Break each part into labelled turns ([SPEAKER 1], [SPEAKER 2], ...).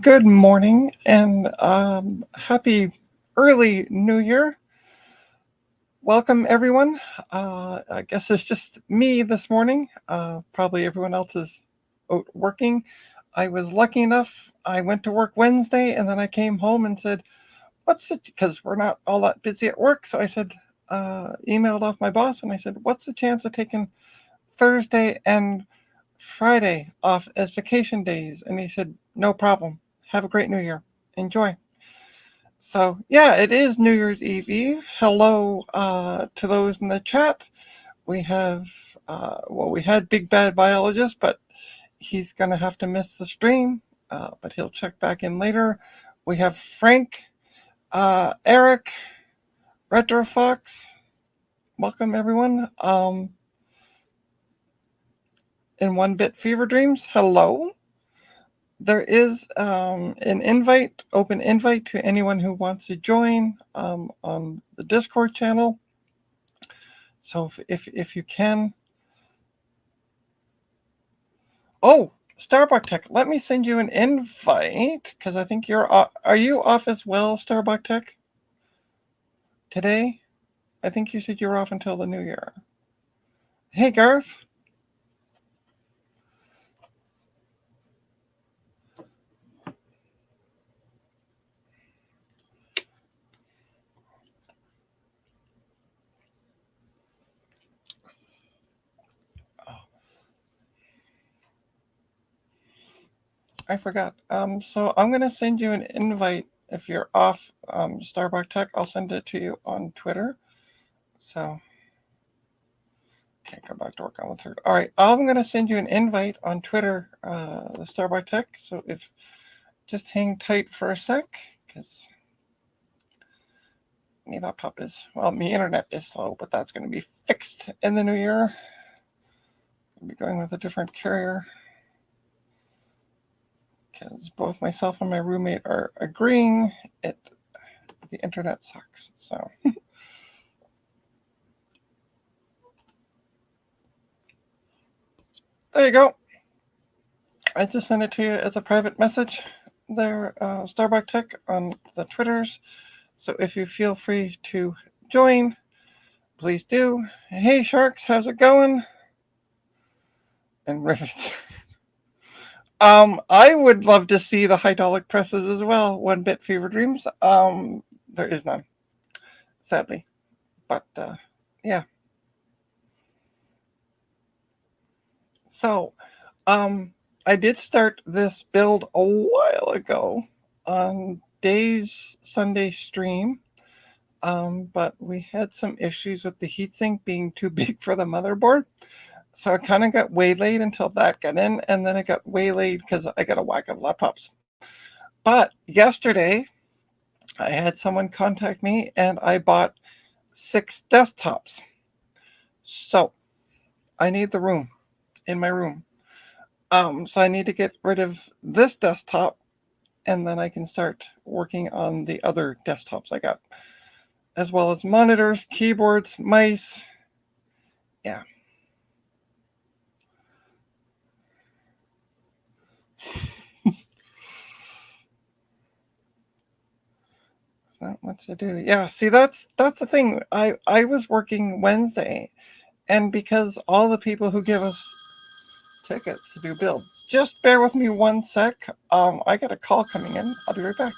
[SPEAKER 1] Good morning and happy early New Year. Welcome, everyone. I guess it's just me this morning. Probably everyone else is out working. I was lucky enough, I went to work Wednesday and then I came home and said, what's the, because we're not all that busy at work. So I said, emailed off my boss and I said, what's the chance of taking Thursday and Friday off as vacation days? And he said, no problem. Have a great New Year. Enjoy. So, yeah, it is New Year's Eve. Hello to those in the chat. We have, we had Big Bad Biologist, but he's going to have to miss the stream, but he'll check back in later. We have Frank, Eric, Retro Fox. Welcome, everyone. In One Bit Fever Dreams, hello. There is an open invite to anyone who wants to join on the Discord channel. So if you can. Oh, Starbuck Tech, let me send you an invite because I think are you off as well, Starbuck Tech? Today? I think you said you were off until the new year. Hey, Garth. I forgot. So I'm gonna send you an invite if you're off Starbuck Tech. I'll send it to you on Twitter. So can't go back to work on the third. All right, I'm gonna send you an invite on Twitter, the Starbuck Tech. So if just hang tight for a sec, because my laptop is, well, my internet is slow, but that's going to be fixed in the new year. I'll be going with a different carrier because both myself and my roommate are agreeing the internet sucks. So there you go. I just sent it to you as a private message there, Starbuck Tech on the Twitters. So if you feel free to join, please do. Hey, Sharks, how's it going? And Rivets. I would love to see the hydraulic presses as well. One Bit Fever Dreams. There is none, sadly, but yeah. So, I did start this build a while ago on Dave's Sunday stream, but we had some issues with the heatsink being too big for the motherboard. So I kind of got waylaid until that got in, and then I got waylaid because I got a whack of laptops. But yesterday, I had someone contact me and I bought 6 desktops. So I need the room in my room. So I need to get rid of this desktop and then I can start working on the other desktops I got, as well as monitors, keyboards, mice. Yeah. What to do? Yeah, see that's the thing. I was working Wednesday, and because all the people who give us tickets to do build, just bear with me one sec. I got a call coming in. I'll be right back.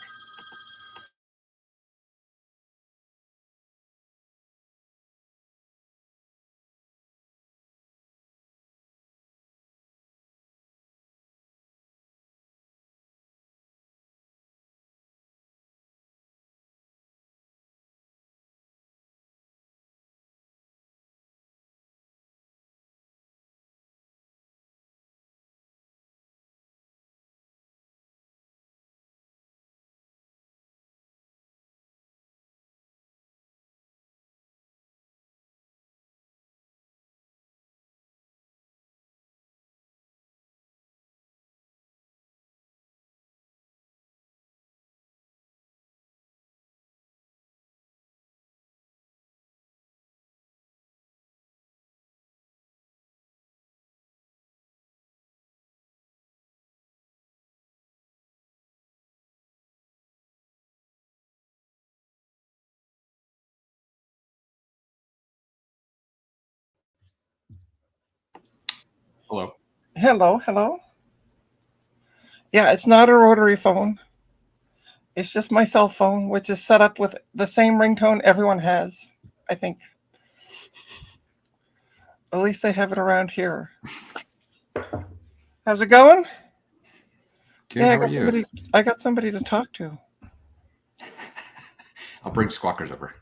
[SPEAKER 2] Hello.
[SPEAKER 1] Hello. Yeah, it's not a rotary phone. It's just my cell phone, which is set up with the same ringtone everyone has, I think. At least they have it around here. How's it going?
[SPEAKER 2] Good,
[SPEAKER 1] Yeah,
[SPEAKER 2] how are you?
[SPEAKER 1] I got somebody to talk to.
[SPEAKER 2] I'll bring squawkers over.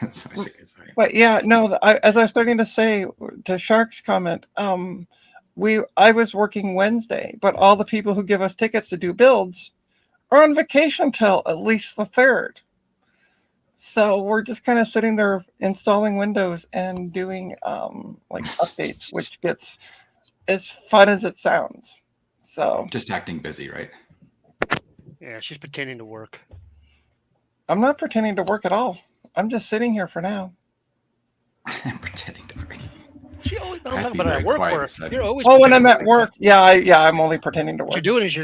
[SPEAKER 2] That's what I think, sorry.
[SPEAKER 1] But yeah, no, as I was starting to say to Shark's comment, I was working Wednesday, but all the people who give us tickets to do builds are on vacation till at least the 3rd. So we're just kind of sitting there installing Windows and doing like updates, which gets as fun as it sounds. So
[SPEAKER 2] Just acting busy, right?
[SPEAKER 3] Yeah, she's pretending to work.
[SPEAKER 1] I'm not pretending to work at all. I'm just sitting here for now.
[SPEAKER 2] I'm pretending to be.
[SPEAKER 3] She always
[SPEAKER 2] I have to
[SPEAKER 3] talking
[SPEAKER 2] be
[SPEAKER 3] about
[SPEAKER 2] very
[SPEAKER 3] work.
[SPEAKER 2] quiet
[SPEAKER 3] Work.
[SPEAKER 2] inside.
[SPEAKER 3] You're always.
[SPEAKER 1] Oh, when I'm
[SPEAKER 3] pretending
[SPEAKER 1] at
[SPEAKER 3] to
[SPEAKER 1] work, yeah, I'm only pretending to
[SPEAKER 3] What
[SPEAKER 1] work.
[SPEAKER 3] you're doing is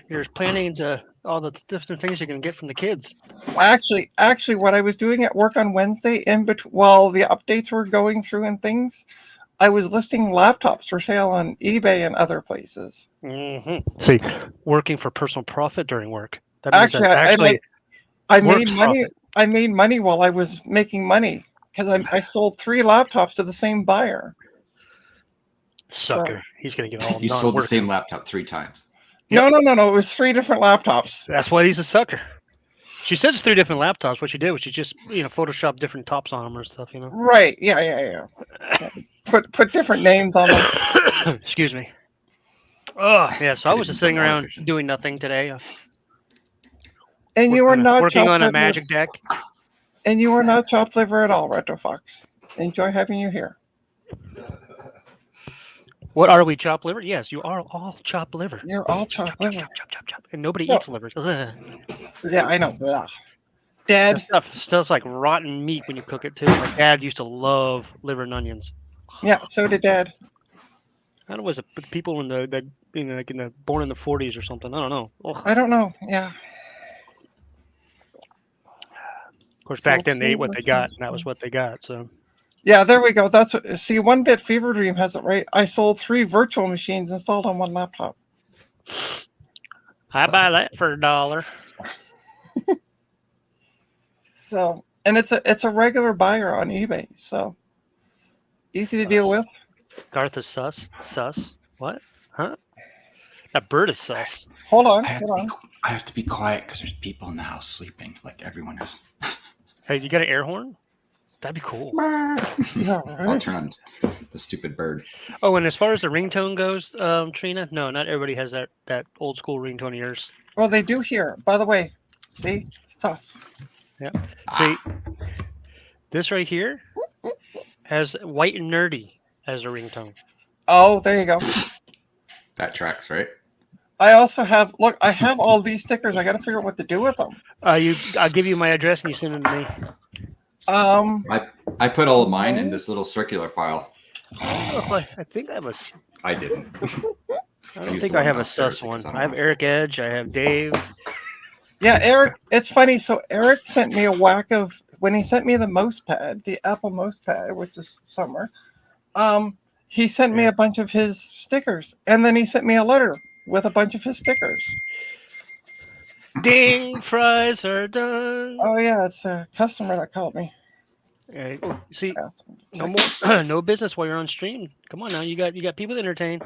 [SPEAKER 3] you're planning to all the different things you're gonna get from the kids.
[SPEAKER 1] Actually, what I was doing at work on Wednesday, in between while the updates were going through and things, I was listing laptops for sale on eBay and other places.
[SPEAKER 3] Mm-hmm. See, working for personal profit during work. That means
[SPEAKER 1] Actually,
[SPEAKER 3] that's
[SPEAKER 1] I made
[SPEAKER 3] work's
[SPEAKER 1] money.
[SPEAKER 3] profit.
[SPEAKER 1] I made money while I was making money because I sold 3 laptops to the same buyer.
[SPEAKER 3] Sucker. He's gonna get all
[SPEAKER 2] You sold the
[SPEAKER 3] non-work.
[SPEAKER 2] same laptop 3 times.
[SPEAKER 1] No. It was 3 different laptops.
[SPEAKER 3] That's why he's a sucker. She said it's 3 different laptops. What she did was she just Photoshop different tops on them or stuff.
[SPEAKER 1] Right? Yeah. Put different names on them.
[SPEAKER 3] Excuse me. Oh yeah. So I was just
[SPEAKER 2] Could've
[SPEAKER 3] sitting
[SPEAKER 2] been more
[SPEAKER 3] around
[SPEAKER 2] efficient.
[SPEAKER 3] doing nothing today.
[SPEAKER 1] And you are not
[SPEAKER 3] working on a
[SPEAKER 1] chopped liver.
[SPEAKER 3] magic deck.
[SPEAKER 1] And you are not chopped liver at all, Retro Fox. Enjoy having you here.
[SPEAKER 3] What are we, chopped liver? Yes, you are all chopped liver.
[SPEAKER 1] You're all chopped liver.
[SPEAKER 3] Chop. And nobody
[SPEAKER 1] So-
[SPEAKER 3] eats livers. Ugh.
[SPEAKER 1] Yeah, I know. Blah.
[SPEAKER 3] That
[SPEAKER 1] Dad.
[SPEAKER 3] stuff smells like rotten meat when you cook it too. My dad used to love liver and onions.
[SPEAKER 1] Yeah, so did Dad.
[SPEAKER 3] I don't know, was it people in the born in the 40s or something? I don't know. Ugh.
[SPEAKER 1] I don't know. Yeah.
[SPEAKER 3] Of course,
[SPEAKER 1] So
[SPEAKER 3] back then they ate what they
[SPEAKER 1] food
[SPEAKER 3] got,
[SPEAKER 1] was-
[SPEAKER 3] and that was what they got. So
[SPEAKER 1] Yeah, there we go. That's see, One Bit Fever Dream has it right. I sold 3 virtual machines installed on one laptop.
[SPEAKER 3] I buy that for $1.
[SPEAKER 1] So, and it's a regular buyer on eBay. So easy to deal with.
[SPEAKER 3] Garth is sus. Sus. What? Huh? That bird is sus.
[SPEAKER 1] Hold on.
[SPEAKER 2] I have to be quiet because there's people in the house sleeping, like everyone is.
[SPEAKER 3] Hey, you got an air horn? That'd be cool.
[SPEAKER 1] Yeah,
[SPEAKER 2] I'll
[SPEAKER 1] right?
[SPEAKER 2] turn on the stupid bird.
[SPEAKER 3] Oh, and as far as the ringtone goes, Trina, no, not everybody has that old school ringtone of yours.
[SPEAKER 1] Well, they do here. By the way, see, sus.
[SPEAKER 3] See, this right here has White and Nerdy as a ringtone.
[SPEAKER 1] Oh, there you go.
[SPEAKER 2] That tracks, right?
[SPEAKER 1] I also have. Look, I have all these stickers. I got to figure out what to do with them.
[SPEAKER 3] I'll give you my address and you send them to me.
[SPEAKER 2] I put all of mine in this little circular file.
[SPEAKER 3] I think I have a.
[SPEAKER 2] I didn't.
[SPEAKER 3] I don't
[SPEAKER 2] used
[SPEAKER 3] think
[SPEAKER 2] the
[SPEAKER 3] I
[SPEAKER 2] one
[SPEAKER 3] have a
[SPEAKER 2] downstairs
[SPEAKER 3] sus one.
[SPEAKER 2] because
[SPEAKER 3] I have
[SPEAKER 2] don't
[SPEAKER 3] Eric Edge. I have Dave.
[SPEAKER 1] Yeah, Eric. It's funny. So Eric sent me a whack of when he sent me the mouse pad, the Apple mouse pad, which is summer. He sent me
[SPEAKER 3] Yeah.
[SPEAKER 1] a bunch of his stickers, and then he sent me a letter with a bunch of his stickers.
[SPEAKER 3] Ding, fries are done.
[SPEAKER 1] Oh yeah, it's a customer that called me.
[SPEAKER 3] See,
[SPEAKER 1] Asked me to
[SPEAKER 3] no
[SPEAKER 1] check.
[SPEAKER 3] more, no business while you're on stream. Come on now, you got people to entertain,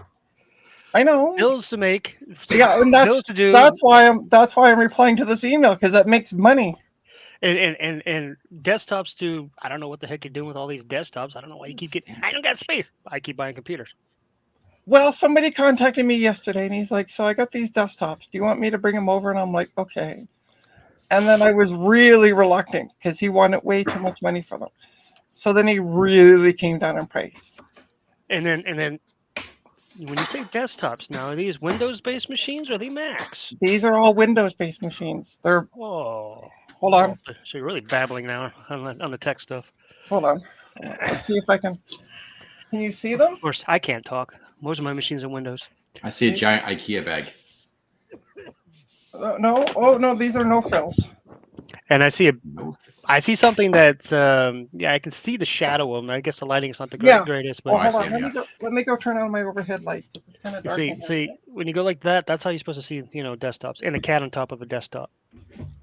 [SPEAKER 1] I know.
[SPEAKER 3] bills to make,
[SPEAKER 1] Yeah, and
[SPEAKER 3] bills to do,
[SPEAKER 1] that's why I'm replying to this email because that makes money.
[SPEAKER 3] and desktops to. I don't know what the heck you're doing with all these desktops. I don't know why you keep getting. I don't got space. I keep buying computers.
[SPEAKER 1] Well, somebody contacted me yesterday and he's like, so I got these desktops. Do you want me to bring them over? And I'm like, okay. And then I was really reluctant because he wanted way too much money for them. So then he really came down in price.
[SPEAKER 3] And then when you say desktops now, are these Windows-based machines or are they Macs?
[SPEAKER 1] These are all Windows-based machines. They're,
[SPEAKER 3] Oh,
[SPEAKER 1] hold on,
[SPEAKER 3] so you're really babbling now on the tech stuff.
[SPEAKER 1] hold on. Let's see if I can you see them?
[SPEAKER 3] Of course, I can't talk. Most of my machines are Windows.
[SPEAKER 2] I see a giant IKEA bag.
[SPEAKER 1] No, oh no, these are no frills.
[SPEAKER 3] And I see
[SPEAKER 2] No.
[SPEAKER 3] I see something that's I can see the shadow of him. I guess the lighting is not the
[SPEAKER 1] Yeah.
[SPEAKER 3] greatest,
[SPEAKER 1] Well,
[SPEAKER 3] but
[SPEAKER 2] I
[SPEAKER 1] hold
[SPEAKER 2] see
[SPEAKER 1] on.
[SPEAKER 2] him,
[SPEAKER 1] Let me go turn on my overhead light. It's kind of
[SPEAKER 3] you
[SPEAKER 1] dark.
[SPEAKER 3] see,
[SPEAKER 1] in here.
[SPEAKER 3] when you go like that, that's how you're supposed to see, desktops and a cat on top of a desktop.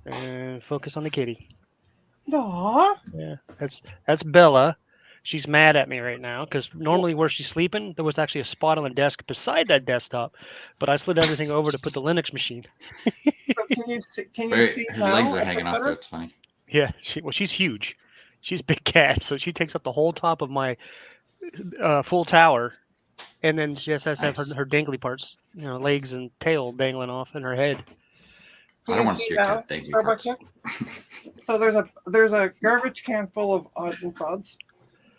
[SPEAKER 3] And focus on the kitty.
[SPEAKER 1] Aw.
[SPEAKER 3] Yeah, that's Bella. She's mad at me right now because normally where she's sleeping, there was actually a spot on the desk beside that desktop, but I slid everything over to put the Linux machine.
[SPEAKER 1] So can you
[SPEAKER 2] Wait,
[SPEAKER 1] see
[SPEAKER 2] her
[SPEAKER 1] now?
[SPEAKER 2] legs are
[SPEAKER 1] a
[SPEAKER 2] hanging
[SPEAKER 1] bit
[SPEAKER 2] off
[SPEAKER 1] better?
[SPEAKER 2] there. It's funny.
[SPEAKER 3] Yeah, she's huge. She's a big cat, so she takes up the whole top of my full tower, and then she just has to have
[SPEAKER 2] Nice.
[SPEAKER 3] her dangly parts, legs and tail dangling off in her head.
[SPEAKER 2] I
[SPEAKER 1] Can
[SPEAKER 2] don't
[SPEAKER 1] you
[SPEAKER 2] want to
[SPEAKER 1] see
[SPEAKER 2] see your
[SPEAKER 1] now,
[SPEAKER 2] cat dangly
[SPEAKER 1] Starbucks?
[SPEAKER 2] parts.
[SPEAKER 1] Check? So there's a garbage can full of odds and sods,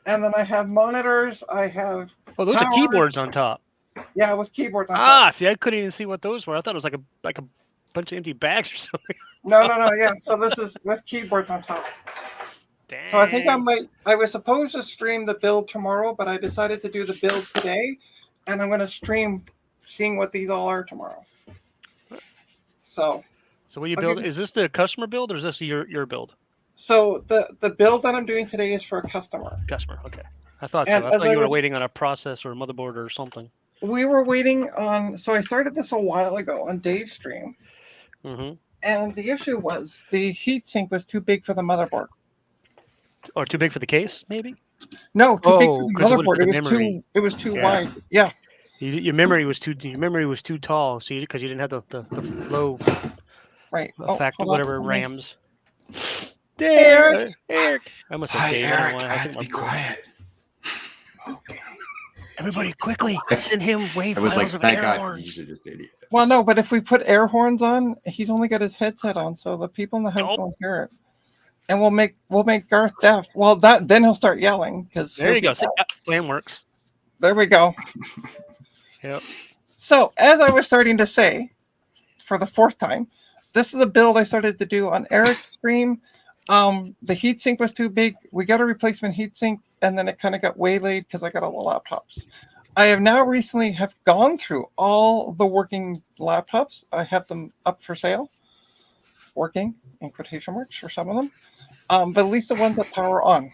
[SPEAKER 1] and then I have monitors. I have
[SPEAKER 3] Oh, those are
[SPEAKER 1] power.
[SPEAKER 3] keyboards on top.
[SPEAKER 1] Yeah, with keyboard on
[SPEAKER 3] Ah,
[SPEAKER 1] top.
[SPEAKER 3] see, I couldn't even see what those were. I thought it was like a bunch of empty bags or something.
[SPEAKER 1] No. Yeah. So this is with keyboards on top.
[SPEAKER 3] Dang.
[SPEAKER 1] So I think I was supposed to stream the build tomorrow, but I decided to do the build today, and I'm going to stream seeing what these all are tomorrow. So
[SPEAKER 3] So what you
[SPEAKER 1] I'll
[SPEAKER 3] build?
[SPEAKER 1] give you
[SPEAKER 3] Is this the customer build or is this your build?
[SPEAKER 1] the build that I'm doing today is for a customer.
[SPEAKER 3] Customer. Okay. I thought
[SPEAKER 1] And
[SPEAKER 3] so. I
[SPEAKER 1] as
[SPEAKER 3] thought
[SPEAKER 1] I
[SPEAKER 3] you were
[SPEAKER 1] was-
[SPEAKER 3] waiting on a processor or motherboard or something.
[SPEAKER 1] We were waiting on. So I started this a while ago on Dave's stream,
[SPEAKER 3] Mm-hmm.
[SPEAKER 1] and the issue was the heatsink was too big for the motherboard.
[SPEAKER 3] Or too big for the case, maybe?
[SPEAKER 1] No, too big
[SPEAKER 3] Oh,
[SPEAKER 1] for the
[SPEAKER 3] 'cause it wouldn't
[SPEAKER 1] motherboard.
[SPEAKER 3] fit
[SPEAKER 1] It
[SPEAKER 3] the
[SPEAKER 1] was
[SPEAKER 3] memory.
[SPEAKER 1] too. It was too
[SPEAKER 3] Yeah.
[SPEAKER 1] wide. Yeah.
[SPEAKER 3] Your memory was too tall. See, because you didn't have the low
[SPEAKER 1] Right.
[SPEAKER 3] factor,
[SPEAKER 1] hold on.
[SPEAKER 3] whatever
[SPEAKER 1] Let me-
[SPEAKER 3] RAMs.
[SPEAKER 1] Hey, Eric.
[SPEAKER 3] Eric. I must have
[SPEAKER 2] Hi,
[SPEAKER 3] Dave. I don't know
[SPEAKER 2] Eric.
[SPEAKER 3] why
[SPEAKER 2] I
[SPEAKER 3] I
[SPEAKER 2] have
[SPEAKER 3] said
[SPEAKER 2] to be
[SPEAKER 3] my-
[SPEAKER 2] quiet.
[SPEAKER 3] Everybody, quickly send him wave
[SPEAKER 2] I was like,
[SPEAKER 3] files of
[SPEAKER 2] thank
[SPEAKER 3] air
[SPEAKER 2] God,
[SPEAKER 3] horns.
[SPEAKER 2] he's just an idiot.
[SPEAKER 1] Well, no, but if we put air horns on, he's only got his headset on, so the people in the house
[SPEAKER 3] Oh.
[SPEAKER 1] won't hear it. And we'll make Garth deaf. Well, then he'll start yelling because
[SPEAKER 3] There you go. See, plan works.
[SPEAKER 1] there we go.
[SPEAKER 3] Yep.
[SPEAKER 1] So as I was starting to say, for the fourth time, this is a build I started to do on Eric's stream. The heatsink was too big. We got a replacement heatsink, and then it kind of got waylaid because I got all the laptops. I have now recently have gone through all the working laptops. I have them up for sale, working in quotation marks for some of them, but at least the ones that power on.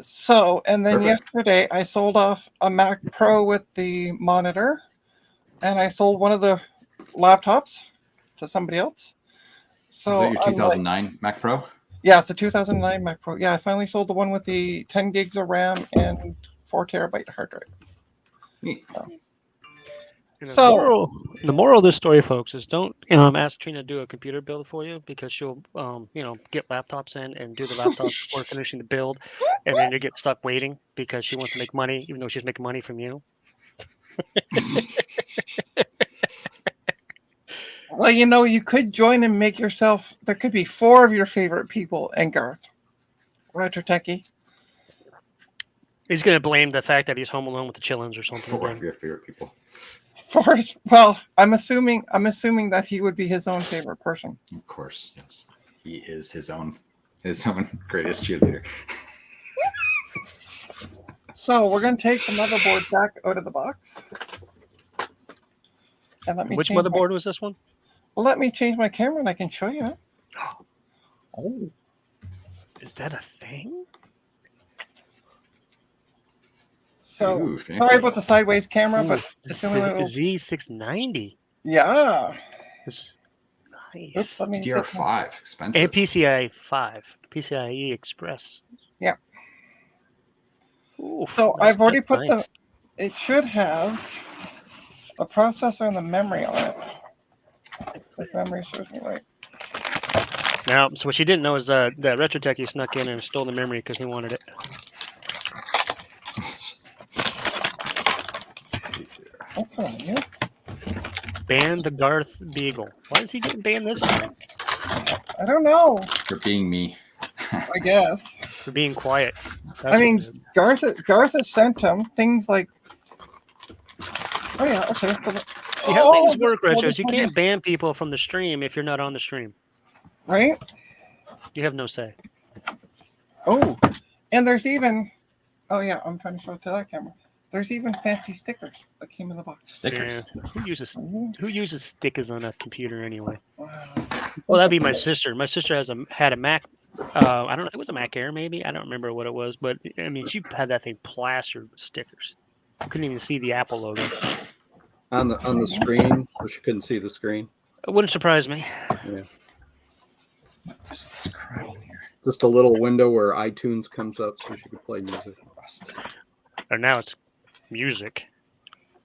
[SPEAKER 1] So, and then
[SPEAKER 2] Perfect.
[SPEAKER 1] yesterday I sold off a Mac Pro with the monitor, and I sold one of the laptops to somebody else. So
[SPEAKER 2] Was that your
[SPEAKER 1] I'm like,
[SPEAKER 2] 2009 Mac Pro?
[SPEAKER 1] yeah, it's a 2009 Mac Pro. Yeah, I finally sold the one with the 10 gigs of RAM and 4 terabyte hard drive.
[SPEAKER 2] Neat.
[SPEAKER 3] And
[SPEAKER 1] So-
[SPEAKER 3] the moral of this story, folks, is don't ask Trina to do a computer build for you because she'll get laptops in and do the laptops before finishing the build, and then you get stuck waiting because she wants to make money even though she's making money from you.
[SPEAKER 1] Well, you could join and make yourself. There could be 4 of your favorite people and Garth. Retro Techie.
[SPEAKER 3] He's gonna blame the fact that he's home alone with the chillins or something.
[SPEAKER 2] 4
[SPEAKER 3] again.
[SPEAKER 2] of your favorite people.
[SPEAKER 1] Well, I'm assuming that he would be his own favorite person.
[SPEAKER 2] Of course, yes. He is his own greatest cheerleader.
[SPEAKER 1] So we're going to take the motherboard back out of the box. And let me
[SPEAKER 3] Which
[SPEAKER 1] change
[SPEAKER 3] motherboard was this one?
[SPEAKER 1] Let me change my camera and I can show you. Oh.
[SPEAKER 3] Is that a thing?
[SPEAKER 1] So
[SPEAKER 2] Ooh, fancy.
[SPEAKER 1] sorry about the sideways camera,
[SPEAKER 3] Ooh,
[SPEAKER 1] but it's the only way we'll-
[SPEAKER 3] Z690.
[SPEAKER 1] yeah.
[SPEAKER 3] It's nice.
[SPEAKER 1] Oops, let me get my-
[SPEAKER 2] DDR5, expensive.
[SPEAKER 3] And PCIe 5, PCIe Express.
[SPEAKER 1] Yeah.
[SPEAKER 3] Oof,
[SPEAKER 1] So
[SPEAKER 3] that's-
[SPEAKER 1] I've already
[SPEAKER 3] that's
[SPEAKER 1] put
[SPEAKER 3] nice.
[SPEAKER 1] it should have a processor and the memory on it. If memory serves me right.
[SPEAKER 3] Now, so what she didn't know is that Retro Techie snuck in and stole the memory because he wanted it.
[SPEAKER 1] Okay, yeah.
[SPEAKER 3] Ban the Garth Beagle. Why is he getting banned this time?
[SPEAKER 1] I don't know.
[SPEAKER 2] For being me.
[SPEAKER 1] I guess.
[SPEAKER 3] For being quiet. That's
[SPEAKER 1] I mean,
[SPEAKER 3] what it is.
[SPEAKER 1] Garth has sent him things like. Oh yeah, okay.
[SPEAKER 3] See how things work,
[SPEAKER 1] this-
[SPEAKER 3] Retros. You can't ban people from the stream if you're not on the stream.
[SPEAKER 1] Right?
[SPEAKER 3] You have no say.
[SPEAKER 1] Oh, and there's even. Oh yeah, I'm trying to show it to that camera. There's even fancy stickers that came in the box.
[SPEAKER 2] Stickers.
[SPEAKER 3] Yeah. Who uses
[SPEAKER 1] Mhm.
[SPEAKER 3] stickers on a computer anyway?
[SPEAKER 1] Wow.
[SPEAKER 3] Well, that'd be my sister. My sister had a Mac. I don't know. It was a Mac Air, maybe. I don't remember what it was, but I mean, she had that thing plastered with stickers. You couldn't even see the Apple logo.
[SPEAKER 4] On the screen, so she couldn't see the screen.
[SPEAKER 3] It wouldn't surprise me.
[SPEAKER 4] Yeah.
[SPEAKER 2] This crap in here.
[SPEAKER 4] Just a little window where iTunes comes up so she could play music.
[SPEAKER 3] And now it's music.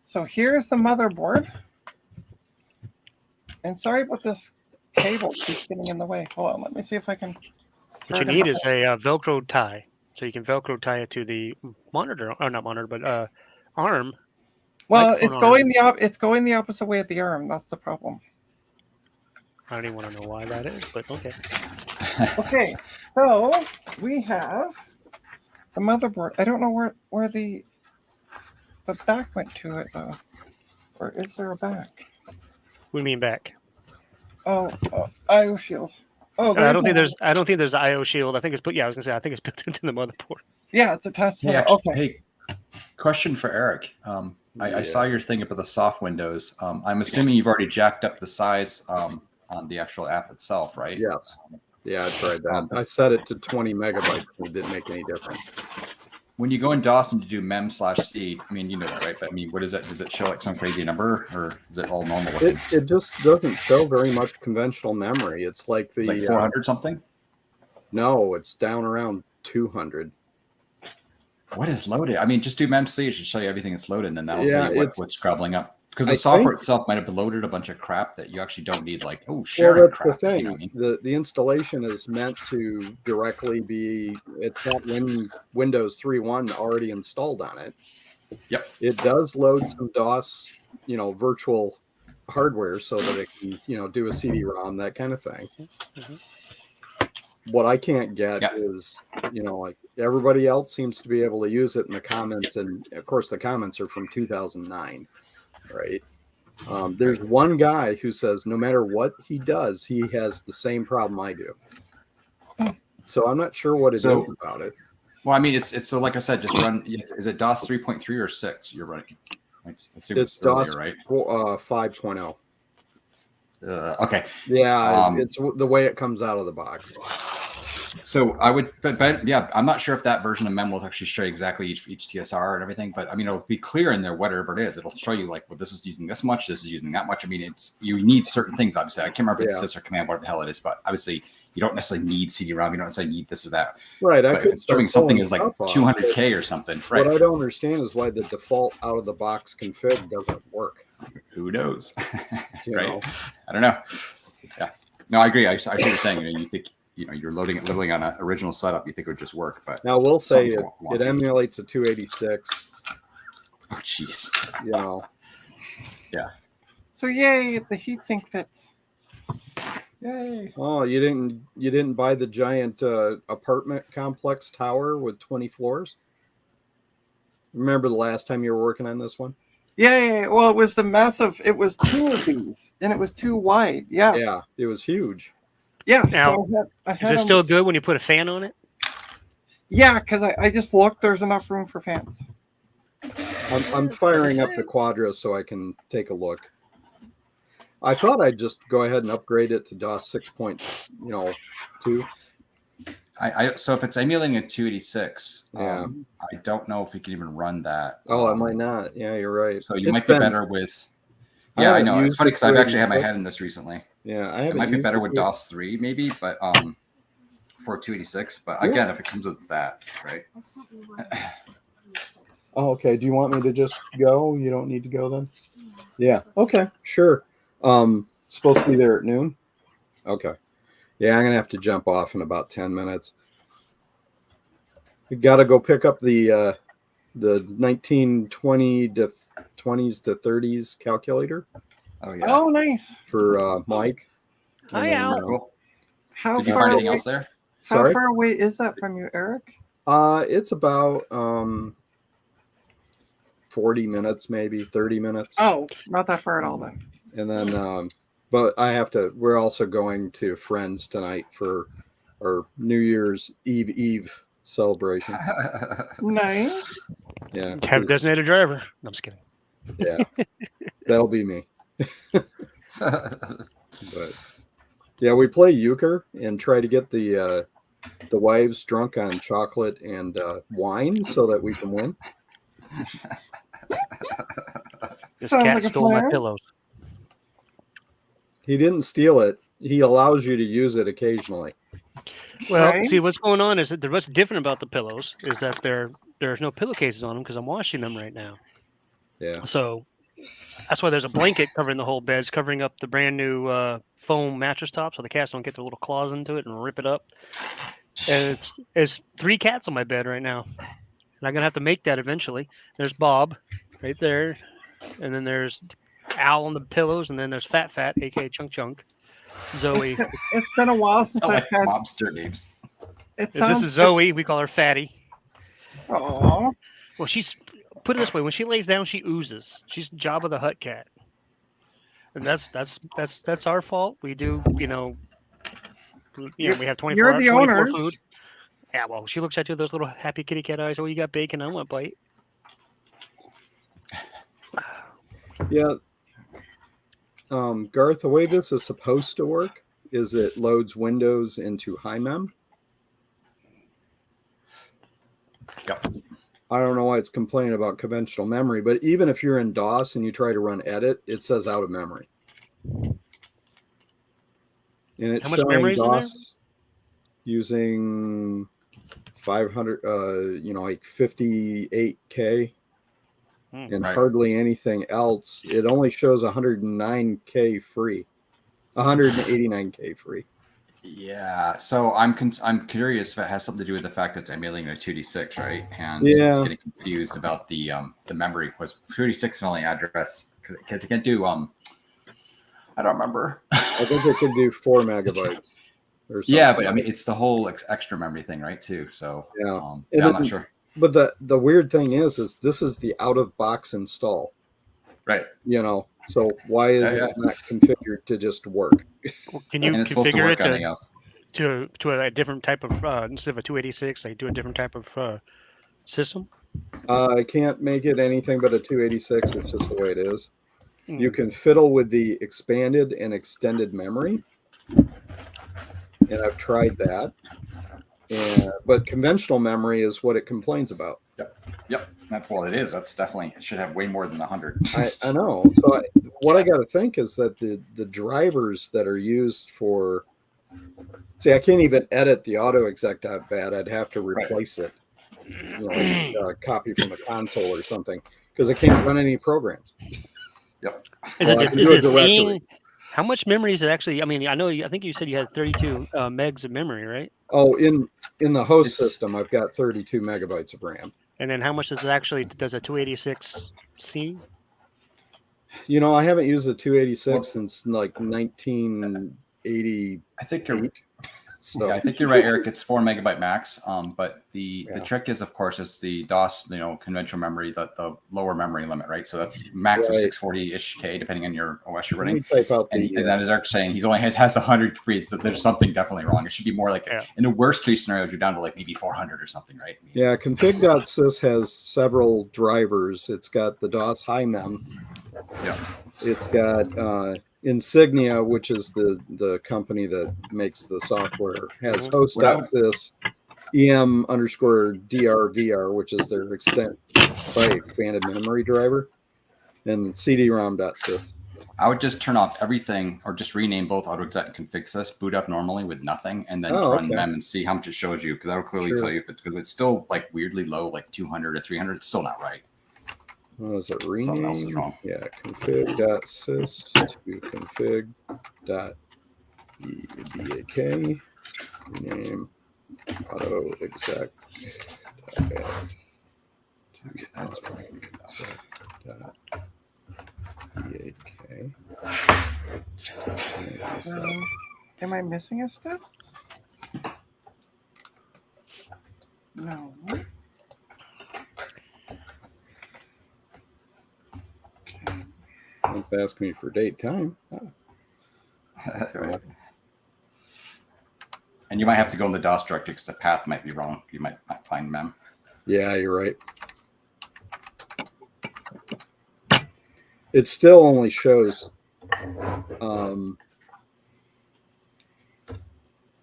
[SPEAKER 1] So here's the motherboard. And sorry about this cable keeps getting in the way. Hold on, let me see if I can.
[SPEAKER 3] What you need is a Velcro tie, so you can Velcro tie it to the monitor, or not monitor, but arm.
[SPEAKER 1] Well,
[SPEAKER 3] microphone arm.
[SPEAKER 1] it's going the opposite way at the arm. That's the problem.
[SPEAKER 3] I don't even want to know why that is, but okay.
[SPEAKER 1] Okay, so we have the motherboard. I don't know where the back went to it though. Or is there a back?
[SPEAKER 3] What do you mean back?
[SPEAKER 1] Oh, IO shield. Oh,
[SPEAKER 3] I don't think there's an IO shield. I think it's I was gonna say I think it's built into the motherboard.
[SPEAKER 1] Yeah, it's attached to
[SPEAKER 2] Hey,
[SPEAKER 1] it.
[SPEAKER 2] actually,
[SPEAKER 1] Okay.
[SPEAKER 2] hey, question for Eric. I
[SPEAKER 4] Yeah.
[SPEAKER 2] saw your thing about the soft windows. I'm assuming you've already jacked up the size on the actual app itself, right?
[SPEAKER 4] Yes. Yeah, I tried that. I set it to 20 megabytes. And it didn't make any difference.
[SPEAKER 2] When you go in DOS and you do mem/c, I mean, you know that, right? But I mean, what is it? Does it show like some crazy number, or is it all normal looking?
[SPEAKER 4] It just doesn't show very much conventional memory. It's like the
[SPEAKER 2] It's like 400 something?
[SPEAKER 4] no, it's down around 200.
[SPEAKER 2] What is loaded? I mean, just do mem/c. It should show you everything that's loaded, and then that'll
[SPEAKER 4] Yeah,
[SPEAKER 2] tell you
[SPEAKER 4] it's-
[SPEAKER 2] what's scrabbling up. Because
[SPEAKER 4] I
[SPEAKER 2] the software
[SPEAKER 4] think-
[SPEAKER 2] itself might have loaded a bunch of crap that you actually don't need, like, oh,
[SPEAKER 4] Well,
[SPEAKER 2] sharing
[SPEAKER 4] that's
[SPEAKER 2] crap.
[SPEAKER 4] the thing.
[SPEAKER 2] You know what I mean?
[SPEAKER 4] The installation is meant to directly be. It's got Windows 3.1 already installed on it.
[SPEAKER 2] Yep.
[SPEAKER 4] It does load some DOS, virtual hardware so that it can, do a CD-ROM, that kind of thing.
[SPEAKER 3] Mhm.
[SPEAKER 4] What I can't get
[SPEAKER 2] Yeah.
[SPEAKER 4] is, like everybody else seems to be able to use it in the comments, and of course the comments are from 2009, right? There's one guy who says no matter what he does, he has the same problem I do. So I'm not sure what it is about it.
[SPEAKER 2] Well, I mean, it's so like I said, just run. Is it DOS 3.3 or 6 you're running? I assume
[SPEAKER 4] It's
[SPEAKER 2] earlier,
[SPEAKER 4] DOS
[SPEAKER 2] right?
[SPEAKER 4] 5.0.
[SPEAKER 2] Okay.
[SPEAKER 4] Yeah, it's the way it comes out of the box.
[SPEAKER 2] So I would, but yeah, I'm not sure if that version of Mem will actually show you exactly each TSR and everything. But I mean, it'll be clear in there, whatever it is. It'll show you like, well, this is using this much, this is using that much. I mean, you need certain things. Obviously, I can't remember if it's sys or command, whatever the hell it is. But obviously, you don't necessarily need CD-ROM. You don't necessarily need this or that.
[SPEAKER 4] Right.
[SPEAKER 2] But if it's showing something is like 200K or something, right?
[SPEAKER 4] What I don't understand is why the default out of the box config doesn't work.
[SPEAKER 2] Who knows?
[SPEAKER 4] You
[SPEAKER 2] Right?
[SPEAKER 4] know?
[SPEAKER 2] I don't know. Yeah. No, I agree. I see what you're saying. You think. You're loading it literally on an original setup. You think it would just work, but
[SPEAKER 4] Now we'll say
[SPEAKER 2] something's
[SPEAKER 4] it emulates a 286.
[SPEAKER 2] oh, jeez.
[SPEAKER 4] Yeah.
[SPEAKER 1] So yay, the heatsink fits.
[SPEAKER 2] Yay.
[SPEAKER 4] Oh, you didn't buy the giant apartment complex tower with 20 floors? Remember the last time you were working on this one?
[SPEAKER 1] Yeah. Well, it was the massive. It was two of these, and it was too wide. Yeah.
[SPEAKER 4] Yeah, it was huge.
[SPEAKER 1] Yeah.
[SPEAKER 3] Now,
[SPEAKER 1] so I had
[SPEAKER 3] Is it
[SPEAKER 1] them-
[SPEAKER 3] still good when you put a fan on it?
[SPEAKER 1] Yeah, because I just looked. There's enough room for fans.
[SPEAKER 4] I'm firing up the Quadro so I can take a look. I thought I'd just go ahead and upgrade it to DOS 6.2.
[SPEAKER 2] So if it's emulating a 286,
[SPEAKER 4] Yeah.
[SPEAKER 2] I don't know if we can even run that.
[SPEAKER 4] Oh, it might not. Yeah, you're right.
[SPEAKER 2] So you
[SPEAKER 4] It's
[SPEAKER 2] might be
[SPEAKER 4] been-
[SPEAKER 2] better with.
[SPEAKER 4] I
[SPEAKER 2] Yeah, I
[SPEAKER 4] haven't
[SPEAKER 2] know. It's
[SPEAKER 4] used
[SPEAKER 2] funny
[SPEAKER 4] it
[SPEAKER 2] because I've
[SPEAKER 4] for
[SPEAKER 2] actually had my
[SPEAKER 4] 86.
[SPEAKER 2] head in this recently.
[SPEAKER 4] Yeah, I
[SPEAKER 2] It
[SPEAKER 4] haven't.
[SPEAKER 2] might be
[SPEAKER 4] used
[SPEAKER 2] better
[SPEAKER 4] it
[SPEAKER 2] with
[SPEAKER 4] for-
[SPEAKER 2] DOS 3 maybe, but for 286. But again, if it comes with that, right?
[SPEAKER 4] Oh, okay. Do you want me to just go? You don't need to go then? Yeah. Okay. Sure. Supposed to be there at noon? Okay. Yeah, I'm gonna have to jump off in about 10 minutes. We gotta go pick up the 1920 to 20s to 30s calculator
[SPEAKER 2] Oh yeah.
[SPEAKER 1] Oh, nice.
[SPEAKER 4] for Mike.
[SPEAKER 3] Hi,
[SPEAKER 4] And then,
[SPEAKER 3] Al.
[SPEAKER 2] Cool.
[SPEAKER 1] How
[SPEAKER 2] Did you
[SPEAKER 1] far
[SPEAKER 2] find anything
[SPEAKER 1] away?
[SPEAKER 2] else there?
[SPEAKER 1] How
[SPEAKER 4] Sorry?
[SPEAKER 1] far away is that from you, Eric?
[SPEAKER 4] It's about 40 minutes, maybe 30 minutes.
[SPEAKER 1] Oh, not that far at all then.
[SPEAKER 4] And then, but we're also going to Friends tonight for our New Year's Eve celebration.
[SPEAKER 1] Nice.
[SPEAKER 4] Yeah.
[SPEAKER 3] Have a designated driver. No, I'm just kidding.
[SPEAKER 4] Yeah. That'll be me. But Yeah, we play euchre and try to get the wives drunk on chocolate and wine so that we can win.
[SPEAKER 3] This
[SPEAKER 1] Sounds
[SPEAKER 3] cat
[SPEAKER 1] like a
[SPEAKER 3] stole my
[SPEAKER 1] plan.
[SPEAKER 3] pillows.
[SPEAKER 4] He didn't steal it. He allows you to use it occasionally.
[SPEAKER 3] Well,
[SPEAKER 1] Right.
[SPEAKER 3] see, what's going on is that what's different about the pillows is that there's no pillowcases on them because I'm washing them right now.
[SPEAKER 4] Yeah.
[SPEAKER 3] So that's why there's a blanket covering the whole bed, it's covering up the brand new foam mattress top, so the cats don't get their little claws into it and rip it up. And it's 3 cats on my bed right now, and I'm gonna have to make that eventually. There's Bob, right there, and then there's Al on the pillows, and then there's Fat, aka Chunk Chunk, Zoe.
[SPEAKER 1] It's been a while since
[SPEAKER 2] I
[SPEAKER 1] I've
[SPEAKER 2] like
[SPEAKER 1] had.
[SPEAKER 2] mobster names.
[SPEAKER 1] It
[SPEAKER 3] This
[SPEAKER 1] sounds.
[SPEAKER 3] is Zoe. We call her Fatty.
[SPEAKER 1] Oh,
[SPEAKER 3] Well, she's put it this way: when she lays down, she oozes. She's Jabba the Hutt cat, and that's our fault. We do, we have 24
[SPEAKER 1] you're
[SPEAKER 3] hours,
[SPEAKER 1] the
[SPEAKER 3] 24
[SPEAKER 1] owners.
[SPEAKER 3] food. Yeah, well, she looks at you with those little happy kitty cat eyes. Oh, you got bacon? I want a bite.
[SPEAKER 4] Yeah. Garth, the way this is supposed to work is it loads Windows into HiMem.
[SPEAKER 2] Yep.
[SPEAKER 4] I don't know why it's complaining about conventional memory, but even if you're in DOS and you try to run edit, it says out of memory. And it's
[SPEAKER 3] How much
[SPEAKER 4] showing
[SPEAKER 3] memory is in there?
[SPEAKER 4] DOS using 500, like 58K and
[SPEAKER 2] Right.
[SPEAKER 4] hardly anything else. It only shows 109K free, 189K free.
[SPEAKER 2] Yeah, so I'm curious if it has something to do with the fact that it's emulating a 2D6, right? And
[SPEAKER 4] Yeah.
[SPEAKER 2] it's getting confused about the memory. Was 2D6 can only address because it can't do I don't remember.
[SPEAKER 4] I think it could do 4 megabytes. Or something.
[SPEAKER 2] Yeah, but I mean it's the whole extra memory thing, right? Too. So
[SPEAKER 4] Yeah.
[SPEAKER 2] I'm
[SPEAKER 4] And
[SPEAKER 2] not sure.
[SPEAKER 4] But the weird thing is this is the out of box install.
[SPEAKER 2] Right,
[SPEAKER 4] So why is
[SPEAKER 2] Yeah,
[SPEAKER 4] it not configured to just work?
[SPEAKER 3] Well, can you
[SPEAKER 2] and it's supposed to
[SPEAKER 3] configure
[SPEAKER 2] work
[SPEAKER 3] it
[SPEAKER 2] on
[SPEAKER 3] to a different type of instead of a 286, they do a different type of system?
[SPEAKER 4] I can't make it anything but a 286. It's just the way it is.
[SPEAKER 3] Hmm.
[SPEAKER 4] You can fiddle with the expanded and extended memory, and I've tried that. But conventional memory is what it complains about.
[SPEAKER 2] Yep, that's what it is. That's definitely it should have way more than 100.
[SPEAKER 4] I know. So what I got to think is that the drivers that are used for, see, I can't even edit the auto exec bad. I'd have to replace it, copy from the console or something, because I can't run any programs.
[SPEAKER 2] Yep.
[SPEAKER 3] Is
[SPEAKER 4] Well, I
[SPEAKER 3] it,
[SPEAKER 4] can
[SPEAKER 3] is
[SPEAKER 4] do a
[SPEAKER 3] it
[SPEAKER 4] directory.
[SPEAKER 3] seeing how much memory is it actually? I mean, I think you said you had 32 megs of memory, right?
[SPEAKER 4] Oh, in the host
[SPEAKER 2] It's-
[SPEAKER 4] system, I've got 32 megabytes of RAM.
[SPEAKER 3] And then how much does a 286 see?
[SPEAKER 4] I haven't used a 286 since like 1988.
[SPEAKER 2] I think you're
[SPEAKER 4] So
[SPEAKER 2] Yeah, I think you're right, Eric. It's 4 megabyte max. But the
[SPEAKER 4] Yeah.
[SPEAKER 2] trick is, of course, it's the DOS, conventional memory, the lower memory limit, right? So that's max of
[SPEAKER 4] Right.
[SPEAKER 2] 640-ish K, depending on your OS you're
[SPEAKER 4] let me
[SPEAKER 2] running.
[SPEAKER 4] type out
[SPEAKER 2] And,
[SPEAKER 4] the.
[SPEAKER 2] and that is Eric saying he's only has 100 free, so there's something definitely wrong. It should be more like
[SPEAKER 3] Yeah.
[SPEAKER 2] in the worst case scenarios, you're down to like maybe 400 or something, right?
[SPEAKER 4] Yeah, config.sys has several drivers. It's got the DOS HiMem.
[SPEAKER 2] Yeah.
[SPEAKER 4] It's got Insignia, which is the company that makes the software, has
[SPEAKER 3] Mhm.
[SPEAKER 4] host.sys, em_drvr, which is their expanded memory driver, and cd-rom.sys.
[SPEAKER 2] I would just turn off everything or just rename both AutoExec and config.sys, boot up normally with nothing, and then
[SPEAKER 4] Oh,
[SPEAKER 2] run
[SPEAKER 4] okay.
[SPEAKER 2] them and see how much it shows you. Because that'll clearly
[SPEAKER 4] Sure.
[SPEAKER 2] tell you if it's because it's still like weirdly low, like 200 or 300. It's still not right.
[SPEAKER 4] What is it?
[SPEAKER 2] Something
[SPEAKER 4] Rename?
[SPEAKER 2] else is wrong.
[SPEAKER 4] Yeah, config.sys to config.edak. Rename AutoExec.
[SPEAKER 2] Okay, that's probably good enough.
[SPEAKER 4] EAK.
[SPEAKER 1] am I missing a step? No. Okay.
[SPEAKER 4] It's asking me for date time.
[SPEAKER 2] Right. And you might have to go in the DOS directory because the path might be wrong. You might not find mem.
[SPEAKER 4] Yeah, you're right. It still only shows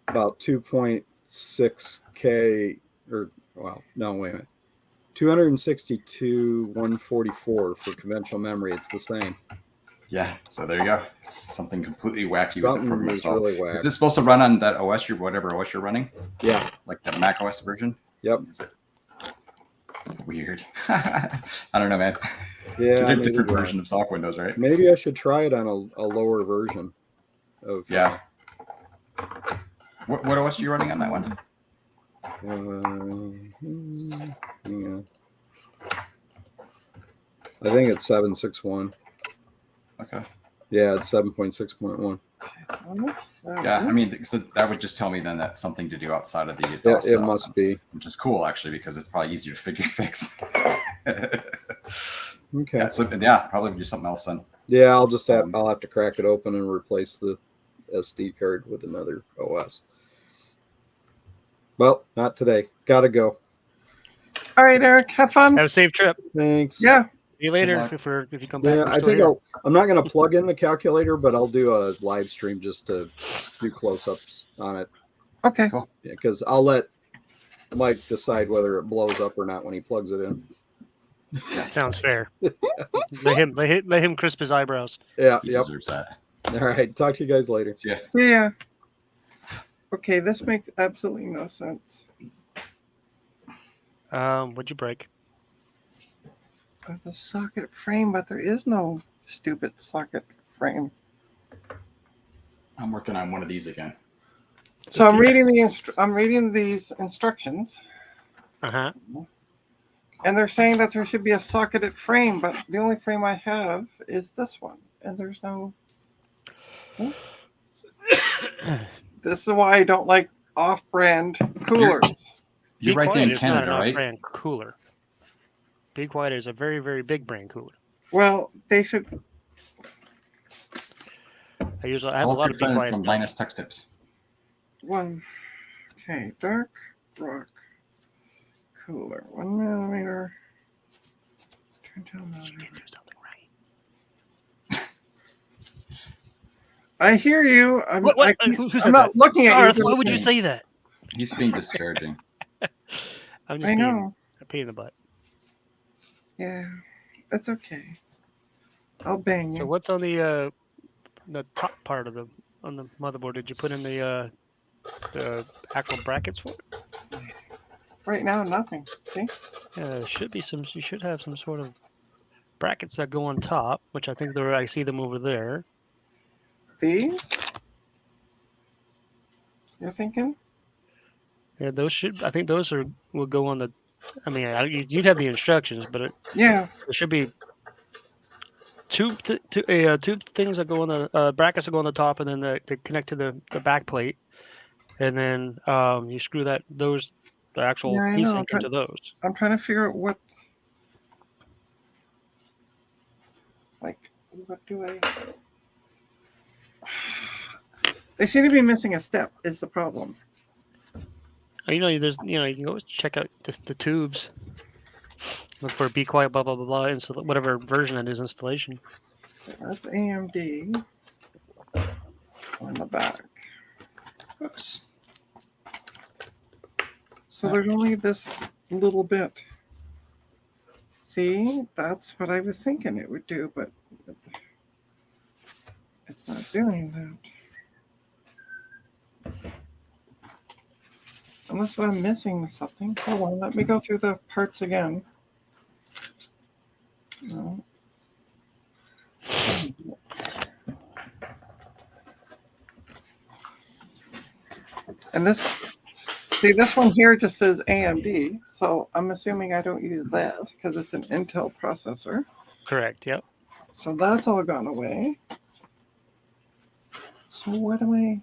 [SPEAKER 4] about 2.6K, or well, no, wait a minute. 262,144 for conventional memory. It's the same.
[SPEAKER 2] Yeah, so there you go. It's something completely wacky with the
[SPEAKER 4] Something
[SPEAKER 2] program
[SPEAKER 4] is
[SPEAKER 2] itself.
[SPEAKER 4] really
[SPEAKER 2] Is
[SPEAKER 4] whack.
[SPEAKER 2] this supposed to run on that OS, whatever OS you're running,
[SPEAKER 4] Yeah.
[SPEAKER 2] like the Mac OS version?
[SPEAKER 4] Yep.
[SPEAKER 2] Is it weird? I don't know, man.
[SPEAKER 4] Yeah.
[SPEAKER 2] It's a
[SPEAKER 4] maybe
[SPEAKER 2] different
[SPEAKER 4] right.
[SPEAKER 2] version of Soft Windows, right?
[SPEAKER 4] Maybe I should try it on a lower version. Of,
[SPEAKER 2] Yeah. What OS are you running on that one?
[SPEAKER 4] yeah. I think it's 761.
[SPEAKER 2] Okay.
[SPEAKER 4] Yeah, it's 7.6.1.
[SPEAKER 2] Yeah, I mean, so that would just tell me then that's something to do outside of the
[SPEAKER 4] Yeah,
[SPEAKER 2] DOS,
[SPEAKER 4] it must be.
[SPEAKER 2] which is cool actually because it's probably easier to fix.
[SPEAKER 4] Okay.
[SPEAKER 2] Yeah, so yeah, probably do something else then.
[SPEAKER 4] Yeah, I'll have to crack it open and replace the SD card with another OS. Well, not today. Gotta go.
[SPEAKER 1] All right, Eric, have fun.
[SPEAKER 3] Have a safe trip.
[SPEAKER 4] Thanks.
[SPEAKER 1] Yeah.
[SPEAKER 3] See you later
[SPEAKER 2] luck.
[SPEAKER 3] if you come back.
[SPEAKER 4] Yeah,
[SPEAKER 3] we're
[SPEAKER 4] I
[SPEAKER 3] still
[SPEAKER 4] think
[SPEAKER 3] here.
[SPEAKER 4] I'm not going to plug in the calculator, but I'll do a live stream just to do close-ups on it.
[SPEAKER 1] Okay.
[SPEAKER 2] Cool.
[SPEAKER 4] Yeah, because I'll let Mike decide whether it blows up or not when he plugs it in.
[SPEAKER 2] Yes.
[SPEAKER 3] Sounds fair. let him crisp his eyebrows.
[SPEAKER 4] Yeah.
[SPEAKER 2] He
[SPEAKER 4] Yep.
[SPEAKER 2] deserves that.
[SPEAKER 4] All right. Talk to you guys later.
[SPEAKER 2] Yeah.
[SPEAKER 1] See ya. Okay, this makes absolutely no sense.
[SPEAKER 3] What'd you break?
[SPEAKER 1] The socket frame, but there is no stupid socket frame.
[SPEAKER 2] I'm working on one of these again.
[SPEAKER 1] So I'm reading I'm reading these instructions,
[SPEAKER 3] Uh-huh.
[SPEAKER 1] and they're saying that there should be a socketed frame, but the only frame I have is this one, and there's no. This is why I don't like off-brand coolers.
[SPEAKER 2] You're
[SPEAKER 3] Be
[SPEAKER 2] right there
[SPEAKER 3] Quiet
[SPEAKER 2] in
[SPEAKER 3] is not
[SPEAKER 2] Canada,
[SPEAKER 3] an
[SPEAKER 2] right?
[SPEAKER 3] off-brand cooler. Be Quiet is a very, very big brand cooler.
[SPEAKER 1] Well, they should.
[SPEAKER 3] I have a
[SPEAKER 2] Call up
[SPEAKER 3] lot
[SPEAKER 2] your
[SPEAKER 3] of Be
[SPEAKER 2] friend
[SPEAKER 3] Quiet
[SPEAKER 2] from
[SPEAKER 3] stuff.
[SPEAKER 2] Linus Tech Tips.
[SPEAKER 1] One. Okay, dark rock cooler, 1 millimeter. Turn down the.
[SPEAKER 3] You did do something right.
[SPEAKER 1] I hear you. I'm,
[SPEAKER 3] What?
[SPEAKER 1] I,
[SPEAKER 3] Who
[SPEAKER 1] I'm
[SPEAKER 3] said
[SPEAKER 1] not
[SPEAKER 3] that?
[SPEAKER 1] looking at
[SPEAKER 3] Garth,
[SPEAKER 1] you.
[SPEAKER 3] why would you say that?
[SPEAKER 2] He's being disparaging.
[SPEAKER 3] I'm just
[SPEAKER 1] I
[SPEAKER 3] being
[SPEAKER 1] know.
[SPEAKER 3] a pain in the butt.
[SPEAKER 1] Yeah, that's okay. I'll bang you.
[SPEAKER 3] So what's on the top part of on the motherboard? Did you put in the actual brackets for it?
[SPEAKER 1] Right now, nothing. See?
[SPEAKER 3] Should be some. You should have some sort of brackets that go on top, which I think I see them over there.
[SPEAKER 1] These? You're thinking?
[SPEAKER 3] Yeah, those should. I think those will go on the. I mean, you'd have the instructions, but
[SPEAKER 1] Yeah.
[SPEAKER 3] there should be two things that go on the brackets that go on the top, and then they connect to the back plate, and then you screw the actual
[SPEAKER 1] Yeah, I know.
[SPEAKER 3] heatsink into those.
[SPEAKER 1] I'm trying to figure out what. Like, what do I. They seem to be missing a step, is the problem.
[SPEAKER 3] You can always check out the tubes. Look for Be Quiet, blah blah blah blah, whatever version it is installation.
[SPEAKER 1] That's AMD on the back.
[SPEAKER 2] Oops.
[SPEAKER 1] So there's only this little bit. See, that's what I was thinking it would do, but it's not doing that. Unless I'm missing something. Hold on, let me go through the parts again. No. And this one here just says AMD, so I'm assuming I don't use this because it's an Intel processor.
[SPEAKER 3] Correct. Yep.
[SPEAKER 1] So that's all gone away. So what am I...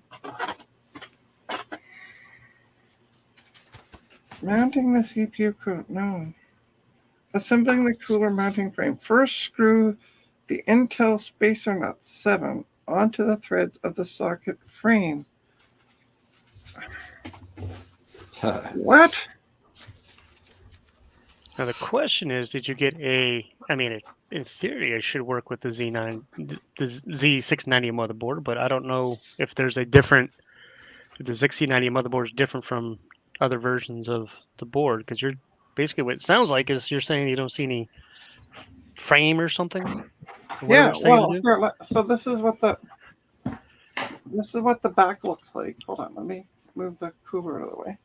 [SPEAKER 1] Mounting the CPU cooler, no. Assembling the cooler mounting frame. First screw the Intel spacer nut 7 onto the threads of the socket frame. What?
[SPEAKER 3] Now the question is, did you get in theory, it should work with the Z690 motherboard, but I don't know if there's a different the ZX90 motherboard is different from other versions of the board because you're basically what it sounds like is you're saying you don't see any frame or something. Whatever
[SPEAKER 1] Yeah,
[SPEAKER 3] you're saying
[SPEAKER 1] well,
[SPEAKER 3] to do.
[SPEAKER 1] here, so this is what the back looks like. Hold on, let me move the cooler out of the way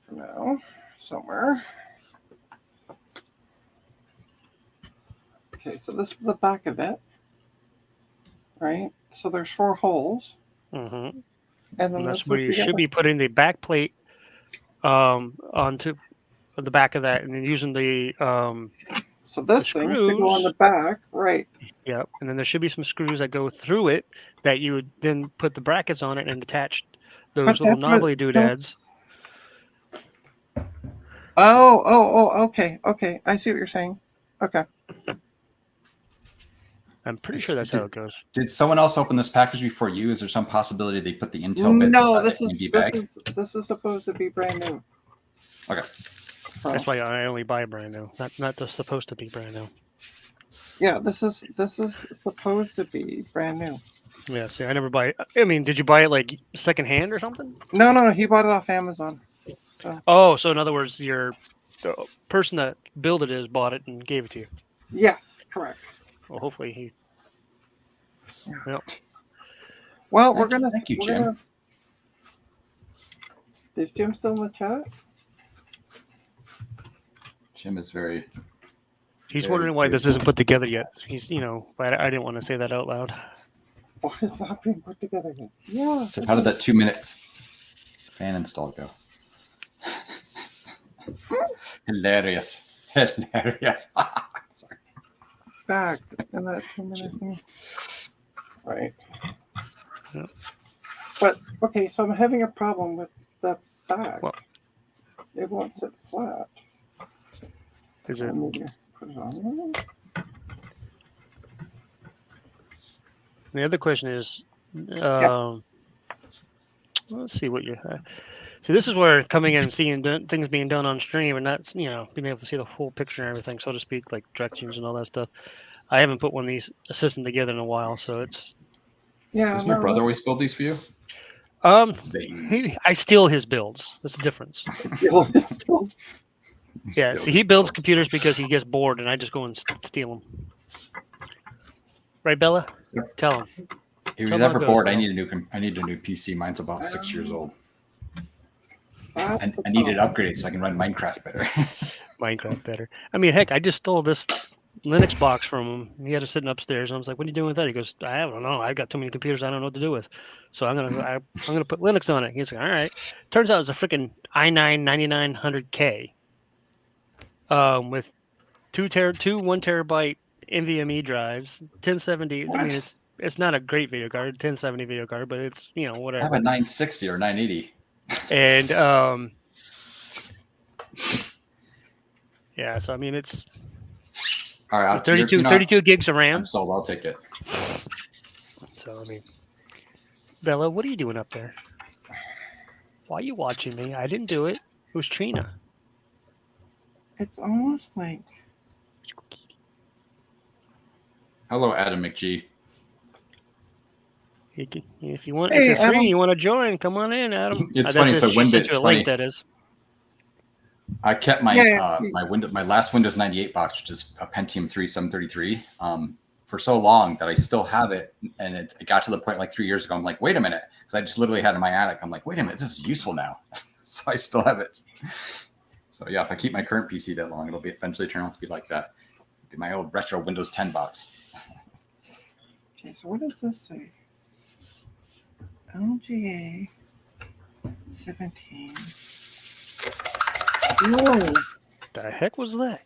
[SPEAKER 1] for now. Somewhere. Okay, so this is the back of it, right? So there's 4 holes,
[SPEAKER 3] Mm-hmm.
[SPEAKER 1] and then
[SPEAKER 3] And
[SPEAKER 1] this
[SPEAKER 3] that's
[SPEAKER 1] is
[SPEAKER 3] where you should
[SPEAKER 1] together.
[SPEAKER 3] be putting the back plate onto the back of that, and then using the
[SPEAKER 1] So this
[SPEAKER 3] the
[SPEAKER 1] thing should go on the
[SPEAKER 3] screws.
[SPEAKER 1] back, right?
[SPEAKER 3] Yeah, and then there should be some screws that go through it that you would then put the brackets on it and attach those
[SPEAKER 1] But
[SPEAKER 3] little
[SPEAKER 1] that's what.
[SPEAKER 3] knobbly doodads.
[SPEAKER 1] Okay. I see what you're saying. Okay.
[SPEAKER 3] I'm pretty sure that's how it goes.
[SPEAKER 2] Did someone else open this package before you? Is there some possibility they put the Intel bits
[SPEAKER 1] No,
[SPEAKER 2] inside
[SPEAKER 1] this
[SPEAKER 2] the
[SPEAKER 1] is
[SPEAKER 2] AMD
[SPEAKER 1] this
[SPEAKER 2] bag?
[SPEAKER 1] is supposed to be brand new.
[SPEAKER 2] Okay.
[SPEAKER 1] So,
[SPEAKER 3] That's why I only buy brand new, not just supposed to be brand new.
[SPEAKER 1] yeah, this is supposed to be brand new.
[SPEAKER 3] Yeah, see, I never buy it. I mean, did you buy it like second hand or something?
[SPEAKER 1] No, he bought it off Amazon.
[SPEAKER 3] Oh, so in other words, the person that built it is bought it and gave it to you.
[SPEAKER 1] Yes, correct.
[SPEAKER 3] Well, hopefully he.
[SPEAKER 1] Well, we're gonna.
[SPEAKER 2] Thank you,
[SPEAKER 1] we're
[SPEAKER 2] Jim.
[SPEAKER 1] gonna- Is Jim still in the chat?
[SPEAKER 2] Jim is very.
[SPEAKER 3] He's
[SPEAKER 2] Very
[SPEAKER 3] wondering why
[SPEAKER 2] good.
[SPEAKER 3] this isn't put together yet. He's, but I didn't want to say that out loud.
[SPEAKER 1] Why is that being put together yet? Yeah.
[SPEAKER 2] So how did that 2-minute fan install go? Hilarious. Sorry.
[SPEAKER 1] Back in that 2-minute thing. Right.
[SPEAKER 3] Yep.
[SPEAKER 1] But okay, so I'm having a problem with the back.
[SPEAKER 3] Well-
[SPEAKER 1] It won't sit flat.
[SPEAKER 3] Is it?
[SPEAKER 1] Let me put it on.
[SPEAKER 3] The other question is, let's see what you. See, this is where coming in and seeing things being done on stream and not, being able to see the whole picture and everything, so to speak, like directions and all that stuff. I haven't put one of these systems together in a while, so it's.
[SPEAKER 1] Yeah.
[SPEAKER 2] Doesn't your brother always build these for you?
[SPEAKER 3] I steal his builds. That's the difference. Yeah, see, he builds computers because he gets bored, and I just go and steal them. Right, Bella?
[SPEAKER 2] Yep.
[SPEAKER 3] Tell him.
[SPEAKER 2] If
[SPEAKER 3] Tell
[SPEAKER 2] he's
[SPEAKER 3] him
[SPEAKER 2] ever
[SPEAKER 3] how it
[SPEAKER 2] bored,
[SPEAKER 3] goes,
[SPEAKER 2] I need a new PC. Mine's about 6 years old.
[SPEAKER 1] That's
[SPEAKER 2] And
[SPEAKER 1] the
[SPEAKER 2] I need it
[SPEAKER 1] problem.
[SPEAKER 2] upgraded so I can run Minecraft better.
[SPEAKER 3] Minecraft better. I mean, heck, I just stole this Linux box from him. He had it sitting upstairs, and I was like, "What are you doing with that?" He goes, "I don't know. I've got too many computers. I don't know what to do with. So I'm gonna put Linux on it." He's like, "All right." Turns out it's a freaking i9-9900K with 1 terabyte NVMe drives, 1070. I mean, it's not a great video card, 1070 video card, but it's
[SPEAKER 2] I have
[SPEAKER 3] whatever.
[SPEAKER 2] a 960 or 980.
[SPEAKER 3] And yeah, so I mean, it's
[SPEAKER 2] All right,
[SPEAKER 3] 32 gigs of RAM.
[SPEAKER 2] I'm sold. I'll take it.
[SPEAKER 3] So I mean, Bella, what are you doing up there? Why are you watching me? I didn't do it. It was Trina.
[SPEAKER 1] It's almost like
[SPEAKER 2] Hello, Adam McGee.
[SPEAKER 3] If you want,
[SPEAKER 1] Hey,
[SPEAKER 3] if you're free,
[SPEAKER 1] Adam.
[SPEAKER 3] you want to join, come on in, Adam.
[SPEAKER 2] It's
[SPEAKER 3] That's
[SPEAKER 2] funny,
[SPEAKER 3] it.
[SPEAKER 2] so
[SPEAKER 3] She
[SPEAKER 2] Windows-
[SPEAKER 3] sent you a
[SPEAKER 2] it's
[SPEAKER 3] link.
[SPEAKER 2] funny.
[SPEAKER 3] That is.
[SPEAKER 2] I kept my
[SPEAKER 1] Yeah.
[SPEAKER 2] my last Windows 98 box, which is a Pentium 3 733, for so long that I still have it. And it got to the point like 3 years ago. I'm like, wait a minute, because I just literally had it in my attic. I'm like, wait a minute, this is useful now. So I still have it. So yeah, if I keep my current PC that long, it'll be eventually turn out to be like that. It'll be my old retro Windows 10 box.
[SPEAKER 1] okay. So what does this say? LGA 17. Whoa.
[SPEAKER 3] The heck was that?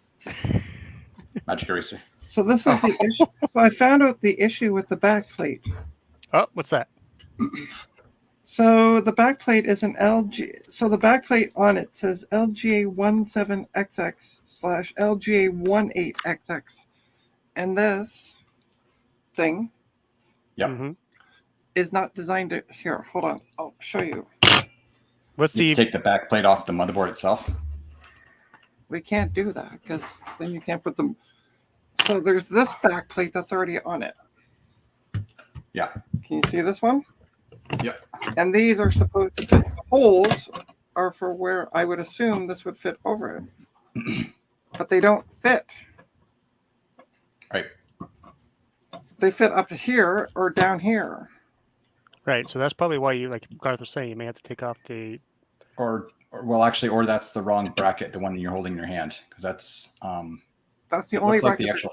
[SPEAKER 2] Magic Eraser.
[SPEAKER 1] So this is the issue. So I found out the issue with the back plate.
[SPEAKER 3] Oh, what's that?
[SPEAKER 1] So the back plate is an LG. So the back plate on it says LGA17XX/LGA18XX, and this thing
[SPEAKER 2] Yep.
[SPEAKER 3] Mm-hmm.
[SPEAKER 1] is not designed to. Here, hold on. I'll show you.
[SPEAKER 3] What's
[SPEAKER 2] You
[SPEAKER 3] the?
[SPEAKER 2] take the back plate off the motherboard itself.
[SPEAKER 1] We can't do that because then you can't put them. So there's this back plate that's already on it.
[SPEAKER 2] Yeah.
[SPEAKER 1] Can you see this one?
[SPEAKER 2] Yep.
[SPEAKER 1] And these are supposed to fit. The holes are for where I would assume this would fit over it. But they don't fit.
[SPEAKER 2] Right.
[SPEAKER 1] They fit up here or down here.
[SPEAKER 3] Right. So that's probably why you, like Garth was saying, you may have to take off the.
[SPEAKER 2] Or well, actually, or that's the wrong bracket, the one you're holding in your hand, because that's
[SPEAKER 1] That's the
[SPEAKER 2] it
[SPEAKER 1] only
[SPEAKER 2] looks like the
[SPEAKER 1] bracket-
[SPEAKER 2] actual.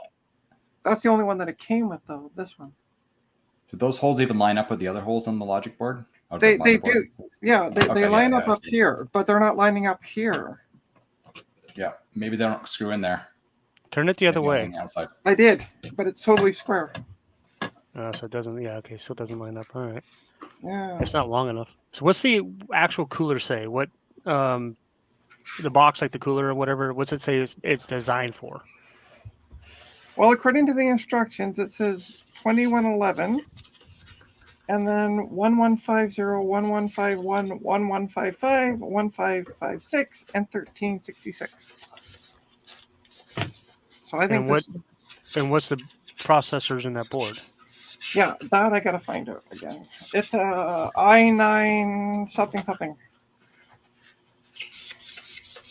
[SPEAKER 1] That's the only one that it came with, though. This one.
[SPEAKER 2] Do those holes even line up with the other holes on the logic board? Or
[SPEAKER 1] They
[SPEAKER 2] the
[SPEAKER 1] do.
[SPEAKER 2] motherboard?
[SPEAKER 1] Yeah, they
[SPEAKER 2] Okay,
[SPEAKER 1] line
[SPEAKER 2] yeah,
[SPEAKER 1] up
[SPEAKER 2] I
[SPEAKER 1] up
[SPEAKER 2] see.
[SPEAKER 1] here, but they're not lining up here.
[SPEAKER 2] Yeah, maybe they don't screw in there.
[SPEAKER 3] Turn it the other
[SPEAKER 2] Maybe
[SPEAKER 3] way.
[SPEAKER 2] on the outside.
[SPEAKER 1] I did, but it's totally square.
[SPEAKER 3] So it doesn't. Yeah. Okay. So it doesn't line up. All right.
[SPEAKER 1] Yeah.
[SPEAKER 3] It's not long enough. So what's the actual cooler say? What the box, like the cooler or whatever, what's it say it's designed for?
[SPEAKER 1] Well, according to the instructions, it says 2111, and then 1150, 1151, 1155, 1556, and 1366. So I think
[SPEAKER 3] And what-
[SPEAKER 1] this-
[SPEAKER 3] And what's the processors in that board?
[SPEAKER 1] yeah, that I gotta find out again. It's a i9 something something.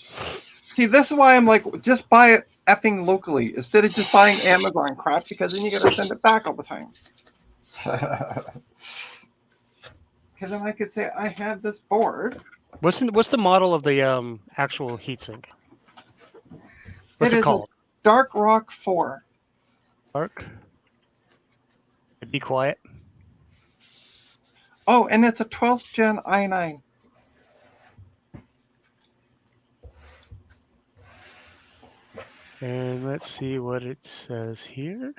[SPEAKER 1] See, this is why I'm like, just buy it effing locally instead of just buying Amazon crap, because then you gotta send it back all the time. Because then I could say I have this board.
[SPEAKER 3] What's the model of the actual heatsink? What's
[SPEAKER 1] It
[SPEAKER 3] it
[SPEAKER 1] is a-
[SPEAKER 3] called?
[SPEAKER 1] Dark Rock 4.
[SPEAKER 3] Dark. Be quiet.
[SPEAKER 1] Oh, and it's a 12th gen i9.
[SPEAKER 3] And let's see what it says here.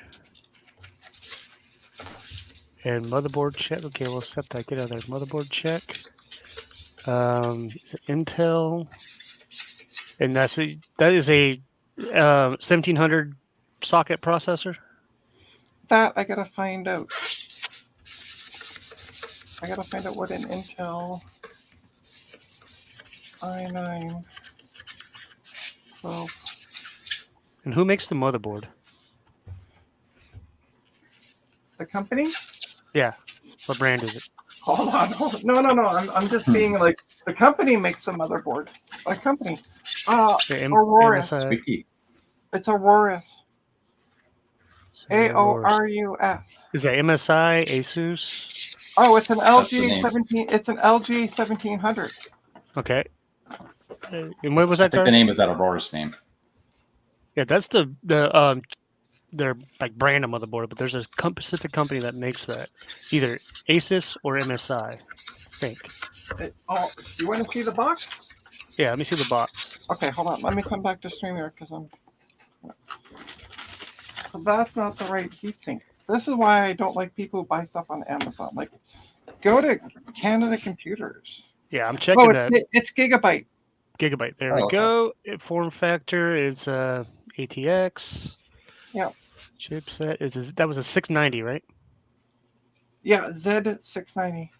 [SPEAKER 3] And motherboard check. Okay, we'll set that. Get out of there. Motherboard check. Is it Intel? And that is a 1700 socket processor.
[SPEAKER 1] That I gotta find out. I gotta find out what an Intel i9 12.
[SPEAKER 3] And who makes the motherboard?
[SPEAKER 1] The company?
[SPEAKER 3] Yeah. What brand is it?
[SPEAKER 1] Hold on. No. I'm just being like, the company makes the motherboard. A company.
[SPEAKER 3] The
[SPEAKER 1] Aorus.
[SPEAKER 3] MSI.
[SPEAKER 2] Squeaky.
[SPEAKER 1] It's Aorus.
[SPEAKER 3] Aorus.
[SPEAKER 1] AORUS.
[SPEAKER 3] Is that MSI, Asus?
[SPEAKER 1] Oh, it's an
[SPEAKER 2] That's the
[SPEAKER 1] LG
[SPEAKER 2] name.
[SPEAKER 1] 17. It's an LG 1700.
[SPEAKER 3] Okay. And what was
[SPEAKER 2] I
[SPEAKER 3] that?
[SPEAKER 2] think the
[SPEAKER 3] Garth?
[SPEAKER 2] name is that Aurora's name.
[SPEAKER 3] Yeah, that's their like brand of motherboard, but there's a specific company that makes that, either Asus or MSI. I think.
[SPEAKER 1] You want to see the box?
[SPEAKER 3] Yeah, let me see the box.
[SPEAKER 1] Okay, hold on. Let me come back to StreamYard because I'm. So that's not the right heatsink. This is why I don't like people who buy stuff on Amazon. Like, go to Canada Computers.
[SPEAKER 3] Yeah, I'm checking that.
[SPEAKER 1] It's Gigabyte.
[SPEAKER 3] Gigabyte. There
[SPEAKER 2] Oh,
[SPEAKER 3] we
[SPEAKER 2] okay.
[SPEAKER 3] go. Form factor is ATX.
[SPEAKER 1] Yeah.
[SPEAKER 3] Chipset that was a 690, right?
[SPEAKER 1] Yeah, Z690.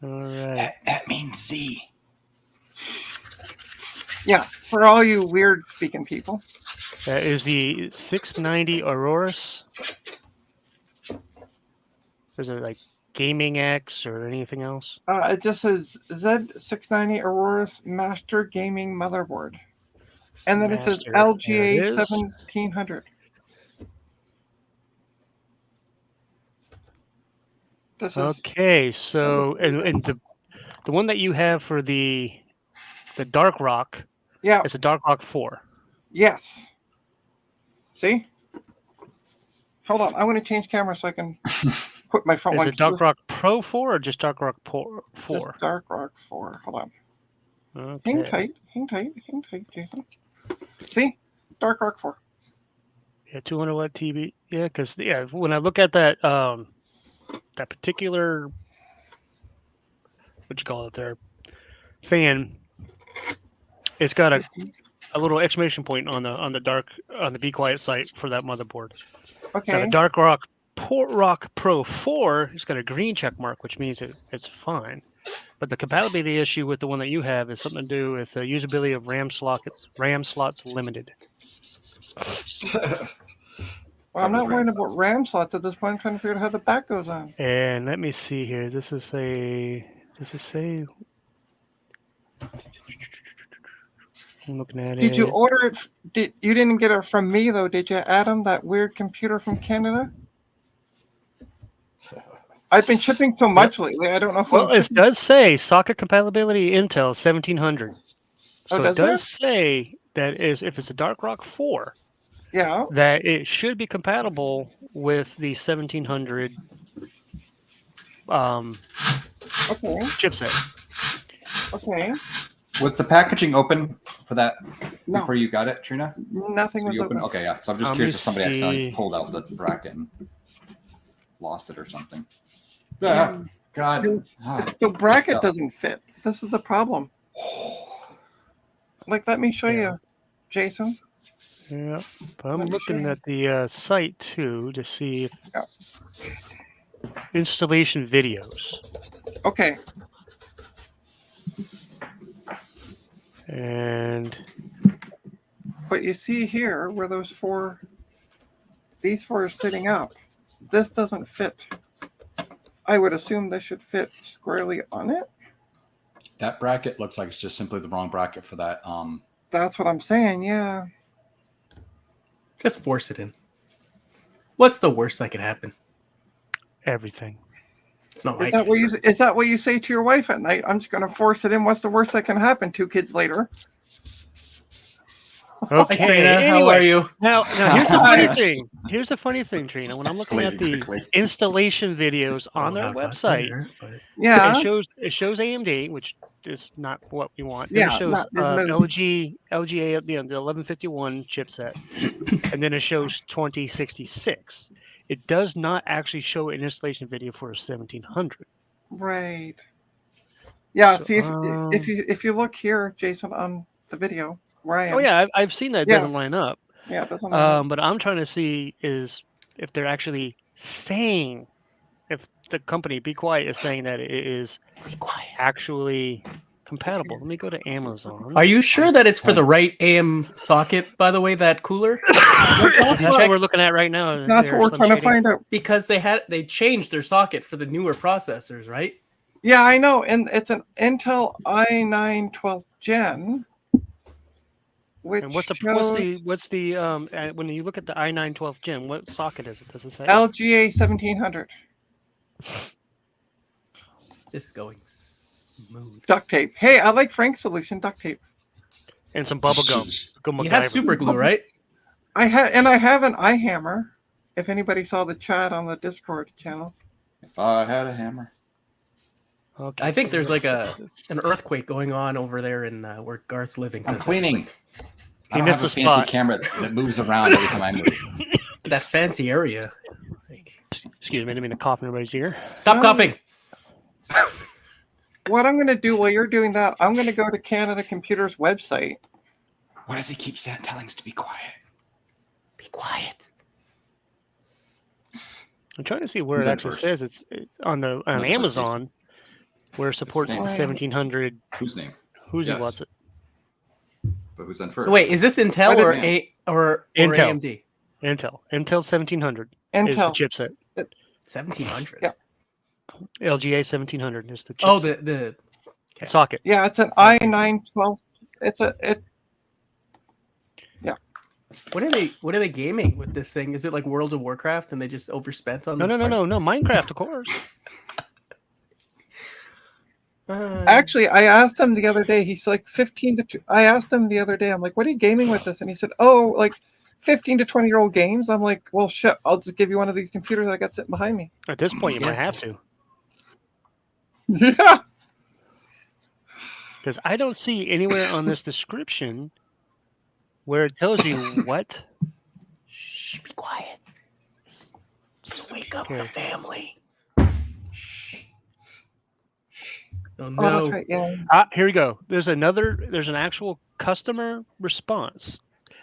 [SPEAKER 3] All right.
[SPEAKER 2] That means Z.
[SPEAKER 1] Yeah, for all you weird speaking people.
[SPEAKER 3] That is the 690 Aorus. Is it like Gaming X or anything else?
[SPEAKER 1] It just says Z690 Aorus Master Gaming Motherboard. And then it says
[SPEAKER 3] Master, there it
[SPEAKER 1] LGA
[SPEAKER 3] is.
[SPEAKER 1] 1700. This is
[SPEAKER 3] Okay, so and the one that you have for the Dark Rock,
[SPEAKER 1] yeah,
[SPEAKER 3] it's a Dark Rock 4.
[SPEAKER 1] yes. See? Hold on, I want to change camera so I can put my front
[SPEAKER 3] Is
[SPEAKER 1] one.
[SPEAKER 3] it Dark Rock Pro 4 or just Dark Rock 4?
[SPEAKER 1] Just Dark Rock 4. Hold on. Hang
[SPEAKER 3] Okay.
[SPEAKER 1] tight, Jason. See? Dark Rock 4.
[SPEAKER 3] Yeah, 200 watt TV. Yeah, because when I look at that that particular what you call it there fan, it's got a little exclamation point on the Be Quiet site for that motherboard. Now,
[SPEAKER 1] Okay.
[SPEAKER 3] the Dark Rock Pro 4 has got a green check mark, which means it's fine. But the compatibility issue with the one that you have is something to do with the usability of RAM slots limited.
[SPEAKER 1] Well, I'm not
[SPEAKER 2] Covers
[SPEAKER 1] worried
[SPEAKER 2] RAM
[SPEAKER 1] about RAM slots at this point. I'm trying to figure out how the back goes on.
[SPEAKER 3] And let me see here. Does it say? I'm looking at
[SPEAKER 1] Did you
[SPEAKER 3] it.
[SPEAKER 1] order it? You didn't get it from me though, did you, Adam? That weird computer from Canada. I've been shipping so much lately. I don't know. Who
[SPEAKER 3] Well,
[SPEAKER 1] I'm
[SPEAKER 3] it
[SPEAKER 1] shipping-
[SPEAKER 3] does say socket compatibility Intel 1700.
[SPEAKER 1] Oh,
[SPEAKER 3] So
[SPEAKER 1] does
[SPEAKER 3] it does say that if it's a Dark Rock 4,
[SPEAKER 1] Yeah.
[SPEAKER 3] that it should be compatible with the 1700
[SPEAKER 1] Okay.
[SPEAKER 3] chipset.
[SPEAKER 1] Okay.
[SPEAKER 2] Was the packaging open for that
[SPEAKER 1] No.
[SPEAKER 2] before you got it, Trina?
[SPEAKER 1] Nothing
[SPEAKER 2] So
[SPEAKER 1] was
[SPEAKER 2] you open?
[SPEAKER 1] open.
[SPEAKER 2] Okay, yeah. So I'm just
[SPEAKER 3] Let
[SPEAKER 2] curious
[SPEAKER 3] me
[SPEAKER 2] if somebody accidentally
[SPEAKER 3] see.
[SPEAKER 2] pulled out the bracket and lost it or something.
[SPEAKER 1] Yeah.
[SPEAKER 2] Ah, God.
[SPEAKER 1] This-
[SPEAKER 2] Ah.
[SPEAKER 1] The bracket
[SPEAKER 2] Yeah.
[SPEAKER 1] doesn't fit. This is the problem. Like, let me show
[SPEAKER 3] Yeah.
[SPEAKER 1] you, Jason.
[SPEAKER 3] Yeah, but I'm
[SPEAKER 1] Let me
[SPEAKER 3] looking
[SPEAKER 1] show
[SPEAKER 3] at the site too to see if
[SPEAKER 1] Yeah.
[SPEAKER 3] installation videos.
[SPEAKER 1] Okay.
[SPEAKER 3] And
[SPEAKER 1] But you see here where these four are sitting up. This doesn't fit. I would assume this should fit squarely on it.
[SPEAKER 2] That bracket looks like it's just simply the wrong bracket for that.
[SPEAKER 1] That's what I'm saying. Yeah.
[SPEAKER 5] Just force it in. What's the worst that could happen?
[SPEAKER 3] everything.
[SPEAKER 5] It's not
[SPEAKER 1] Is
[SPEAKER 5] like
[SPEAKER 1] that what you say to your wife at night? I'm just going to force it in. What's the worst that can happen? 2 kids later.
[SPEAKER 3] Okay.
[SPEAKER 5] Hi, Trina. How
[SPEAKER 3] anyway,
[SPEAKER 5] are you?
[SPEAKER 3] Now here's the funny thing. Here's the funny thing, Trina. When I'm looking at
[SPEAKER 2] Escalated
[SPEAKER 3] the
[SPEAKER 2] quickly.
[SPEAKER 3] installation videos on their
[SPEAKER 5] Oh, God,
[SPEAKER 3] website,
[SPEAKER 5] dinner, but-
[SPEAKER 1] Yeah.
[SPEAKER 3] it shows AMD, which is not what we want. Then
[SPEAKER 1] Yeah,
[SPEAKER 3] it shows
[SPEAKER 1] not- there's no-
[SPEAKER 3] LGA, the 1151 chipset, and then it shows 2066. It does not actually show an installation video for a 1700.
[SPEAKER 1] Right. Yeah.
[SPEAKER 3] So,
[SPEAKER 1] See if you look here, Jason, on the video where I am.
[SPEAKER 3] Oh yeah, I've seen that. It
[SPEAKER 1] Yeah.
[SPEAKER 3] doesn't line up.
[SPEAKER 1] Yeah. It doesn't.
[SPEAKER 3] But I'm trying to see is if they're actually saying, if the company Be Quiet is saying that it is
[SPEAKER 5] Be quiet.
[SPEAKER 3] actually compatible. Let me go to Amazon.
[SPEAKER 5] Are you sure that it's for the right AM socket, by the way, that cooler?
[SPEAKER 3] That's what
[SPEAKER 5] check-
[SPEAKER 3] we're looking at right now.
[SPEAKER 1] That's
[SPEAKER 3] there,
[SPEAKER 1] what we're
[SPEAKER 3] Slim
[SPEAKER 1] trying to
[SPEAKER 3] Shady.
[SPEAKER 1] find out.
[SPEAKER 5] Because they changed their socket for the newer processors, right?
[SPEAKER 1] Yeah, I know, and it's an Intel i9 12th Gen. Which
[SPEAKER 3] And what's
[SPEAKER 1] shows
[SPEAKER 3] the when you look at the i9 12th Gen, what socket is it? Does it say?
[SPEAKER 1] LGA 1700
[SPEAKER 5] This is going smooth.
[SPEAKER 1] duct tape. Hey, I like Frank's solution, duct tape.
[SPEAKER 3] And some bubble gum. Go
[SPEAKER 5] You have
[SPEAKER 3] MacGyver.
[SPEAKER 5] super glue, right?
[SPEAKER 1] I have an iHammer. If anybody saw the chat on the Discord channel.
[SPEAKER 2] If I had a hammer.
[SPEAKER 3] Okay,
[SPEAKER 5] I think there's like
[SPEAKER 3] let's-
[SPEAKER 5] an earthquake going on over there in where Garth's living.
[SPEAKER 2] I'm
[SPEAKER 5] 'cause
[SPEAKER 2] cleaning. I
[SPEAKER 3] He
[SPEAKER 2] don't
[SPEAKER 3] missed
[SPEAKER 2] have a
[SPEAKER 3] a
[SPEAKER 2] fancy
[SPEAKER 3] spot.
[SPEAKER 2] camera that moves around every time I move.
[SPEAKER 5] that fancy area. Like,
[SPEAKER 3] Excuse me, I didn't mean to cough in everybody's ear.
[SPEAKER 5] stop
[SPEAKER 1] No.
[SPEAKER 5] coughing.
[SPEAKER 1] What I'm going to do while you're doing that, I'm going to go to Canada Computer's website.
[SPEAKER 2] What does he keep telling us to be quiet?
[SPEAKER 5] Be quiet.
[SPEAKER 3] I'm trying to see where
[SPEAKER 2] Who's
[SPEAKER 3] it
[SPEAKER 2] in
[SPEAKER 3] actually
[SPEAKER 2] first?
[SPEAKER 3] says it's on
[SPEAKER 2] the first
[SPEAKER 3] Amazon, where it supports the
[SPEAKER 2] fine.
[SPEAKER 3] 1700.
[SPEAKER 2] Whose name?
[SPEAKER 3] Who's
[SPEAKER 2] Yes.
[SPEAKER 3] wants it?
[SPEAKER 2] But who's on first?
[SPEAKER 5] So wait, is this Intel
[SPEAKER 1] What
[SPEAKER 5] or
[SPEAKER 2] did-
[SPEAKER 5] or
[SPEAKER 3] Intel.
[SPEAKER 5] AMD?
[SPEAKER 3] Intel 1700 is the
[SPEAKER 1] Intel.
[SPEAKER 3] chipset.
[SPEAKER 5] 1700.
[SPEAKER 1] Yeah.
[SPEAKER 3] LGA 1700 is the chipset.
[SPEAKER 5] Oh, the okay.
[SPEAKER 3] socket.
[SPEAKER 1] Yeah, it's an i9 12. It's
[SPEAKER 5] What are they gaming with this thing? Is it like World of Warcraft and they just overspent on
[SPEAKER 3] No,
[SPEAKER 5] the
[SPEAKER 3] no, Minecraft, of course.
[SPEAKER 1] actually, I asked him the other day. He's like 15 to. I asked him the other day. I'm like, "What are you gaming with this?" And he said, "Oh, like 15 to 20-year-old games." I'm like, "Well, shit. I'll just give you one of these computers I got sitting behind me."
[SPEAKER 3] At this point, you
[SPEAKER 5] Yeah.
[SPEAKER 3] might have to,
[SPEAKER 1] Yeah.
[SPEAKER 3] because I don't see anywhere on this description where it tells you what.
[SPEAKER 5] Shh, be quiet. Just wake up
[SPEAKER 3] Okay.
[SPEAKER 5] the family. Oh
[SPEAKER 1] Oh,
[SPEAKER 5] no.
[SPEAKER 1] that's right. Yeah.
[SPEAKER 3] Here we go. There's an actual customer response.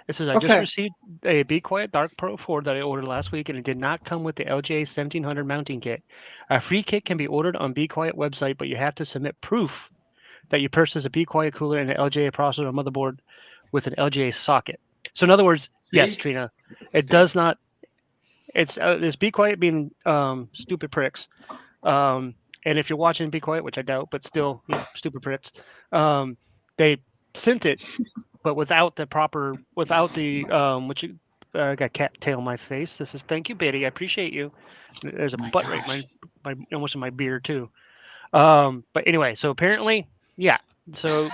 [SPEAKER 3] It says, I just
[SPEAKER 1] Okay.
[SPEAKER 3] received a Be Quiet Dark Pro 4 that I ordered last week, and it did not come with the LGA 1700 mounting kit. A free kit can be ordered on Be Quiet website, but you have to submit proof that you purchased a Be Quiet cooler and an LGA processor or motherboard with an LGA socket. So in other words, yes,
[SPEAKER 2] See?
[SPEAKER 3] Trina, it does not It's Be Quiet being stupid pricks. And if you're watching Be Quiet, which I doubt, but still, stupid pricks, they sent it, but without the which I got cat tail on my face. This is thank you, Biddy. I appreciate you. There's a
[SPEAKER 2] My
[SPEAKER 3] butt right
[SPEAKER 2] gosh.
[SPEAKER 3] my almost in my beard too. But anyway, so apparently, yeah. So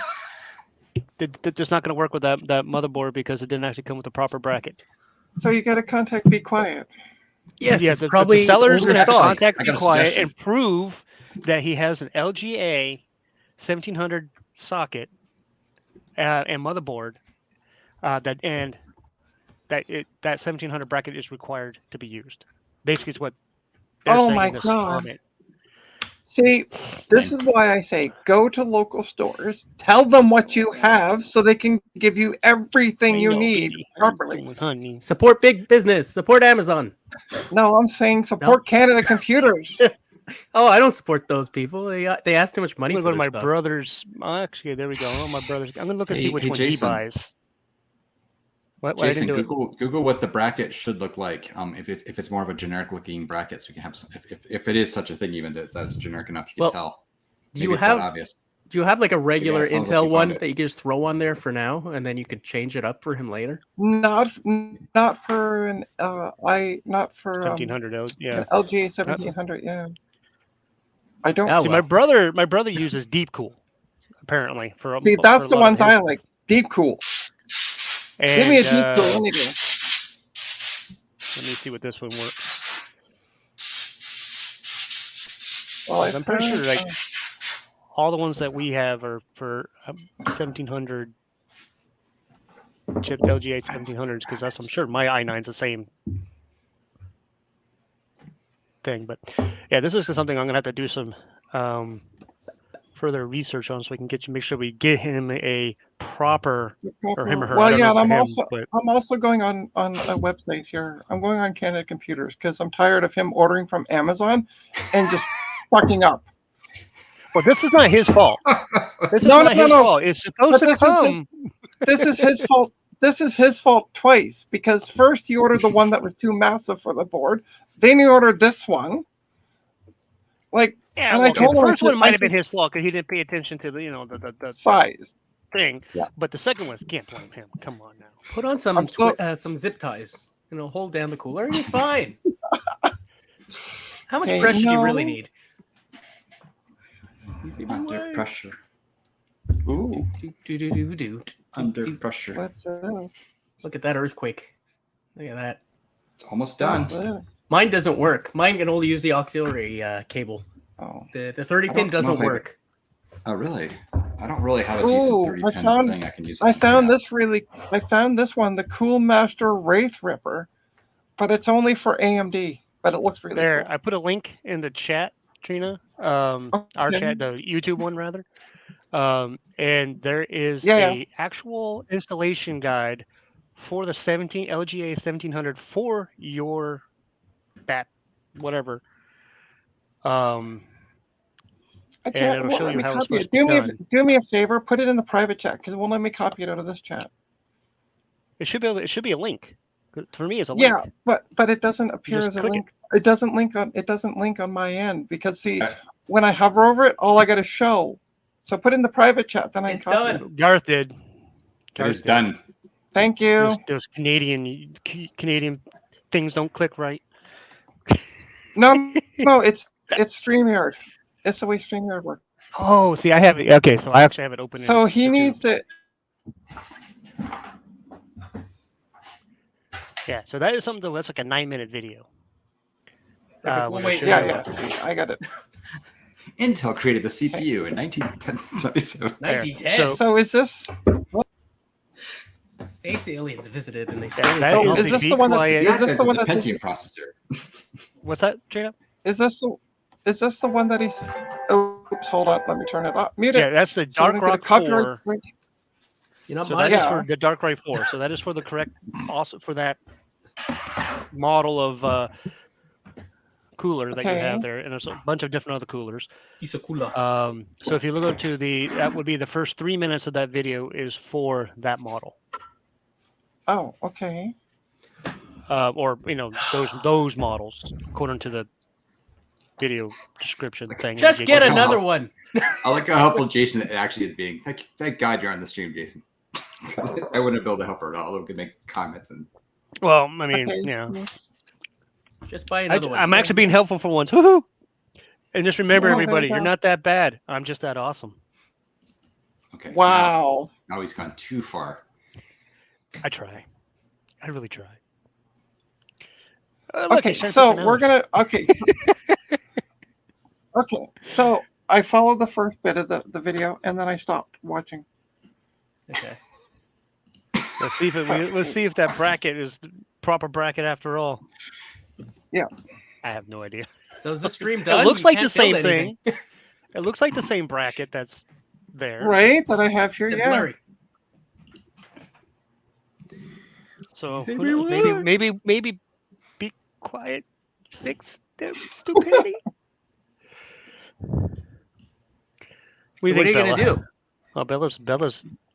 [SPEAKER 3] that's not going to work with that motherboard because it didn't actually come with the proper bracket.
[SPEAKER 1] So you got to contact Be Quiet.
[SPEAKER 5] Yes,
[SPEAKER 3] Yeah,
[SPEAKER 5] it's
[SPEAKER 3] the
[SPEAKER 5] probably
[SPEAKER 3] seller's
[SPEAKER 5] older
[SPEAKER 3] going to have to
[SPEAKER 5] stock.
[SPEAKER 3] contact
[SPEAKER 2] I
[SPEAKER 3] Be
[SPEAKER 2] got a
[SPEAKER 3] Quiet
[SPEAKER 2] suggestion.
[SPEAKER 3] and prove that he has an LGA 1700 socket and motherboard that 1700 bracket is required to be used. Basically, it's what they're
[SPEAKER 1] Oh
[SPEAKER 3] saying
[SPEAKER 1] my
[SPEAKER 3] in this
[SPEAKER 1] God.
[SPEAKER 3] comment.
[SPEAKER 1] See, this is why I say go to local stores, tell them what you have so they can give you everything you need properly.
[SPEAKER 3] With honey.
[SPEAKER 5] Support big business. Support Amazon.
[SPEAKER 1] No, I'm saying support Canada Computers.
[SPEAKER 5] Oh, I don't support those people. They ask too much money
[SPEAKER 3] I'm
[SPEAKER 5] for
[SPEAKER 3] gonna go to
[SPEAKER 5] their
[SPEAKER 3] my
[SPEAKER 5] stuff.
[SPEAKER 3] brother's. Actually, there we go. Oh, my brother's. I'm gonna look and see which one
[SPEAKER 2] Jason.
[SPEAKER 3] he buys. What? I
[SPEAKER 2] Jason,
[SPEAKER 3] didn't do it.
[SPEAKER 2] Google what the bracket should look like. If it's more of a generic looking bracket, so we can have some. If it is such a thing, even that's generic enough, you can
[SPEAKER 5] Well,
[SPEAKER 2] tell.
[SPEAKER 5] Do
[SPEAKER 2] Maybe
[SPEAKER 5] you
[SPEAKER 2] it's not
[SPEAKER 5] have
[SPEAKER 2] obvious?
[SPEAKER 5] Do you have like a regular
[SPEAKER 2] as long as you
[SPEAKER 5] Intel
[SPEAKER 2] found
[SPEAKER 5] one
[SPEAKER 2] it.
[SPEAKER 5] that you can just throw on there for now, and then you could change it up for him later?
[SPEAKER 1] Not for an not for
[SPEAKER 3] 1700. Yeah.
[SPEAKER 1] an LGA 1700. Yeah, I don't
[SPEAKER 5] Oh,
[SPEAKER 3] See,
[SPEAKER 5] well.
[SPEAKER 3] my brother uses Deep Cool, apparently for.
[SPEAKER 1] see.
[SPEAKER 3] for
[SPEAKER 1] That's
[SPEAKER 3] a
[SPEAKER 1] the
[SPEAKER 3] lot of
[SPEAKER 1] ones I
[SPEAKER 3] his-
[SPEAKER 1] like. Deep Cool.
[SPEAKER 3] And,
[SPEAKER 1] Give me a Deep Cool any day.
[SPEAKER 3] Let me see what this one works.
[SPEAKER 1] Well,
[SPEAKER 3] I'm pretty sure
[SPEAKER 1] found,
[SPEAKER 3] like all the ones that we have are for 1700 chip LGA 1700s because that's I'm sure my i9's the same thing. But yeah, this is something I'm gonna have to do some further research on so we can make sure we get him a proper or him or her. I
[SPEAKER 1] Well,
[SPEAKER 3] don't
[SPEAKER 1] yeah,
[SPEAKER 3] know
[SPEAKER 1] and
[SPEAKER 3] if it's him, but
[SPEAKER 1] I'm also going on a website here. I'm going on Canada Computers because I'm tired of him ordering from Amazon and just fucking up.
[SPEAKER 3] well, this is not his fault. This is
[SPEAKER 1] No,
[SPEAKER 3] not
[SPEAKER 1] no,
[SPEAKER 3] his
[SPEAKER 1] no.
[SPEAKER 3] fault. It's
[SPEAKER 1] But
[SPEAKER 3] supposed to
[SPEAKER 1] this is his-
[SPEAKER 3] come.
[SPEAKER 1] This is his fault. This is his fault twice because first he ordered the one that was too massive for the board. Then he ordered this one. Like
[SPEAKER 3] Yeah,
[SPEAKER 1] and
[SPEAKER 3] well,
[SPEAKER 1] I told
[SPEAKER 3] the
[SPEAKER 1] him, I
[SPEAKER 3] first
[SPEAKER 1] said-
[SPEAKER 3] one might
[SPEAKER 1] I
[SPEAKER 3] have been
[SPEAKER 1] said-
[SPEAKER 3] his fault because he didn't pay attention to the
[SPEAKER 1] size.
[SPEAKER 3] thing.
[SPEAKER 1] Yeah.
[SPEAKER 3] But the second one, can't blame him. Come on now.
[SPEAKER 5] Put on some
[SPEAKER 1] I'm so-
[SPEAKER 5] some zip ties, and it'll hold down the cooler, and you're fine. How much
[SPEAKER 1] Hey,
[SPEAKER 5] pressure do you really
[SPEAKER 1] no.
[SPEAKER 5] need? Easy
[SPEAKER 2] Under
[SPEAKER 5] boy.
[SPEAKER 2] pressure.
[SPEAKER 1] Ooh,
[SPEAKER 5] Do.
[SPEAKER 2] Under pressure.
[SPEAKER 1] what's this?
[SPEAKER 5] Look at that earthquake. Look at that.
[SPEAKER 2] It's almost
[SPEAKER 1] What's
[SPEAKER 2] done.
[SPEAKER 1] this?
[SPEAKER 5] Mine doesn't work. Mine can only use the auxiliary cable.
[SPEAKER 1] Oh,
[SPEAKER 5] The 30
[SPEAKER 2] I
[SPEAKER 5] pin
[SPEAKER 2] don't know
[SPEAKER 5] doesn't
[SPEAKER 2] if I-
[SPEAKER 5] work.
[SPEAKER 2] Oh, really? I don't really have a decent
[SPEAKER 1] Ooh,
[SPEAKER 2] 30
[SPEAKER 1] I
[SPEAKER 2] pin
[SPEAKER 1] found-
[SPEAKER 2] thing I can use.
[SPEAKER 1] I found this one, the Cool Master Wraith Ripper, but it's only for AMD. But it looks really
[SPEAKER 3] There,
[SPEAKER 1] cool.
[SPEAKER 3] I put a link in the chat, Trina. Our
[SPEAKER 1] Okay.
[SPEAKER 3] chat, the YouTube one rather. And there is
[SPEAKER 1] Yeah,
[SPEAKER 3] a actual installation guide for the LGA 1700 for your whatever.
[SPEAKER 1] I
[SPEAKER 3] and
[SPEAKER 1] can't.
[SPEAKER 3] it'll
[SPEAKER 1] Won't
[SPEAKER 3] show
[SPEAKER 1] let
[SPEAKER 3] you
[SPEAKER 1] me
[SPEAKER 3] how it's
[SPEAKER 1] copy it.
[SPEAKER 3] supposed to be
[SPEAKER 1] Do me a favor. Put it in the private chat because it won't let me copy it out of this chat.
[SPEAKER 3] It should be a link. For me, it's a link.
[SPEAKER 1] Yeah, but it doesn't appear
[SPEAKER 3] just
[SPEAKER 1] as a
[SPEAKER 3] click it.
[SPEAKER 1] link. It doesn't link on my end because see,
[SPEAKER 2] Okay.
[SPEAKER 1] when I hover over it, all I got is show. So put in the private chat, then I can
[SPEAKER 5] It's
[SPEAKER 1] copy
[SPEAKER 5] done.
[SPEAKER 1] it.
[SPEAKER 3] Garth did.
[SPEAKER 2] It is done.
[SPEAKER 1] Thank you.
[SPEAKER 3] Those Canadian things don't click right.
[SPEAKER 1] No, it's StreamYard. It's the way StreamYard works.
[SPEAKER 3] Oh, see, I have it. Okay, so I actually have it open.
[SPEAKER 1] So
[SPEAKER 3] in
[SPEAKER 1] he
[SPEAKER 3] YouTube.
[SPEAKER 1] needs to.
[SPEAKER 3] Yeah, so that is something that's like a 9-minute video.
[SPEAKER 5] Well,
[SPEAKER 3] when
[SPEAKER 5] wait,
[SPEAKER 3] I show
[SPEAKER 1] Yeah,
[SPEAKER 3] you-
[SPEAKER 1] yeah. See, I got it.
[SPEAKER 2] Intel created the CPU in 1977.
[SPEAKER 5] 1910.
[SPEAKER 1] So is this?
[SPEAKER 5] Space aliens visited and they
[SPEAKER 3] Yeah,
[SPEAKER 5] stole
[SPEAKER 3] that
[SPEAKER 1] So
[SPEAKER 5] the
[SPEAKER 3] is
[SPEAKER 1] is
[SPEAKER 3] the
[SPEAKER 1] this
[SPEAKER 3] Be
[SPEAKER 1] the one that's?
[SPEAKER 3] Quiet-
[SPEAKER 1] Is this the one
[SPEAKER 2] the
[SPEAKER 1] that's?
[SPEAKER 2] Pentium processor.
[SPEAKER 3] What's that, Trina?
[SPEAKER 1] Is this the one that he's? Oops, hold on. Let me turn it off. Mute
[SPEAKER 3] Yeah,
[SPEAKER 1] it.
[SPEAKER 3] that's the
[SPEAKER 1] So we
[SPEAKER 3] Dark
[SPEAKER 1] don't get a
[SPEAKER 3] Rock
[SPEAKER 1] copyright
[SPEAKER 3] 4.
[SPEAKER 1] strike.
[SPEAKER 5] You're not
[SPEAKER 3] So
[SPEAKER 5] mine.
[SPEAKER 3] that is
[SPEAKER 1] Yeah.
[SPEAKER 3] for the Dark Ray 4. So that is for the correct, also for that model of cooler that you
[SPEAKER 1] Okay.
[SPEAKER 3] have there, and there's a bunch of different other coolers.
[SPEAKER 5] Isokula.
[SPEAKER 3] So if you look into that would be the first 3 minutes of that video is for that model.
[SPEAKER 1] Oh, okay.
[SPEAKER 3] or those models according to the video description thing.
[SPEAKER 5] Just get
[SPEAKER 2] Giggle.
[SPEAKER 5] another one.
[SPEAKER 2] I like how helpful Jason actually is being. Thank God you're on the stream, Jason. I wouldn't be able to help her at all. I could make comments and.
[SPEAKER 3] Well, I mean,
[SPEAKER 1] Okay,
[SPEAKER 3] yeah.
[SPEAKER 5] Just buy another one.
[SPEAKER 3] I'm actually being helpful for once. Woohoo! And just remember,
[SPEAKER 1] Oh, there
[SPEAKER 3] everybody,
[SPEAKER 1] you
[SPEAKER 3] you're
[SPEAKER 1] go.
[SPEAKER 3] not that bad. I'm just that awesome.
[SPEAKER 2] Okay.
[SPEAKER 1] Wow.
[SPEAKER 2] Now he's gone too far.
[SPEAKER 3] I try. I really try. Look,
[SPEAKER 1] Okay,
[SPEAKER 3] it's trying to
[SPEAKER 1] so
[SPEAKER 3] put an
[SPEAKER 1] we're
[SPEAKER 3] hour.
[SPEAKER 1] gonna. Okay. Okay, so I followed the first bit of the video and then I stopped watching.
[SPEAKER 5] Okay.
[SPEAKER 3] Let's see if that bracket is the proper bracket after all.
[SPEAKER 1] Yeah.
[SPEAKER 3] I have no idea.
[SPEAKER 5] So is the stream done?
[SPEAKER 3] It looks
[SPEAKER 5] You
[SPEAKER 3] like the
[SPEAKER 5] can't
[SPEAKER 3] same
[SPEAKER 5] build anything.
[SPEAKER 3] thing. It looks like the same bracket that's there.
[SPEAKER 1] Right, that I have here.
[SPEAKER 5] Is it
[SPEAKER 1] Yeah.
[SPEAKER 5] blurry?
[SPEAKER 3] So
[SPEAKER 5] Say
[SPEAKER 3] who
[SPEAKER 5] we
[SPEAKER 3] knows?
[SPEAKER 5] were.
[SPEAKER 3] Maybe be quiet. Fix the stupidity.
[SPEAKER 5] So what are you gonna do?
[SPEAKER 3] Oh, Bella's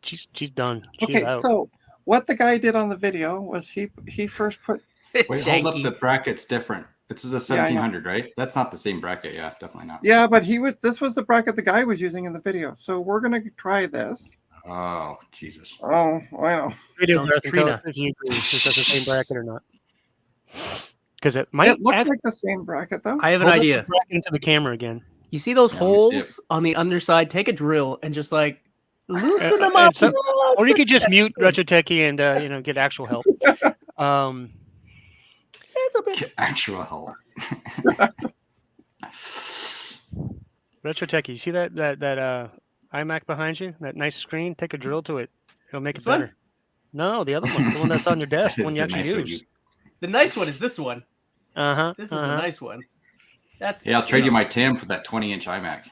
[SPEAKER 3] she's done. She's
[SPEAKER 1] Okay,
[SPEAKER 3] out.
[SPEAKER 1] so what the guy did on the video was he first put
[SPEAKER 2] Wait, hold up.
[SPEAKER 5] Janky.
[SPEAKER 2] The bracket's different. This is a
[SPEAKER 1] Yeah, I know.
[SPEAKER 2] 1700, right? That's not the same bracket. Yeah, definitely not.
[SPEAKER 1] yeah, but this was the bracket the guy was using in the video. So we're gonna try this.
[SPEAKER 2] Oh, Jesus.
[SPEAKER 1] Oh wow.
[SPEAKER 3] Video
[SPEAKER 5] Don't
[SPEAKER 3] Gareth, tell
[SPEAKER 5] Trina.
[SPEAKER 3] us if you agree if that's the same bracket or not. Because it might
[SPEAKER 1] It looked
[SPEAKER 3] act-
[SPEAKER 1] like the same bracket though.
[SPEAKER 5] I have an
[SPEAKER 3] hold up
[SPEAKER 5] idea.
[SPEAKER 3] the bracket into the camera again.
[SPEAKER 5] You see those
[SPEAKER 2] Yeah, let me see
[SPEAKER 5] holes on the underside? Take a drill and just like loosen them
[SPEAKER 3] and
[SPEAKER 5] up.
[SPEAKER 3] some-
[SPEAKER 5] Yes,
[SPEAKER 3] Or you could just
[SPEAKER 5] that's
[SPEAKER 3] mute
[SPEAKER 5] good.
[SPEAKER 3] RetroTechie and get actual help.
[SPEAKER 5] It's a bit-
[SPEAKER 2] Get actual help.
[SPEAKER 3] RetroTechie, you see that iMac behind you? That nice screen? Take a drill to it. It'll make
[SPEAKER 5] This
[SPEAKER 3] it
[SPEAKER 5] one?
[SPEAKER 3] better. No, the other one. The one that's on your desk. The
[SPEAKER 2] That
[SPEAKER 3] one
[SPEAKER 2] is
[SPEAKER 3] you
[SPEAKER 2] a
[SPEAKER 3] actually
[SPEAKER 2] nice one.
[SPEAKER 3] use.
[SPEAKER 5] The nice one is this one.
[SPEAKER 3] Uh-huh.
[SPEAKER 5] This is the nice one. That's
[SPEAKER 2] Yeah, I'll trade you my TAM for that 20-inch iMac.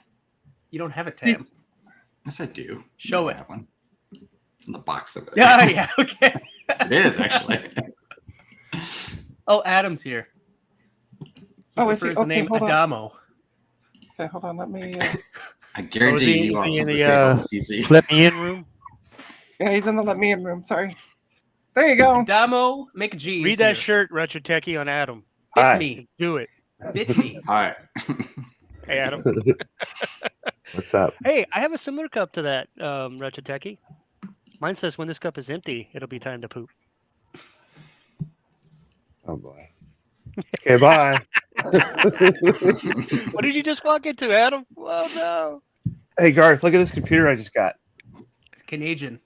[SPEAKER 5] You don't have a tab.
[SPEAKER 2] Yes, I do.
[SPEAKER 5] Show
[SPEAKER 2] I
[SPEAKER 5] it.
[SPEAKER 2] have one. In the box of it.
[SPEAKER 5] Yeah, yeah, okay.
[SPEAKER 2] It is actually.
[SPEAKER 5] Oh, Adam's here. He
[SPEAKER 1] Oh, is he?
[SPEAKER 5] prefers the
[SPEAKER 1] Okay,
[SPEAKER 5] name
[SPEAKER 1] hold on.
[SPEAKER 5] Adamo.
[SPEAKER 1] Okay, hold on. Let me.
[SPEAKER 2] I guarantee you
[SPEAKER 3] is
[SPEAKER 2] want
[SPEAKER 3] he in
[SPEAKER 2] something
[SPEAKER 3] the,
[SPEAKER 2] to say about this PC.
[SPEAKER 3] Let me in room.
[SPEAKER 1] Yeah, he's in the let me in room. Sorry. There you go.
[SPEAKER 5] Adamo McGee.
[SPEAKER 3] Read that shirt, RetroTechie, on Adam.
[SPEAKER 5] Bit
[SPEAKER 6] Hi.
[SPEAKER 5] me.
[SPEAKER 3] Do it.
[SPEAKER 5] Bit me.
[SPEAKER 2] Hi.
[SPEAKER 3] Hey, Adam.
[SPEAKER 6] What's up?
[SPEAKER 3] Hey, I have a similar cup to that, RetroTechie. Mine says when this cup is empty, it'll be time to poop.
[SPEAKER 6] Oh boy. Okay, bye.
[SPEAKER 3] What did you just walk into, Adam? Oh, no.
[SPEAKER 6] Hey Garth, look at this computer I just got.
[SPEAKER 5] It's Canadian.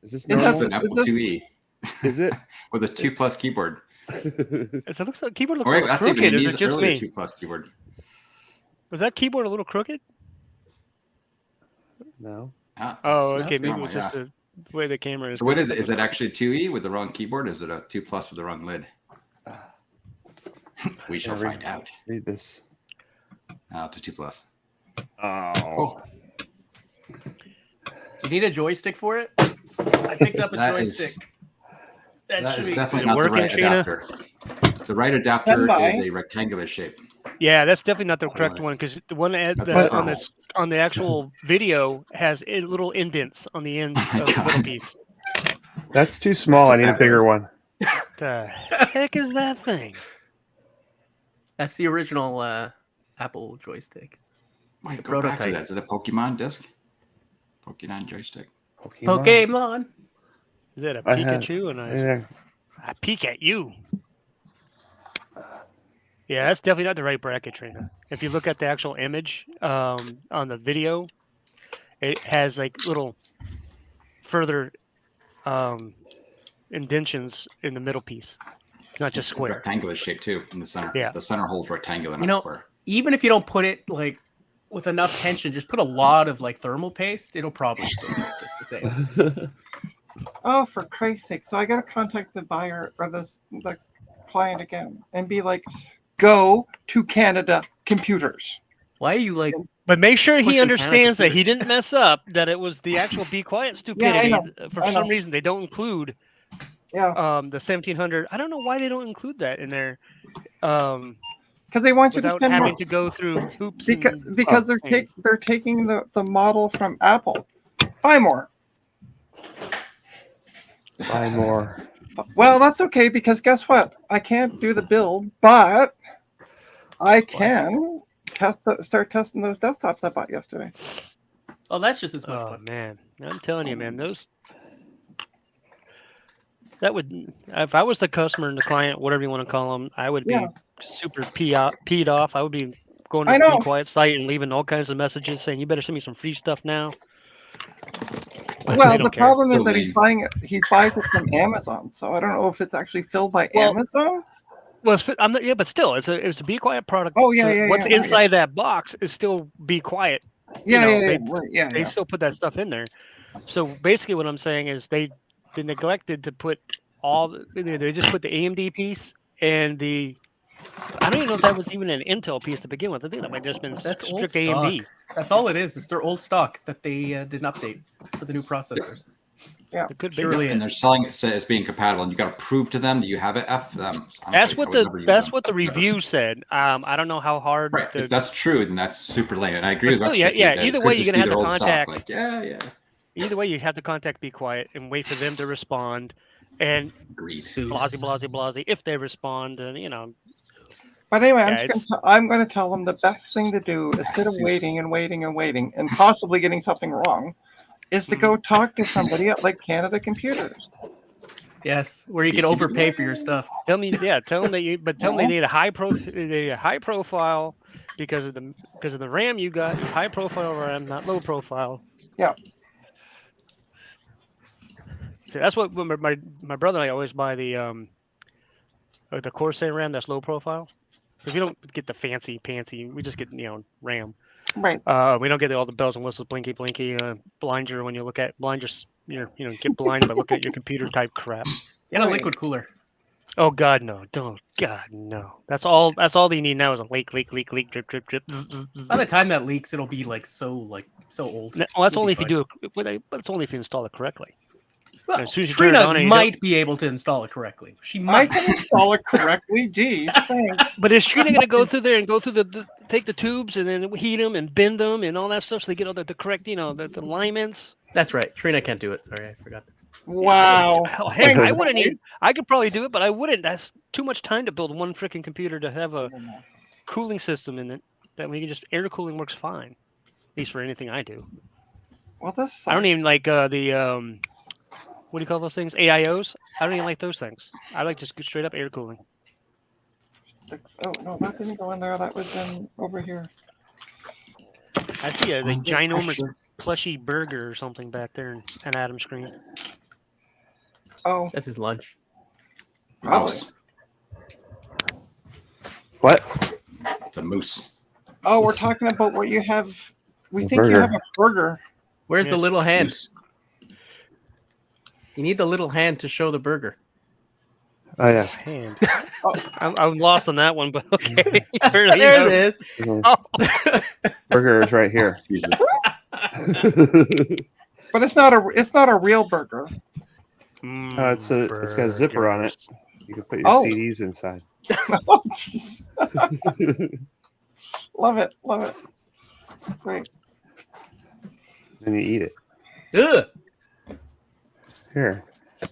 [SPEAKER 6] Is this
[SPEAKER 1] Is
[SPEAKER 2] That's
[SPEAKER 6] normal?
[SPEAKER 2] an Apple
[SPEAKER 1] this-
[SPEAKER 2] IIe
[SPEAKER 6] Is it?
[SPEAKER 2] with a 2+ keyboard.
[SPEAKER 3] It looks like keyboard looks
[SPEAKER 2] Or
[SPEAKER 3] a
[SPEAKER 2] wait,
[SPEAKER 3] little
[SPEAKER 2] that's even
[SPEAKER 3] crooked.
[SPEAKER 2] an
[SPEAKER 3] Is it just
[SPEAKER 2] earlier
[SPEAKER 3] me?
[SPEAKER 2] 2+ keyboard.
[SPEAKER 3] Was that keyboard a little crooked?
[SPEAKER 6] No.
[SPEAKER 2] Ah,
[SPEAKER 3] Oh,
[SPEAKER 2] that's
[SPEAKER 3] okay. Maybe it
[SPEAKER 2] normal,
[SPEAKER 3] was just
[SPEAKER 2] yeah.
[SPEAKER 3] the way the camera is.
[SPEAKER 2] So what is it? Is it actually 2E with the wrong keyboard? Or is it a 2+ with the wrong lid? We shall
[SPEAKER 6] Yeah,
[SPEAKER 2] find out.
[SPEAKER 6] Read this.
[SPEAKER 2] It's a 2+.
[SPEAKER 6] Oh.
[SPEAKER 5] Do you need a joystick for it? I picked up a
[SPEAKER 2] That is-
[SPEAKER 5] joystick.
[SPEAKER 2] That
[SPEAKER 5] should
[SPEAKER 2] is
[SPEAKER 5] be
[SPEAKER 2] definitely
[SPEAKER 3] Is it
[SPEAKER 2] not the
[SPEAKER 3] working,
[SPEAKER 2] right
[SPEAKER 3] Trina?
[SPEAKER 2] adapter. The right adapter
[SPEAKER 1] Stand by.
[SPEAKER 2] is a rectangular shape.
[SPEAKER 3] Yeah, that's definitely not the correct one because the one
[SPEAKER 2] That's a
[SPEAKER 3] on
[SPEAKER 2] circle.
[SPEAKER 3] this on the actual video has little indents on the end
[SPEAKER 2] Oh my
[SPEAKER 3] of the
[SPEAKER 2] God.
[SPEAKER 3] middle piece.
[SPEAKER 6] That's too small. I need a bigger one.
[SPEAKER 3] The heck is that thing?
[SPEAKER 5] That's the original Apple joystick.
[SPEAKER 2] Wait,
[SPEAKER 5] The
[SPEAKER 2] go back to
[SPEAKER 5] prototype.
[SPEAKER 2] that. Is it a Pokemon disc? Pokemon joystick.
[SPEAKER 5] Pokemon.
[SPEAKER 3] Is that a
[SPEAKER 6] I have-
[SPEAKER 3] Pikachu? And
[SPEAKER 6] Yeah.
[SPEAKER 3] I peek at you. Yeah, that's definitely not the right bracket, Trina. If you look at the actual image on the video, it has like little further indentions in the middle piece. It's not just
[SPEAKER 2] It's a
[SPEAKER 3] square.
[SPEAKER 2] rectangular shape too in the center.
[SPEAKER 3] Yeah.
[SPEAKER 2] The center hole's rectangular, not
[SPEAKER 5] You know-
[SPEAKER 2] square.
[SPEAKER 5] Even if you don't put it like with enough tension, just put a lot of like thermal paste. It'll probably still work just the same.
[SPEAKER 1] Oh, for Christ's sake! So I gotta contact the buyer or the client again and be like, "Go to Canada Computers."
[SPEAKER 5] Why are you like?
[SPEAKER 3] But make sure he
[SPEAKER 5] Pushing
[SPEAKER 3] understands that
[SPEAKER 5] Canada
[SPEAKER 3] he didn't mess up, that it was the actual Be Quiet stupidity.
[SPEAKER 1] know,
[SPEAKER 3] For
[SPEAKER 1] I
[SPEAKER 3] some
[SPEAKER 1] know.
[SPEAKER 3] reason, they don't include
[SPEAKER 1] Yeah,
[SPEAKER 3] the 1700. I don't know why they don't include that in there
[SPEAKER 1] because they want you to
[SPEAKER 3] without
[SPEAKER 1] spend
[SPEAKER 3] having
[SPEAKER 1] more.
[SPEAKER 3] to go through hoops.
[SPEAKER 1] Because
[SPEAKER 3] and-
[SPEAKER 1] they're taking the model from Apple. Buy more.
[SPEAKER 6] Buy more.
[SPEAKER 1] Well, that's okay because guess what? I can't do the build, but I can start testing those desktops I bought yesterday.
[SPEAKER 5] Oh, that's just as much
[SPEAKER 3] Oh
[SPEAKER 5] fun.
[SPEAKER 3] man, I'm telling you, man, that would, if I was the customer and the client, whatever you want to call them, I would be
[SPEAKER 1] Yeah.
[SPEAKER 3] super peed off. I would be going to
[SPEAKER 1] I
[SPEAKER 3] the
[SPEAKER 1] know.
[SPEAKER 3] Be Quiet site and leaving all kinds of messages saying, "You better send me some free stuff now." But
[SPEAKER 1] Well,
[SPEAKER 3] they
[SPEAKER 1] the
[SPEAKER 3] don't care.
[SPEAKER 1] problem is
[SPEAKER 2] So
[SPEAKER 1] that
[SPEAKER 2] lame.
[SPEAKER 1] he buys it from Amazon, so I don't know if it's actually filled by
[SPEAKER 3] Well,
[SPEAKER 1] Amazon.
[SPEAKER 3] Well, I'm not. Yeah, but still, it's a Be Quiet product.
[SPEAKER 1] Oh, yeah,
[SPEAKER 3] so
[SPEAKER 1] yeah,
[SPEAKER 3] what's
[SPEAKER 1] yeah,
[SPEAKER 3] inside that box is still Be Quiet.
[SPEAKER 1] Yeah,
[SPEAKER 3] know,
[SPEAKER 1] yeah,
[SPEAKER 3] they-
[SPEAKER 1] right, yeah,
[SPEAKER 3] They
[SPEAKER 1] yeah.
[SPEAKER 3] still put that stuff in there. So basically, what I'm saying is they neglected to put they just put the AMD piece and the. I don't even know if that was even an Intel piece to begin with. I think that might have just been
[SPEAKER 5] That's old
[SPEAKER 3] strict
[SPEAKER 5] stock.
[SPEAKER 3] AMD.
[SPEAKER 5] That's all it is. It's their old stock that they didn't update for the new processors.
[SPEAKER 3] It could be.
[SPEAKER 5] Purely
[SPEAKER 2] And they're selling it as being compatible, and you got to prove to them that you have it. F them. Honestly,
[SPEAKER 3] That's
[SPEAKER 2] I
[SPEAKER 3] what
[SPEAKER 2] would never use
[SPEAKER 3] that's
[SPEAKER 2] them.
[SPEAKER 3] what the review said. I don't know how hard.
[SPEAKER 2] Right.
[SPEAKER 3] The,
[SPEAKER 2] If that's true, then that's super lame. And I agree
[SPEAKER 3] But
[SPEAKER 2] with
[SPEAKER 3] still,
[SPEAKER 2] what
[SPEAKER 3] yeah,
[SPEAKER 2] Chicky
[SPEAKER 3] yeah,
[SPEAKER 2] said.
[SPEAKER 3] either
[SPEAKER 2] It
[SPEAKER 3] way,
[SPEAKER 2] could
[SPEAKER 3] you're
[SPEAKER 2] just
[SPEAKER 3] gonna
[SPEAKER 2] be
[SPEAKER 3] have
[SPEAKER 2] their
[SPEAKER 3] to
[SPEAKER 2] old stock.
[SPEAKER 3] contact-
[SPEAKER 2] Like, yeah.
[SPEAKER 3] Either way, you have to contact Be Quiet and wait for them to respond. And
[SPEAKER 2] Agreed.
[SPEAKER 3] blasey, if they respond, and
[SPEAKER 1] But anyway,
[SPEAKER 3] Yeah,
[SPEAKER 1] I'm going to tell them the best thing to do instead of waiting and possibly getting something wrong is to go talk to somebody at like Canada Computers.
[SPEAKER 5] Yes, where you can
[SPEAKER 2] PCB.
[SPEAKER 5] overpay for your stuff.
[SPEAKER 3] tell them that you, but tell them they need a high profile because of the RAM you got is high profile RAM, not low profile.
[SPEAKER 1] Yeah.
[SPEAKER 3] So that's what my brother and I always buy the Corsair RAM that's low profile. Because we don't get the fancy, we just get RAM.
[SPEAKER 1] Right.
[SPEAKER 3] We don't get all the bells and whistles, blinky, blind you when you look at get blinded by looking at your computer type crap.
[SPEAKER 5] Get a
[SPEAKER 1] Right.
[SPEAKER 5] liquid cooler.
[SPEAKER 3] Oh God, no! Don't God no! That's all you need now is a leak, drip, zzz, zzz, zzz.
[SPEAKER 5] By the time that leaks, it'll be so old.
[SPEAKER 3] No, well, that's
[SPEAKER 5] You'll
[SPEAKER 3] only
[SPEAKER 5] be
[SPEAKER 3] if you do it, but it's only if you install it correctly.
[SPEAKER 5] Well,
[SPEAKER 3] as soon as you turn it
[SPEAKER 5] Trina
[SPEAKER 3] on and you
[SPEAKER 5] might be able to install it correctly. She
[SPEAKER 1] I
[SPEAKER 5] might.
[SPEAKER 1] can install it correctly. Geez, thanks.
[SPEAKER 3] But is Trina going to go through there and take the tubes and then heat them and bend them and all that stuff so they get all the correct, the alignments?
[SPEAKER 5] That's right. Trina can't do it. Sorry, I forgot.
[SPEAKER 1] Wow.
[SPEAKER 3] Hell, heck, I
[SPEAKER 1] Wait,
[SPEAKER 3] wouldn't even. I could probably do it, but I wouldn't. That's too much time to build one freaking computer to have a cooling system in it. That we can just air cooling works fine, at least for anything I do.
[SPEAKER 1] Well, this
[SPEAKER 3] I don't even
[SPEAKER 1] sucks.
[SPEAKER 3] like the what do you call those things? AIOs. I don't even like those things. I like just straight up air cooling.
[SPEAKER 1] Oh no, that didn't go in there. That was in over here.
[SPEAKER 3] I see the
[SPEAKER 2] Oh,
[SPEAKER 3] ginormous
[SPEAKER 2] pressure.
[SPEAKER 3] plushy burger or something back there in an Adam screen.
[SPEAKER 1] Oh,
[SPEAKER 5] That's his lunch.
[SPEAKER 2] Mouse.
[SPEAKER 6] What?
[SPEAKER 2] It's a moose.
[SPEAKER 1] oh, we're talking about what you have. We
[SPEAKER 6] A
[SPEAKER 1] think you
[SPEAKER 6] burger.
[SPEAKER 1] have a burger.
[SPEAKER 5] Where's the
[SPEAKER 3] Yes.
[SPEAKER 5] little hand?
[SPEAKER 2] Moose.
[SPEAKER 5] You need the little hand to show the burger.
[SPEAKER 6] Oh yeah.
[SPEAKER 3] Hand.
[SPEAKER 1] Oh.
[SPEAKER 3] I'm lost on that one, but okay. Apparently,
[SPEAKER 5] There it is.
[SPEAKER 6] Mhm.
[SPEAKER 3] Oh.
[SPEAKER 6] Burger is right here.
[SPEAKER 2] Jesus.
[SPEAKER 1] But it's not a real burger.
[SPEAKER 6] It's got a zipper on it. You can put your
[SPEAKER 1] Oh.
[SPEAKER 6] CDs inside.
[SPEAKER 1] Oh, jeez. Love it. Great.
[SPEAKER 6] Then you eat it.
[SPEAKER 5] Ugh.
[SPEAKER 6] Here.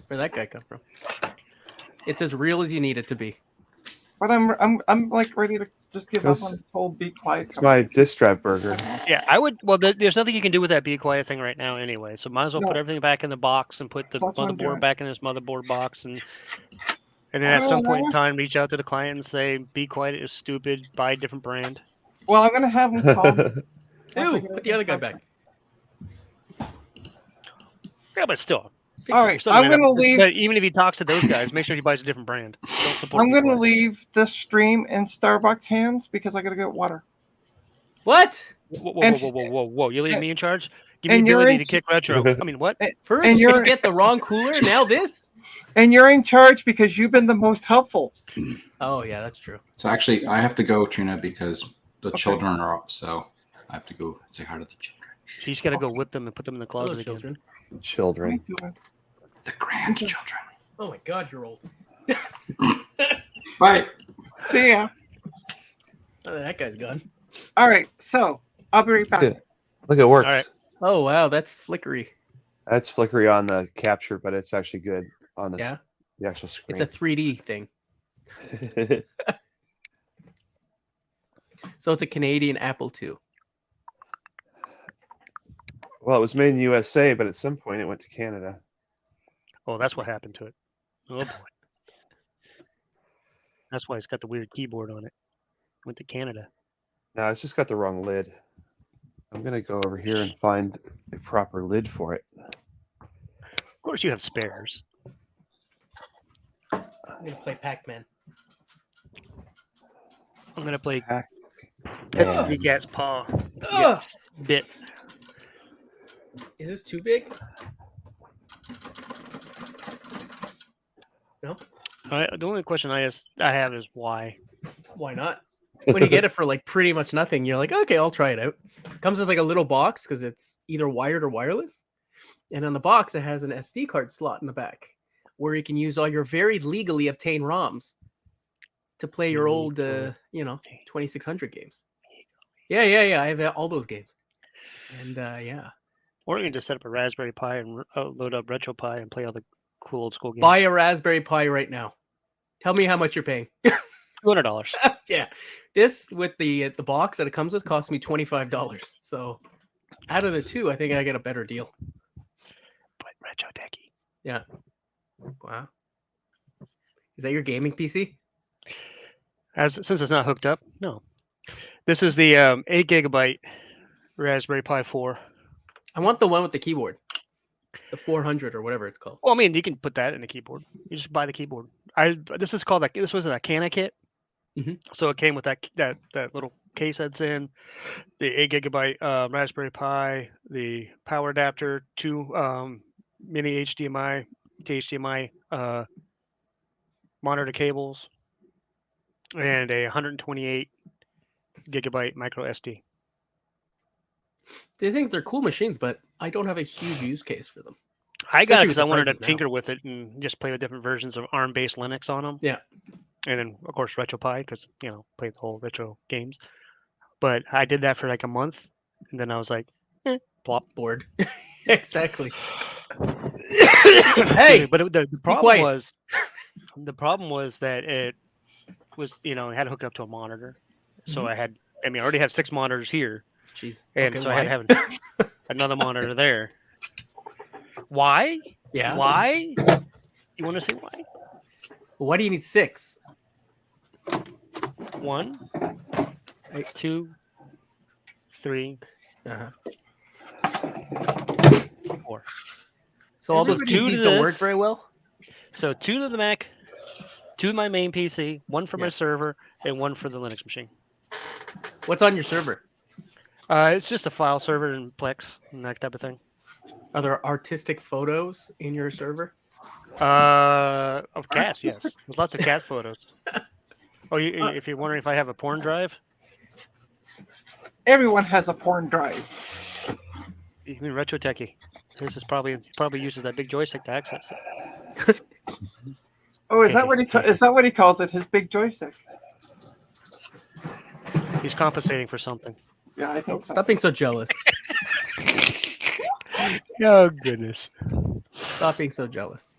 [SPEAKER 5] Where'd that guy come from? It's as real as you need it to be.
[SPEAKER 1] But I'm like ready to just give up
[SPEAKER 6] Those-
[SPEAKER 1] on the whole be quiet.
[SPEAKER 6] It's my disk drive burger.
[SPEAKER 3] Yeah, I would. Well, there's nothing you can do with that Be Quiet thing right now, anyway. So might as well
[SPEAKER 1] No.
[SPEAKER 3] put everything back in the box and put the
[SPEAKER 1] That's what I'm doing.
[SPEAKER 3] motherboard back in this motherboard box, and then at some point in time, reach out to the client and say, "Be Quiet is stupid. Buy a different brand."
[SPEAKER 1] Well, I'm gonna have him call.
[SPEAKER 5] Ew, put the other guy back.
[SPEAKER 3] Yeah, but still.
[SPEAKER 1] All right,
[SPEAKER 3] Still,
[SPEAKER 1] I'm
[SPEAKER 3] man,
[SPEAKER 1] gonna leave.
[SPEAKER 3] but even if he talks to those guys, make sure he buys a different brand. Don't support
[SPEAKER 1] I'm
[SPEAKER 3] Be
[SPEAKER 1] gonna
[SPEAKER 3] Quiet.
[SPEAKER 1] leave this stream in Starbucks hands because I gotta get water.
[SPEAKER 5] What?
[SPEAKER 1] And-
[SPEAKER 3] Whoa! You leave me in charge. Give me
[SPEAKER 1] and
[SPEAKER 3] the
[SPEAKER 1] you're
[SPEAKER 3] ability
[SPEAKER 1] in-
[SPEAKER 3] to kick retro. I mean, what?
[SPEAKER 5] First
[SPEAKER 1] And
[SPEAKER 5] you
[SPEAKER 1] you're-
[SPEAKER 5] get the wrong cooler, now this?
[SPEAKER 1] And you're in charge because you've been the most helpful.
[SPEAKER 5] Oh yeah, that's true.
[SPEAKER 2] So actually, I have to go, Trina, because the
[SPEAKER 1] Okay.
[SPEAKER 2] children are up. So I have to go say hi to the children.
[SPEAKER 3] So you just gotta go whip them and put them in the closet
[SPEAKER 5] Hello,
[SPEAKER 3] again.
[SPEAKER 5] children.
[SPEAKER 6] Children.
[SPEAKER 2] The grandchildren.
[SPEAKER 5] Oh my god, you're old.
[SPEAKER 2] Bye.
[SPEAKER 1] See ya.
[SPEAKER 5] Oh, that guy's gone.
[SPEAKER 1] All right, so I'll be right back.
[SPEAKER 6] Yeah. Look, it works.
[SPEAKER 3] All right.
[SPEAKER 5] Oh wow, that's flickery.
[SPEAKER 6] That's flickery on the capture, but it's actually good on the.
[SPEAKER 5] Yeah.
[SPEAKER 6] The actual screen.
[SPEAKER 5] It's a 3D thing. So it's a Canadian Apple II.
[SPEAKER 6] Well, it was made in the USA, but at some point it went to Canada.
[SPEAKER 3] Oh, that's what happened to it. Oh boy. That's why it's got the weird keyboard on it. Went to Canada.
[SPEAKER 6] No, it's just got the wrong lid. I'm gonna go over here and find a proper lid for it.
[SPEAKER 3] Of course, you have spares.
[SPEAKER 5] I'm gonna play Pac-Man.
[SPEAKER 3] I'm gonna play
[SPEAKER 6] Pac-
[SPEAKER 3] Pet the Cat's Paw.
[SPEAKER 5] Ugh!
[SPEAKER 3] Gets bit.
[SPEAKER 5] Is this too big? No.
[SPEAKER 3] The only question I have is why.
[SPEAKER 5] Why not? When you get it for like pretty much nothing, you're like, okay, I'll try it out. Comes with like a little box because it's either wired or wireless. And on the box, it has an SD card slot in the back where you can use all your very legally obtained ROMs to play your old, 2600 games. Yeah. I have all those games. And yeah.
[SPEAKER 3] Or you can just set up a Raspberry Pi and load up RetroPie and play all the cool old school games.
[SPEAKER 5] Buy a Raspberry Pi right now. Tell me how much you're paying.
[SPEAKER 3] $200.
[SPEAKER 5] Yeah. This with the box that it comes with cost me $25. So out of the two, I think I get a better deal.
[SPEAKER 3] But Retro Techie.
[SPEAKER 5] Yeah. Wow. Is that your gaming PC?
[SPEAKER 3] Since it's not hooked up, no. This is the 8 gigabyte Raspberry Pi 4.
[SPEAKER 5] I want the one with the keyboard. The 400 or whatever it's called.
[SPEAKER 3] Well, I mean, you can put that in the keyboard. You just buy the keyboard. This is called this was a Cana kit.
[SPEAKER 5] Mhm.
[SPEAKER 3] So it came with that little case that's in the 8 gigabyte Raspberry Pi, the power adapter, 2 mini HDMI to HDMI monitor cables, and a 128 gigabyte micro SD.
[SPEAKER 5] They think they're cool machines, but I don't have a huge use case for them.
[SPEAKER 3] I got
[SPEAKER 5] Especially
[SPEAKER 3] it because
[SPEAKER 5] with
[SPEAKER 3] I
[SPEAKER 5] the
[SPEAKER 3] wanted to
[SPEAKER 5] prices now.
[SPEAKER 3] tinker with it and just play with different versions of ARM-based Linux on them.
[SPEAKER 5] Yeah.
[SPEAKER 3] And then, of course, RetroPie because, play the whole retro games. But I did that for like a month, and then I was like, plop.
[SPEAKER 5] Bored. Exactly. Hey,
[SPEAKER 3] but the
[SPEAKER 5] quiet.
[SPEAKER 3] problem was that it was, it had to hook up to a monitor. So I already have 6 monitors here.
[SPEAKER 5] Jeez.
[SPEAKER 3] And
[SPEAKER 5] Okay,
[SPEAKER 3] so I
[SPEAKER 5] why?
[SPEAKER 3] had to have another monitor there. Why?
[SPEAKER 5] Yeah.
[SPEAKER 3] Why? You want to see why?
[SPEAKER 5] Why do you need 6?
[SPEAKER 3] 1, 2, 3,
[SPEAKER 5] Uh-huh.
[SPEAKER 3] 4.
[SPEAKER 5] So all those
[SPEAKER 3] Everybody
[SPEAKER 5] PCs
[SPEAKER 3] do
[SPEAKER 5] don't work
[SPEAKER 3] this.
[SPEAKER 5] very well?
[SPEAKER 3] So 2 to the Mac, 2 to my main PC, 1 for my
[SPEAKER 5] Yeah.
[SPEAKER 3] server, and 1 for the Linux machine.
[SPEAKER 5] What's on your server?
[SPEAKER 3] It's just a file server and Plex and that type of thing.
[SPEAKER 5] Are there artistic photos in your server?
[SPEAKER 3] Of cats, yes. There's lots of cat photos. Oh, if you're wondering if I have a porn drive,
[SPEAKER 1] Everyone has a porn drive.
[SPEAKER 3] you mean Retro Techie. This is probably uses that big joystick to access it.
[SPEAKER 1] Oh, is that what he calls it? His big joystick?
[SPEAKER 3] He's compensating for something.
[SPEAKER 1] Yeah, I think so.
[SPEAKER 5] Stop being so jealous.
[SPEAKER 3] Oh goodness.
[SPEAKER 5] Stop being so jealous.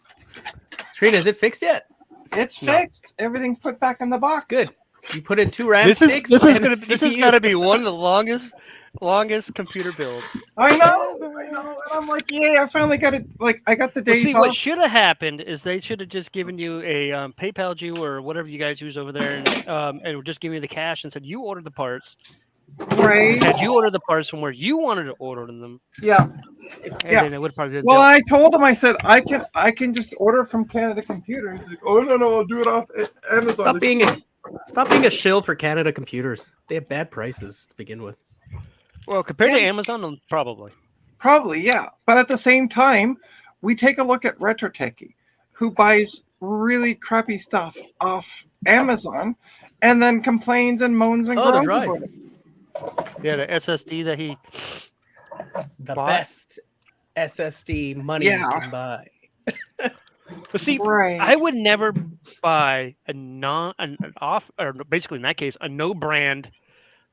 [SPEAKER 5] Trina, is it fixed yet?
[SPEAKER 1] It's fixed. Everything's put back in the box.
[SPEAKER 5] It's good. You put in 2 RAM
[SPEAKER 3] This
[SPEAKER 5] sticks.
[SPEAKER 3] is
[SPEAKER 5] and a
[SPEAKER 3] this has
[SPEAKER 5] CPU.
[SPEAKER 3] got to be one of the longest computer builds.
[SPEAKER 1] I know. And I'm like, yeah, I finally got it. Like, I got the
[SPEAKER 3] Well,
[SPEAKER 1] days
[SPEAKER 3] see,
[SPEAKER 1] off.
[SPEAKER 3] what should have happened is they should have just given you a PayPal you or whatever you guys use over there, and just give you the cash and said you ordered the parts.
[SPEAKER 1] Right.
[SPEAKER 3] Had you ordered the parts from where you wanted to order them,
[SPEAKER 1] Yeah.
[SPEAKER 3] and
[SPEAKER 1] Yeah.
[SPEAKER 3] then it would have probably been
[SPEAKER 1] Well, I told him, I said, I can just order from Canada Computer. He's like, oh, no, I'll do it off Amazon.
[SPEAKER 5] Stop being a shill for Canada Computers. They have bad prices to begin with.
[SPEAKER 3] well compared to
[SPEAKER 1] Yeah.
[SPEAKER 3] Amazon, probably.
[SPEAKER 1] Probably, yeah. But at the same time, we take a look at Retro Techie, who buys really crappy stuff off Amazon and then complains and moans and
[SPEAKER 5] Oh, the
[SPEAKER 1] groans
[SPEAKER 5] drive.
[SPEAKER 1] about it.
[SPEAKER 3] Yeah, the SSD that he
[SPEAKER 5] The
[SPEAKER 3] Bought?
[SPEAKER 5] best SSD money you
[SPEAKER 1] Yeah.
[SPEAKER 5] can buy.
[SPEAKER 3] But see,
[SPEAKER 1] Right.
[SPEAKER 3] I would never buy or basically in that case a no brand.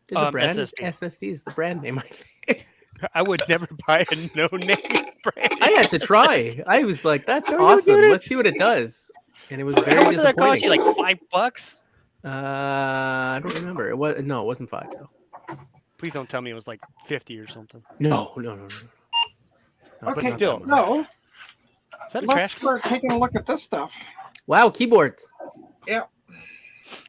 [SPEAKER 5] There's a brand.
[SPEAKER 3] SSD.
[SPEAKER 5] SSD is the brand name, I think.
[SPEAKER 3] I would never buy a no name brand.
[SPEAKER 5] I had to try. I was like, that's
[SPEAKER 3] Oh, you
[SPEAKER 5] awesome.
[SPEAKER 3] did it?
[SPEAKER 5] Let's see what it does. and it was
[SPEAKER 3] How
[SPEAKER 5] very
[SPEAKER 3] much did that cost
[SPEAKER 5] disappointing.
[SPEAKER 3] you? Like $5?
[SPEAKER 5] I don't remember. It wasn't 5 though.
[SPEAKER 3] Please don't tell me it was like 50 or something.
[SPEAKER 5] No. But
[SPEAKER 1] Okay,
[SPEAKER 5] not that
[SPEAKER 3] still.
[SPEAKER 5] much.
[SPEAKER 1] so
[SPEAKER 3] Is that a
[SPEAKER 1] let's
[SPEAKER 3] trash?
[SPEAKER 1] start taking a look at this stuff.
[SPEAKER 5] Wow, keyboards.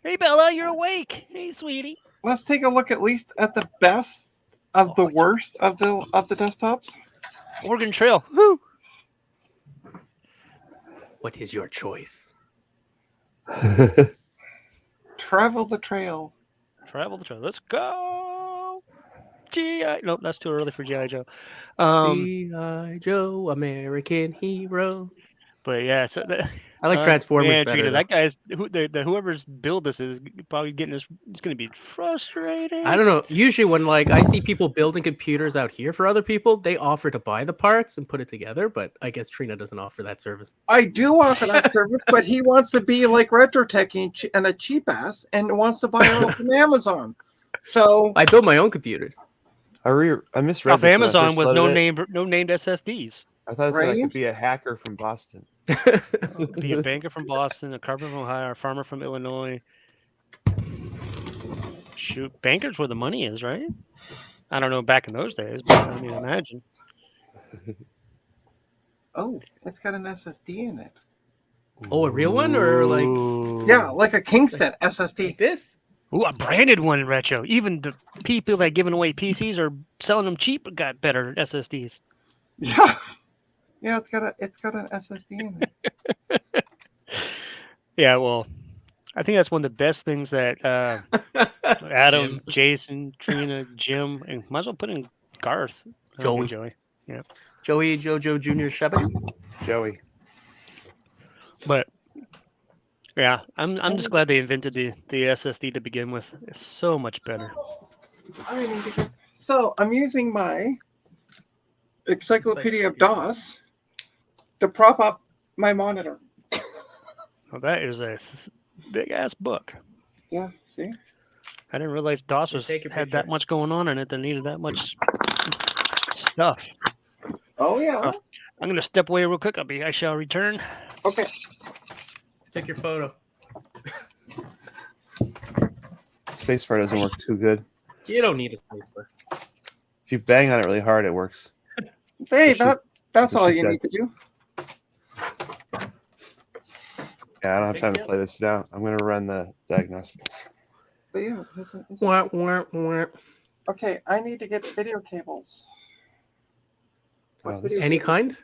[SPEAKER 3] Hey Bella, you're awake. Hey sweetie.
[SPEAKER 1] Let's take a look at least at the best of the
[SPEAKER 3] Oh, yeah.
[SPEAKER 1] worst of the desktops.
[SPEAKER 3] Oregon Trail. Woo!
[SPEAKER 5] What is your choice?
[SPEAKER 1] Travel the trail.
[SPEAKER 3] Travel the trail. Let's go. G.I. Nope, that's too early for G.I. Joe.
[SPEAKER 5] G.I. Joe, American hero.
[SPEAKER 3] But yeah, so
[SPEAKER 5] I like Transformers
[SPEAKER 3] man,
[SPEAKER 5] better.
[SPEAKER 3] Trina,
[SPEAKER 5] though.
[SPEAKER 3] that guy's whoever's build this is probably getting this. It's going to be frustrating.
[SPEAKER 5] I don't know. Usually, when like I see people building computers out here for other people, they offer to buy the parts and put it together. But I guess Trina doesn't offer that service.
[SPEAKER 1] I do offer that service, but he wants to be like RetroTech and a cheap ass and wants to buy it all from Amazon. So
[SPEAKER 5] I build my own computers.
[SPEAKER 6] I misread
[SPEAKER 3] Off
[SPEAKER 6] this when I
[SPEAKER 3] Amazon
[SPEAKER 6] first
[SPEAKER 3] with
[SPEAKER 6] loaded it.
[SPEAKER 3] no named SSDs.
[SPEAKER 6] I thought it said I
[SPEAKER 1] Right?
[SPEAKER 6] could be a hacker from Boston.
[SPEAKER 3] Be a banker from Boston, a carpenter from Ohio, a farmer from Illinois. Shoot, bankers where the money is, right? I don't know back in those days, but I mean, imagine.
[SPEAKER 1] oh, it's got an SSD in it.
[SPEAKER 5] Oh, a real one or like
[SPEAKER 1] Yeah, like a Kingston SSD.
[SPEAKER 5] this?
[SPEAKER 3] Ooh, a branded one in retro. Even the people that giving away PCs are selling them cheap. Got better SSDs.
[SPEAKER 1] Yeah. Yeah, it's got an SSD in it.
[SPEAKER 3] Yeah, well, I think that's one of the best things that Adam,
[SPEAKER 5] Jim.
[SPEAKER 3] Jason, Trina, Jim, and might as well put in Garth.
[SPEAKER 5] Joey.
[SPEAKER 3] Joey.
[SPEAKER 5] Joey Jojo Jr. Shepard.
[SPEAKER 6] Joey.
[SPEAKER 3] But yeah, I'm just glad they invented the SSD to begin with. It's so much better.
[SPEAKER 1] So I'm using my Encyclopedia of DOS to prop up my monitor.
[SPEAKER 3] Well, that is a big ass book.
[SPEAKER 1] Yeah, see?
[SPEAKER 3] I didn't realize DOS
[SPEAKER 5] Take your
[SPEAKER 3] had that
[SPEAKER 5] picture.
[SPEAKER 3] much going on in it that needed that much stuff.
[SPEAKER 1] Oh yeah.
[SPEAKER 3] I'm gonna step away real quick. I shall return.
[SPEAKER 1] Okay.
[SPEAKER 5] Take your photo.
[SPEAKER 6] Spacebar doesn't work too good.
[SPEAKER 5] You don't need a spacebar.
[SPEAKER 6] If you bang on it really hard, it works.
[SPEAKER 1] Hey,
[SPEAKER 6] That's
[SPEAKER 1] that's
[SPEAKER 6] what
[SPEAKER 1] all
[SPEAKER 6] she
[SPEAKER 1] you
[SPEAKER 6] said.
[SPEAKER 1] need to do.
[SPEAKER 6] Yeah, I don't have time to
[SPEAKER 5] Makes
[SPEAKER 6] play this down. I'm going to run the diagnostics.
[SPEAKER 1] But yeah, listen.
[SPEAKER 5] Wah, wah, wah.
[SPEAKER 1] Okay, I need to get video cables. What
[SPEAKER 6] Oh,
[SPEAKER 1] video
[SPEAKER 6] this-
[SPEAKER 5] Any
[SPEAKER 1] cable?
[SPEAKER 5] kind?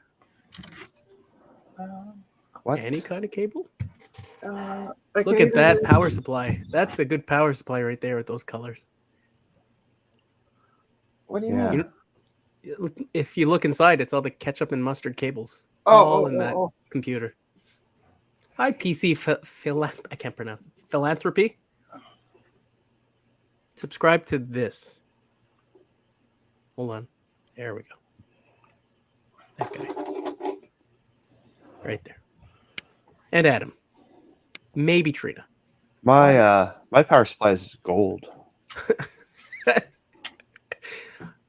[SPEAKER 6] What?
[SPEAKER 5] Any kind of cable?
[SPEAKER 1] Like
[SPEAKER 5] Look at that
[SPEAKER 1] either-
[SPEAKER 5] power supply. That's a good power supply right there with those colors.
[SPEAKER 1] What do you
[SPEAKER 6] Yeah.
[SPEAKER 1] mean?
[SPEAKER 5] If you look inside, it's all the ketchup and mustard cables.
[SPEAKER 1] Oh,
[SPEAKER 5] all
[SPEAKER 1] oh,
[SPEAKER 5] in that
[SPEAKER 1] oh,
[SPEAKER 5] computer. Hi, PC I can't pronounce it. Philanthropy. Subscribe to this. Hold on. There we go. That guy. Right there. And Adam. Maybe Trina.
[SPEAKER 6] My power supply is gold.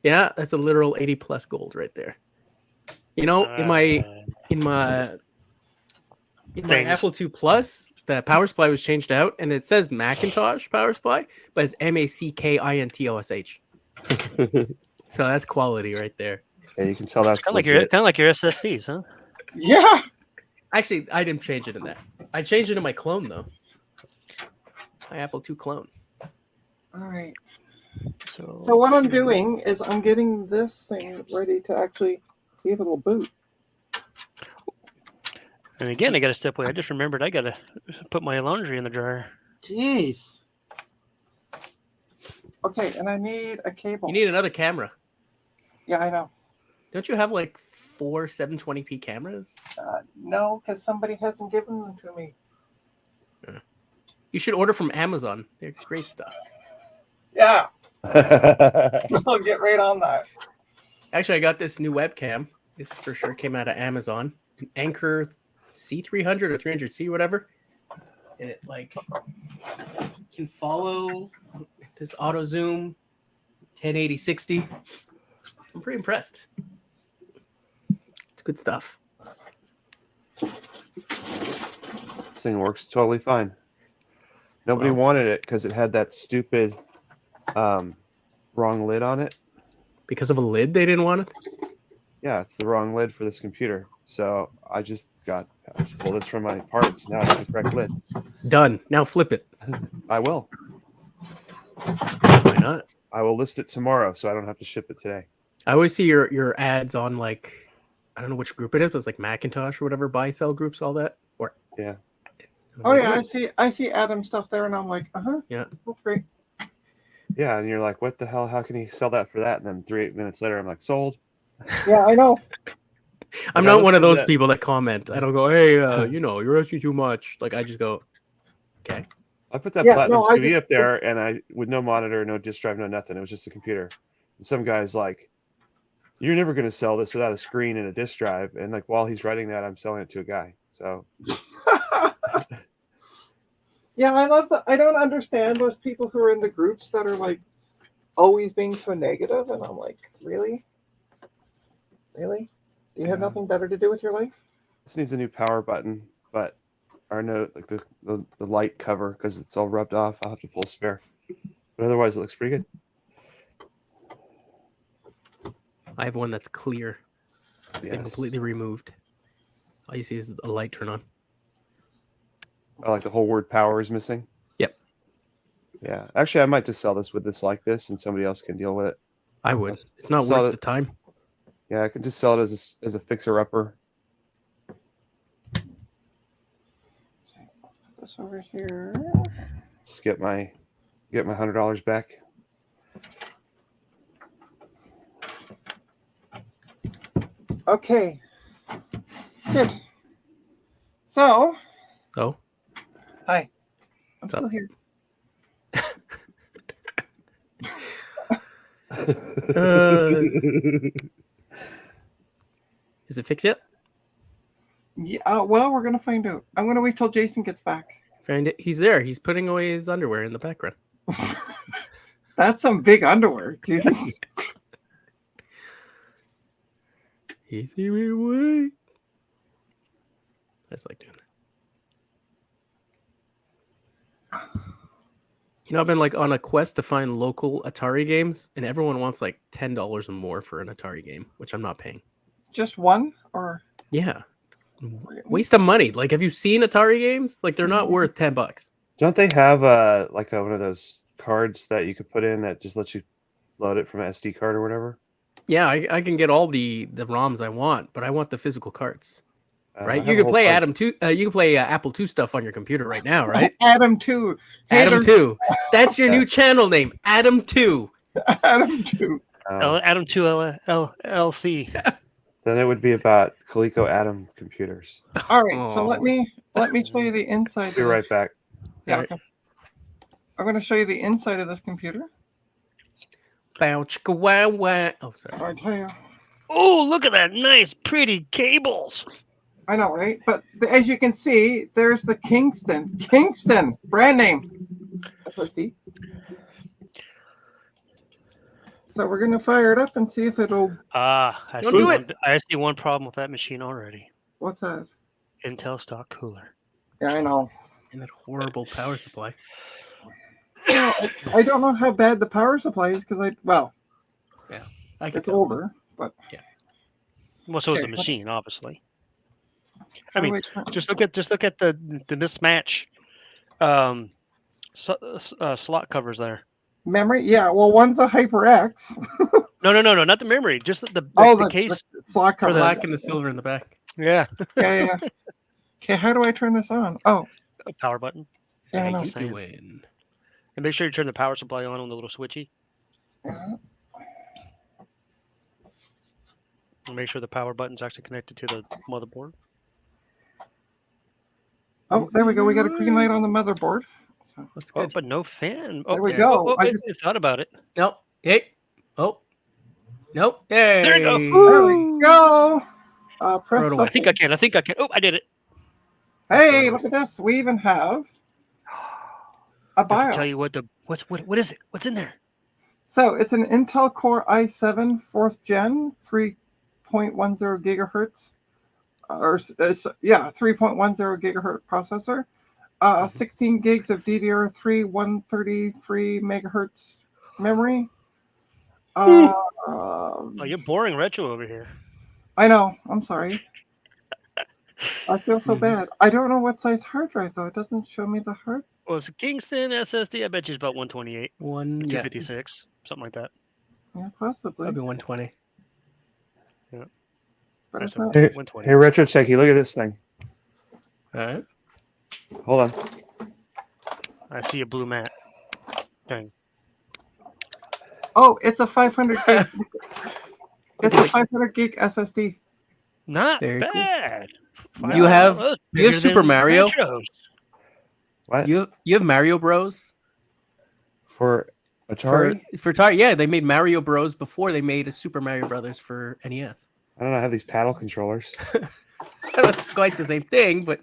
[SPEAKER 5] Yeah, that's a literal 80 plus gold right there. You know, in my
[SPEAKER 3] Things.
[SPEAKER 5] Apple II Plus, the power supply was changed out, and it says Macintosh power supply, but it's MACKINTOSH. So that's quality right there.
[SPEAKER 6] Yeah, you can tell that's
[SPEAKER 3] Kind of
[SPEAKER 6] legit.
[SPEAKER 3] like your SSDs, huh?
[SPEAKER 1] Yeah.
[SPEAKER 5] Actually, I didn't change it in that. I changed it in my clone though. My Apple II clone.
[SPEAKER 1] All right.
[SPEAKER 3] So,
[SPEAKER 1] So what
[SPEAKER 3] let's
[SPEAKER 1] I'm
[SPEAKER 3] see.
[SPEAKER 1] doing is I'm getting this thing ready to actually see if it'll boot.
[SPEAKER 3] And again, I got to step away. I just remembered I got to put my laundry in the dryer.
[SPEAKER 1] Jeez. Okay, and I need a cable.
[SPEAKER 5] You need another camera.
[SPEAKER 1] Yeah, I know.
[SPEAKER 5] Don't you have like 4 720p cameras?
[SPEAKER 1] No, because somebody hasn't given them to me.
[SPEAKER 5] You should order from Amazon. They're great stuff.
[SPEAKER 1] Yeah, I'll get right on that.
[SPEAKER 5] Actually, I got this new webcam. This for sure came out of Amazon. An Anker C300 or 300C, whatever. And it like can follow this auto zoom 1080 60. I'm pretty impressed. It's good stuff.
[SPEAKER 6] This thing works totally fine. Nobody
[SPEAKER 5] Well.
[SPEAKER 6] wanted it because it had that stupid wrong lid on it.
[SPEAKER 5] Because of a lid, they didn't want it.
[SPEAKER 6] Yeah, it's the wrong lid for this computer. So I just pulled this from my parts. Now it's the correct lid.
[SPEAKER 5] Done. Now flip it.
[SPEAKER 6] I will.
[SPEAKER 5] Why not?
[SPEAKER 6] I will list it tomorrow, so I don't have to ship it today.
[SPEAKER 5] I always see your ads on like, I don't know which group it is, but it's like Macintosh or whatever, buy sell groups, all that. Or
[SPEAKER 6] Yeah.
[SPEAKER 1] Oh yeah, I see Adam stuff there, and I'm like,
[SPEAKER 5] Yeah.
[SPEAKER 1] that's great.
[SPEAKER 6] Yeah, and you're like, what the hell? How can he sell that for that? And then 3 minutes later, I'm like, sold.
[SPEAKER 1] Yeah, I know.
[SPEAKER 5] I'm
[SPEAKER 6] Like, I
[SPEAKER 5] not one of
[SPEAKER 6] listened to
[SPEAKER 5] those
[SPEAKER 6] that-
[SPEAKER 5] people that comment. I don't go, hey, you're asking too much. Like I just go, okay.
[SPEAKER 6] I put that
[SPEAKER 1] Yeah,
[SPEAKER 6] Platinum
[SPEAKER 1] no, I
[SPEAKER 6] TV
[SPEAKER 1] just-
[SPEAKER 6] up there, and I with no monitor, no disk drive, no nothing. It was just a computer. And some guy's like, "You're never going to sell this without a screen and a disk drive." And like while he's writing that, I'm selling it to a guy. So
[SPEAKER 1] Yeah, I love that. I don't understand those people who are in the groups that are like always being so negative, and I'm like, really? Really? Do you have
[SPEAKER 6] Yeah.
[SPEAKER 1] nothing better to do with your life?
[SPEAKER 6] this needs a new power button, but or no, like the light cover because it's all rubbed off. I'll have to pull a spare. But otherwise, it looks pretty good.
[SPEAKER 5] I have one that's clear. It's been
[SPEAKER 6] Yes.
[SPEAKER 5] completely removed. All you see is a light turn on.
[SPEAKER 6] Oh, like the whole word power is missing.
[SPEAKER 5] Yep.
[SPEAKER 6] Yeah. Actually, I might just sell this with this like this, and somebody else can deal with it.
[SPEAKER 5] I would. It's not
[SPEAKER 6] Sell
[SPEAKER 5] worth
[SPEAKER 6] it.
[SPEAKER 5] the time.
[SPEAKER 6] Yeah, I can just sell it as a fixer upper.
[SPEAKER 1] This over here.
[SPEAKER 6] Just get my $100 back.
[SPEAKER 1] Okay. Good. So,
[SPEAKER 5] Oh,
[SPEAKER 1] hi. I'm
[SPEAKER 5] What's
[SPEAKER 1] still
[SPEAKER 5] up?
[SPEAKER 1] here.
[SPEAKER 5] is it fixed yet?
[SPEAKER 1] Yeah. Well, we're gonna find out. I'm gonna wait till Jason gets back.
[SPEAKER 5] Find it. He's there. He's putting away his underwear in the background.
[SPEAKER 1] That's some big underwear. Jesus.
[SPEAKER 5] Easy way. I just like doing that. You know, I've been like on a quest to find local Atari games, and everyone wants like $10 or more for an Atari game, which I'm not paying.
[SPEAKER 1] Just one, or
[SPEAKER 5] Yeah, waste of money. Like, have you seen Atari games? Like, they're not worth $10.
[SPEAKER 6] Don't they have like one of those cards that you could put in that just lets you load it from an SD card or whatever?
[SPEAKER 5] Yeah, I can get all the ROMs I want, but I want the physical cards.
[SPEAKER 6] I
[SPEAKER 5] Right?
[SPEAKER 6] have
[SPEAKER 5] You
[SPEAKER 6] a
[SPEAKER 5] can
[SPEAKER 6] whole
[SPEAKER 5] play
[SPEAKER 6] bunch-
[SPEAKER 5] Adam 2. You can play Apple II stuff on your computer right now, right?
[SPEAKER 1] Adam 2. Hey,
[SPEAKER 5] Adam
[SPEAKER 1] there's
[SPEAKER 5] 2. That's your new channel name, Adam 2.
[SPEAKER 1] Adam 2.
[SPEAKER 3] Adam 2 LLC.
[SPEAKER 6] Then it would be about Coleco Atom computers.
[SPEAKER 1] All right, so
[SPEAKER 5] Oh.
[SPEAKER 1] let me show you the inside.
[SPEAKER 6] Be
[SPEAKER 1] of
[SPEAKER 6] right
[SPEAKER 1] this-
[SPEAKER 6] back.
[SPEAKER 1] Yeah,
[SPEAKER 5] Alright.
[SPEAKER 1] okay. I'm going to show you the inside of this computer.
[SPEAKER 5] Bow, chicka, wow, wow. Oh, sorry.
[SPEAKER 1] I'll tell you.
[SPEAKER 3] Oh, look at that nice, pretty cables.
[SPEAKER 1] I know, right? But as you can see, there's the Kingston. Kingston, brand name. FSD. So we're going to fire it up and see if it'll.
[SPEAKER 3] I
[SPEAKER 5] Don't
[SPEAKER 3] see
[SPEAKER 5] do
[SPEAKER 3] one,
[SPEAKER 5] it.
[SPEAKER 3] I see one problem with that machine already.
[SPEAKER 1] What's that?
[SPEAKER 3] Intel stock cooler.
[SPEAKER 1] Yeah, I know.
[SPEAKER 5] And that horrible power supply.
[SPEAKER 1] I don't know how bad the power supply is because
[SPEAKER 5] I can
[SPEAKER 1] it's
[SPEAKER 5] tell.
[SPEAKER 1] older. But
[SPEAKER 3] Well, so is the
[SPEAKER 1] Okay.
[SPEAKER 3] machine, obviously.
[SPEAKER 1] how
[SPEAKER 3] I mean,
[SPEAKER 1] do turn-
[SPEAKER 3] just look at the mismatch slot covers there.
[SPEAKER 1] memory. Yeah, well, one's a HyperX.
[SPEAKER 3] No, not the memory. Just the case.
[SPEAKER 1] the slot
[SPEAKER 5] For
[SPEAKER 1] cover.
[SPEAKER 5] the black and the silver in the back.
[SPEAKER 3] Yeah,
[SPEAKER 1] Yeah. Okay, how do I turn this on? Oh,
[SPEAKER 3] a power button.
[SPEAKER 1] yeah, I
[SPEAKER 5] How
[SPEAKER 1] know.
[SPEAKER 5] you
[SPEAKER 3] Same.
[SPEAKER 5] doing?
[SPEAKER 3] And make sure you turn the power supply on the little switchy.
[SPEAKER 1] Yeah.
[SPEAKER 3] And make sure the power button's actually connected to the motherboard.
[SPEAKER 1] Oh, there we go. We got a green light on the motherboard. So,
[SPEAKER 5] That's
[SPEAKER 3] Oh,
[SPEAKER 5] good.
[SPEAKER 3] but no fan.
[SPEAKER 1] There we
[SPEAKER 3] yeah.
[SPEAKER 1] go. I
[SPEAKER 3] I
[SPEAKER 1] just-
[SPEAKER 3] thought about it.
[SPEAKER 5] Nope. Hey. Oh. Nope. Hey.
[SPEAKER 3] There you go.
[SPEAKER 1] there we go. Press.
[SPEAKER 5] Throw it away.
[SPEAKER 3] I think I can. Oh, I did it.
[SPEAKER 1] Hey, look at this. We even have a
[SPEAKER 3] Does it
[SPEAKER 1] BIOS.
[SPEAKER 3] tell you what what is it? What's in there?
[SPEAKER 1] So it's an Intel Core i7 4th Gen, 3.10 gigahertz, 3.10 gigahertz processor, 16 gigs of DDR3, 133 megahertz memory.
[SPEAKER 3] Oh, you're boring retro over here.
[SPEAKER 1] I know. I'm sorry. I feel so
[SPEAKER 5] Mhm.
[SPEAKER 1] bad. I don't know what size hard drive though. It doesn't show me the hard.
[SPEAKER 3] Well, it's a Kingston SSD. I bet you it's about 128,
[SPEAKER 5] Yeah,
[SPEAKER 3] 256, something like that.
[SPEAKER 1] Yeah, possibly.
[SPEAKER 5] that'd be 120.
[SPEAKER 1] But it's
[SPEAKER 3] That's
[SPEAKER 1] not.
[SPEAKER 6] Hey,
[SPEAKER 3] 120.
[SPEAKER 6] hey, Retro Techie, look at this thing.
[SPEAKER 5] All right.
[SPEAKER 6] Hold on.
[SPEAKER 3] I see a blue mat thing.
[SPEAKER 1] Oh, it's a 500 gig. It's a 500 gig SSD.
[SPEAKER 3] Not
[SPEAKER 5] Very cool.
[SPEAKER 3] bad.
[SPEAKER 5] Do you have-
[SPEAKER 3] Well, that's
[SPEAKER 5] do you have
[SPEAKER 3] bigger
[SPEAKER 5] Super
[SPEAKER 3] than
[SPEAKER 5] Mario?
[SPEAKER 3] Retro's.
[SPEAKER 6] What?
[SPEAKER 5] You have Mario Bros.
[SPEAKER 6] For Atari?
[SPEAKER 5] For Atari? Yeah, they made Mario Bros before they made a Super Mario Brothers for NES.
[SPEAKER 6] I don't know. I have these paddle controllers.
[SPEAKER 5] That's quite the same thing, but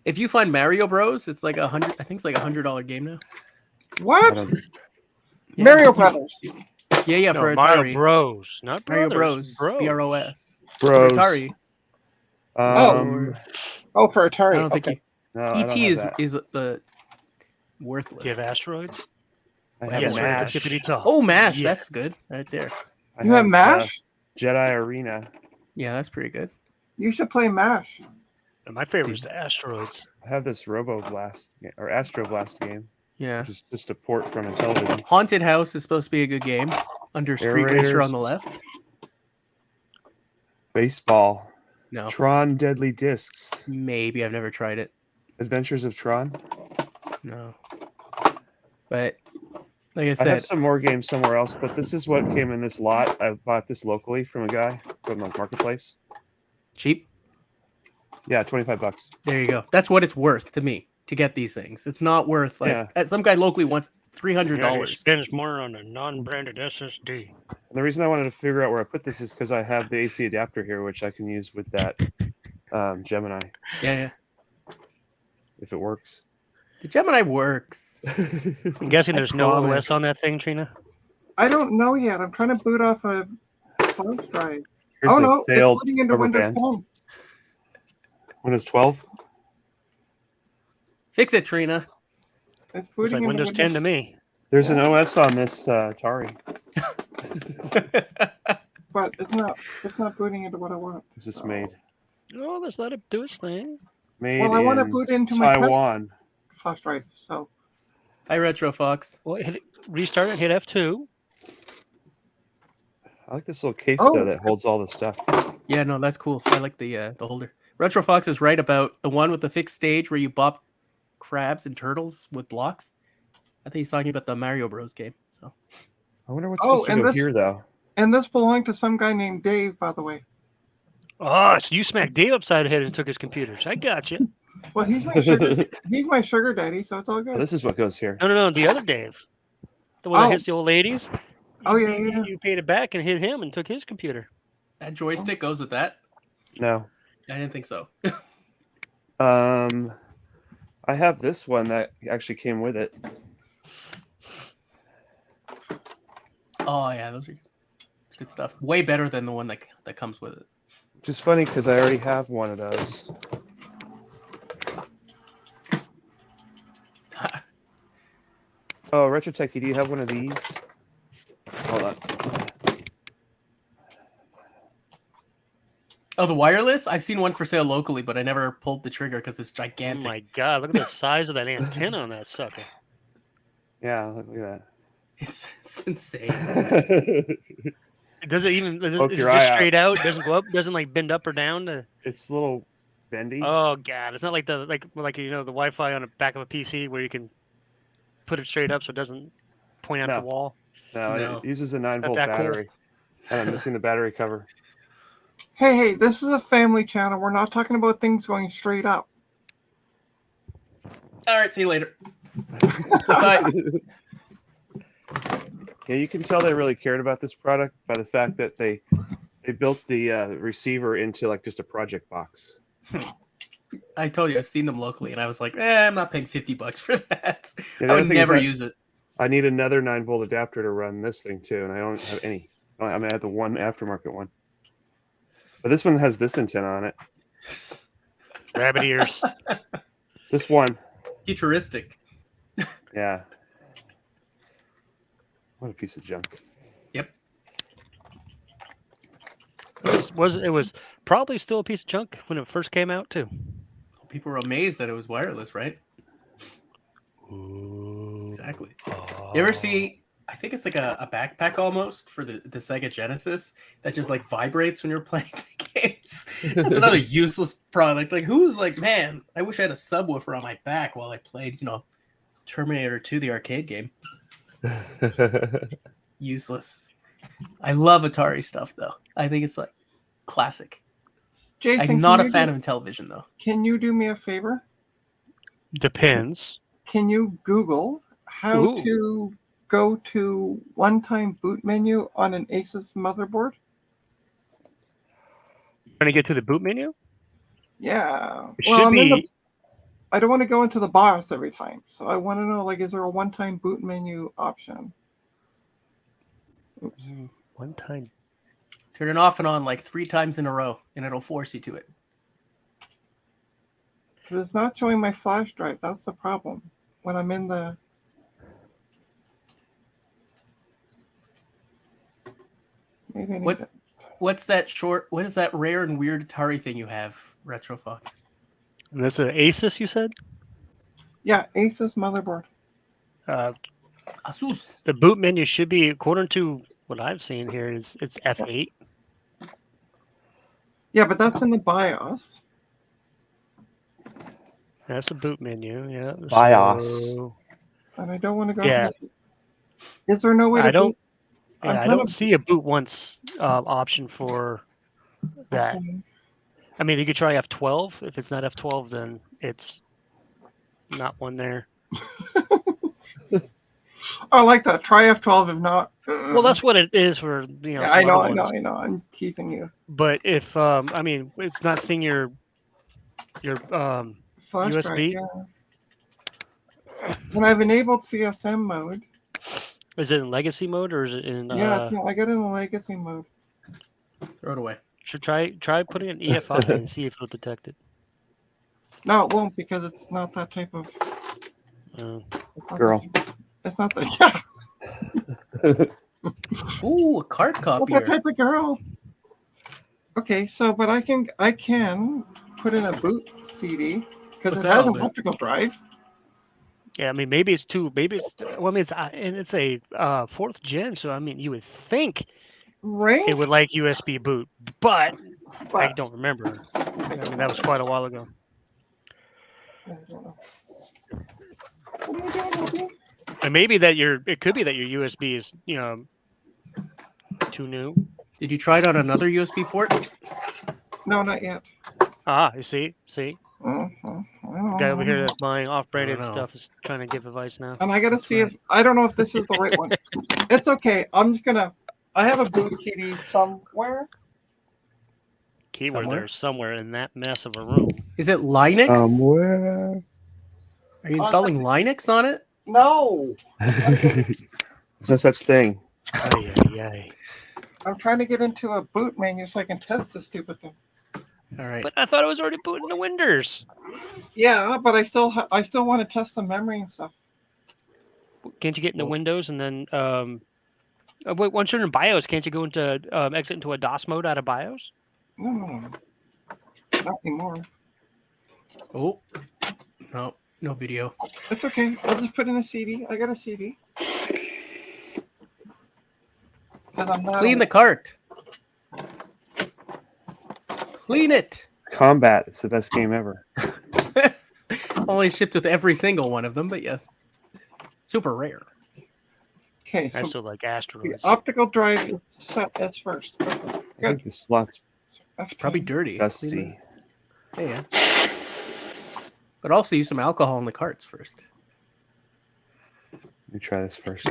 [SPEAKER 5] if you find Mario Bros, it's like I think it's like $100 game now.
[SPEAKER 6] I
[SPEAKER 1] What?
[SPEAKER 6] don't-
[SPEAKER 5] Yeah,
[SPEAKER 1] Mario
[SPEAKER 5] you-
[SPEAKER 1] Brothers.
[SPEAKER 5] Yeah,
[SPEAKER 3] No,
[SPEAKER 5] for
[SPEAKER 3] Mario
[SPEAKER 5] Atari.
[SPEAKER 3] Bros, not
[SPEAKER 5] Mario
[SPEAKER 3] Brothers.
[SPEAKER 5] Bros. BROS.
[SPEAKER 6] Bros.
[SPEAKER 5] For Atari.
[SPEAKER 1] Oh, for Atari.
[SPEAKER 5] I don't think
[SPEAKER 1] Okay.
[SPEAKER 6] No, I don't
[SPEAKER 5] ET
[SPEAKER 6] have
[SPEAKER 5] is
[SPEAKER 6] that.
[SPEAKER 5] is the worthless.
[SPEAKER 3] Do you have asteroids?
[SPEAKER 6] I have
[SPEAKER 3] Yes, right at the
[SPEAKER 6] MASH.
[SPEAKER 3] tippity top.
[SPEAKER 5] Oh, MASH.
[SPEAKER 3] Yeah.
[SPEAKER 5] That's good right there.
[SPEAKER 6] I
[SPEAKER 1] You have MASH?
[SPEAKER 6] Jedi Arena.
[SPEAKER 5] Yeah, that's pretty good.
[SPEAKER 1] You should play MASH.
[SPEAKER 3] And my favorite is the asteroids.
[SPEAKER 6] I have this Robo Blast or Astro Blast game,
[SPEAKER 5] Yeah.
[SPEAKER 6] which is just a port from a television.
[SPEAKER 5] Haunted House is supposed to be a good game. Under Street
[SPEAKER 6] Air
[SPEAKER 5] Racer on the
[SPEAKER 6] Raiders.
[SPEAKER 5] left.
[SPEAKER 6] Baseball.
[SPEAKER 5] No.
[SPEAKER 6] Tron Deadly Discs.
[SPEAKER 5] Maybe. I've never tried it.
[SPEAKER 6] Adventures of Tron.
[SPEAKER 5] No. But like I
[SPEAKER 6] I
[SPEAKER 5] said,
[SPEAKER 6] have some more games somewhere else, but this is what came in this lot. I bought this locally from a guy from the marketplace.
[SPEAKER 5] cheap.
[SPEAKER 6] Yeah, $25.
[SPEAKER 5] There you go. That's what it's worth to me to get these things. It's not worth like
[SPEAKER 6] Yeah.
[SPEAKER 5] some guy locally wants $300.
[SPEAKER 3] Yeah, he spends more on a non-branded SSD.
[SPEAKER 6] And the reason I wanted to figure out where I put this is because I have the AC adapter here, which I can use with that Gemini
[SPEAKER 5] Yeah.
[SPEAKER 6] if it works.
[SPEAKER 5] The Gemini works.
[SPEAKER 3] I'm guessing
[SPEAKER 5] I
[SPEAKER 3] there's no
[SPEAKER 5] promise.
[SPEAKER 3] OS on that thing, Trina.
[SPEAKER 1] I don't know yet. I'm trying to boot off a flash drive.
[SPEAKER 6] Here's
[SPEAKER 1] Oh
[SPEAKER 6] a
[SPEAKER 1] no, it's
[SPEAKER 6] failed
[SPEAKER 1] booting into
[SPEAKER 6] rubber
[SPEAKER 1] Windows
[SPEAKER 6] band.
[SPEAKER 1] 10.
[SPEAKER 6] Windows 12.
[SPEAKER 5] Fix it, Trina.
[SPEAKER 1] It's
[SPEAKER 3] It's
[SPEAKER 1] booting
[SPEAKER 3] like
[SPEAKER 1] into
[SPEAKER 3] Windows 10 to me.
[SPEAKER 6] There's an OS on this Atari.
[SPEAKER 1] But it's not booting into what I want.
[SPEAKER 6] This is
[SPEAKER 1] so.
[SPEAKER 6] made
[SPEAKER 3] Oh, let's let it do its thing.
[SPEAKER 1] Well, I want to
[SPEAKER 6] in
[SPEAKER 1] boot into my test
[SPEAKER 6] Taiwan.
[SPEAKER 1] flash drive. So
[SPEAKER 5] Hi, Retro Fox.
[SPEAKER 3] Well, restart it, hit F2.
[SPEAKER 6] I like this little case
[SPEAKER 1] Oh.
[SPEAKER 6] though that holds all the stuff.
[SPEAKER 5] Yeah, no, that's cool. I like the holder. Retro Fox is right about the one with the fixed stage where you bop crabs and turtles with blocks. I think he's talking about the Mario Bros game. So
[SPEAKER 6] I wonder what's
[SPEAKER 1] Oh,
[SPEAKER 6] supposed to
[SPEAKER 1] and
[SPEAKER 6] go
[SPEAKER 1] this-
[SPEAKER 6] here though.
[SPEAKER 1] and this belonged to some guy named Dave, by the way.
[SPEAKER 3] Oh, so you smacked Dave upside the head and took his computers. I got you.
[SPEAKER 1] Well, he's my sugar. He's my sugar daddy, so it's all
[SPEAKER 6] Oh,
[SPEAKER 1] good.
[SPEAKER 6] this is what goes here.
[SPEAKER 3] No, the other Dave. The one that
[SPEAKER 1] Oh.
[SPEAKER 3] hits the old ladies.
[SPEAKER 1] Oh, yeah.
[SPEAKER 3] You paid it back and hit him and took his computer.
[SPEAKER 5] that joystick goes with that.
[SPEAKER 6] No.
[SPEAKER 5] I didn't think so.
[SPEAKER 6] I have this one that actually came with it.
[SPEAKER 5] Oh yeah, those are good stuff. Way better than the one that comes with it.
[SPEAKER 6] Which is funny because I already have one of those. Oh, Retro Techie, do you have one of these? Hold on.
[SPEAKER 5] Oh, the wireless? I've seen one for sale locally, but I never pulled the trigger because it's
[SPEAKER 3] Oh
[SPEAKER 5] gigantic.
[SPEAKER 3] my god, look at the size of that antenna on that sucker.
[SPEAKER 6] Yeah, look at
[SPEAKER 5] It's insane.
[SPEAKER 6] that.
[SPEAKER 3] Does it even is
[SPEAKER 6] Poke
[SPEAKER 3] it
[SPEAKER 6] your
[SPEAKER 3] just
[SPEAKER 6] eye out.
[SPEAKER 3] straight out? Doesn't go up, doesn't like bend up or down to
[SPEAKER 6] It's a little bendy.
[SPEAKER 3] Oh god, it's not like the the Wi-Fi on the back of a PC where you can put it straight up so it doesn't point out
[SPEAKER 6] No.
[SPEAKER 3] the wall.
[SPEAKER 6] No,
[SPEAKER 5] No.
[SPEAKER 6] it uses a 9-volt
[SPEAKER 3] that cool.
[SPEAKER 6] battery. And I'm missing the battery cover.
[SPEAKER 1] Hey, this is a family channel. We're not talking about things going straight up.
[SPEAKER 5] All right, see you later. Bye.
[SPEAKER 6] Yeah, you can tell they really cared about this product by the fact that they built the receiver into like just a project box.
[SPEAKER 5] I told you I've seen them locally, and I was like, I'm not paying $50 for that.
[SPEAKER 6] Yeah, the
[SPEAKER 5] I
[SPEAKER 6] other
[SPEAKER 5] would
[SPEAKER 6] thing is
[SPEAKER 5] never
[SPEAKER 6] that
[SPEAKER 5] use it.
[SPEAKER 6] I need another 9-volt adapter to run this thing too, and I don't have any. I mean, I have the one aftermarket one, but this one has this antenna on it.
[SPEAKER 3] Rabbit ears.
[SPEAKER 6] Just one.
[SPEAKER 5] Futuristic.
[SPEAKER 6] Yeah. What a piece of junk.
[SPEAKER 5] Yep.
[SPEAKER 3] It was probably still a piece of junk when it first came out too.
[SPEAKER 5] People were amazed that it was wireless, right?
[SPEAKER 3] Ooh.
[SPEAKER 5] Exactly. You ever see? I think it's like a backpack almost for the Sega Genesis that just like vibrates when you're playing the games. That's another useless product. Like, who's like, man, I wish I had a subwoofer on my back while I played, Terminator 2, the arcade game. Useless. I love Atari stuff though. I think it's like classic.
[SPEAKER 1] Jason,
[SPEAKER 5] I'm not a fan of television though.
[SPEAKER 1] Can you do me a favor?
[SPEAKER 3] Depends.
[SPEAKER 1] Can you Google how
[SPEAKER 3] Ooh.
[SPEAKER 1] to go to one-time boot menu on an Asus motherboard?
[SPEAKER 3] Trying to get to the boot menu?
[SPEAKER 1] Yeah.
[SPEAKER 3] It should be.
[SPEAKER 1] I don't want to go into the BIOS every time, so I want to know, like, is there a one-time boot menu option? Oops.
[SPEAKER 3] One time.
[SPEAKER 5] Turn it off and on like 3 times in a row, and it'll force you to it.
[SPEAKER 1] Because it's not showing my flash drive. That's the problem. When I'm in the... Maybe I need to...
[SPEAKER 5] What is that rare and weird Atari thing you have, Retro Fox?
[SPEAKER 3] And this is an Asus, you said?
[SPEAKER 1] Yeah, Asus motherboard.
[SPEAKER 5] Asus.
[SPEAKER 3] The boot menu should be, according to what I've seen here, it's F8.
[SPEAKER 1] Yeah, but that's in the BIOS.
[SPEAKER 3] That's the boot menu. Yeah.
[SPEAKER 6] BIOS.
[SPEAKER 3] So,
[SPEAKER 1] And I don't want to go...
[SPEAKER 3] Yeah.
[SPEAKER 1] Is there no way to...
[SPEAKER 3] I don't.
[SPEAKER 1] I'm
[SPEAKER 3] Yeah, I
[SPEAKER 1] trying
[SPEAKER 3] don't
[SPEAKER 1] to-
[SPEAKER 3] see a boot once option for that.
[SPEAKER 1] Okay.
[SPEAKER 3] I mean, you could try F12. If it's not F12, then it's not one there.
[SPEAKER 1] I like that. Try F12 if not.
[SPEAKER 3] Well, that's what it is for
[SPEAKER 1] Yeah,
[SPEAKER 3] some
[SPEAKER 1] I know,
[SPEAKER 3] other
[SPEAKER 1] I know,
[SPEAKER 3] ones.
[SPEAKER 1] I know. I'm teasing you.
[SPEAKER 3] But if I mean, it's not seeing your
[SPEAKER 1] Flash
[SPEAKER 3] USB?
[SPEAKER 1] drive, yeah. When I've enabled CSM mode,
[SPEAKER 3] is it in legacy mode or is it in?
[SPEAKER 1] yeah, I got it in legacy mode.
[SPEAKER 5] Throw it away.
[SPEAKER 3] Should try putting an EFI and see if it'll detect it.
[SPEAKER 1] No, it won't because it's not that type of. It's not
[SPEAKER 6] Girl.
[SPEAKER 1] It's not the. Yeah.
[SPEAKER 5] Ooh, a card
[SPEAKER 1] Not
[SPEAKER 5] copier.
[SPEAKER 1] that type of girl. Okay, so but I can put in a boot CD because it has an
[SPEAKER 5] Without it.
[SPEAKER 1] optical drive.
[SPEAKER 3] Yeah, I mean maybe it's two. Maybe it's well. I mean it's a 4th gen, so I mean you would think
[SPEAKER 1] Right?
[SPEAKER 3] it would like USB boot, but I
[SPEAKER 1] But-
[SPEAKER 3] don't remember. I mean that was quite a while ago.
[SPEAKER 1] I don't know. What are you doing, Opie?
[SPEAKER 3] And maybe it could be that your USB is too new.
[SPEAKER 5] Did you try it on another USB port?
[SPEAKER 1] No, not yet.
[SPEAKER 3] You see,
[SPEAKER 1] Mhm.
[SPEAKER 3] the guy over here that's buying off-branded
[SPEAKER 5] I don't know.
[SPEAKER 3] stuff is trying to give advice now.
[SPEAKER 1] And I gotta see if I don't know if this is the right one. It's okay. I'm just gonna. I have a boot CD somewhere.
[SPEAKER 3] Keyword
[SPEAKER 5] Somewhere?
[SPEAKER 3] there somewhere in that mess of a room.
[SPEAKER 5] Is it Linux?
[SPEAKER 6] Somewhere.
[SPEAKER 5] Are you installing Linux on it?
[SPEAKER 1] No,
[SPEAKER 6] There's no such thing.
[SPEAKER 3] Ay, ay, ay.
[SPEAKER 1] I'm trying to get into a boot menu so I can test this stupid thing.
[SPEAKER 5] All right.
[SPEAKER 3] But I thought it was already booting the Windows.
[SPEAKER 1] Yeah, but I still want to test the memory and stuff.
[SPEAKER 3] Can't you get into
[SPEAKER 5] Well-
[SPEAKER 3] Windows and then once you're in BIOS, can't you go into exit into a DOS mode out of BIOS?
[SPEAKER 1] No, not anymore.
[SPEAKER 5] Oh, no video.
[SPEAKER 1] It's okay. I'll just put in a CD. I got a CD. 'Cause I'm not
[SPEAKER 5] Clean the cart. Clean it.
[SPEAKER 6] Combat. It's the best game ever.
[SPEAKER 5] Only shipped with every single one of them, but yes, super rare.
[SPEAKER 1] Okay,
[SPEAKER 3] I
[SPEAKER 1] so
[SPEAKER 3] still like
[SPEAKER 1] the
[SPEAKER 3] asteroids.
[SPEAKER 1] optical drive is set as first.
[SPEAKER 6] I
[SPEAKER 1] Good.
[SPEAKER 6] think the slot's
[SPEAKER 1] F10.
[SPEAKER 5] Probably dirty.
[SPEAKER 6] dusty.
[SPEAKER 5] Yeah. But also use some alcohol in the carts first.
[SPEAKER 6] Let me try this first.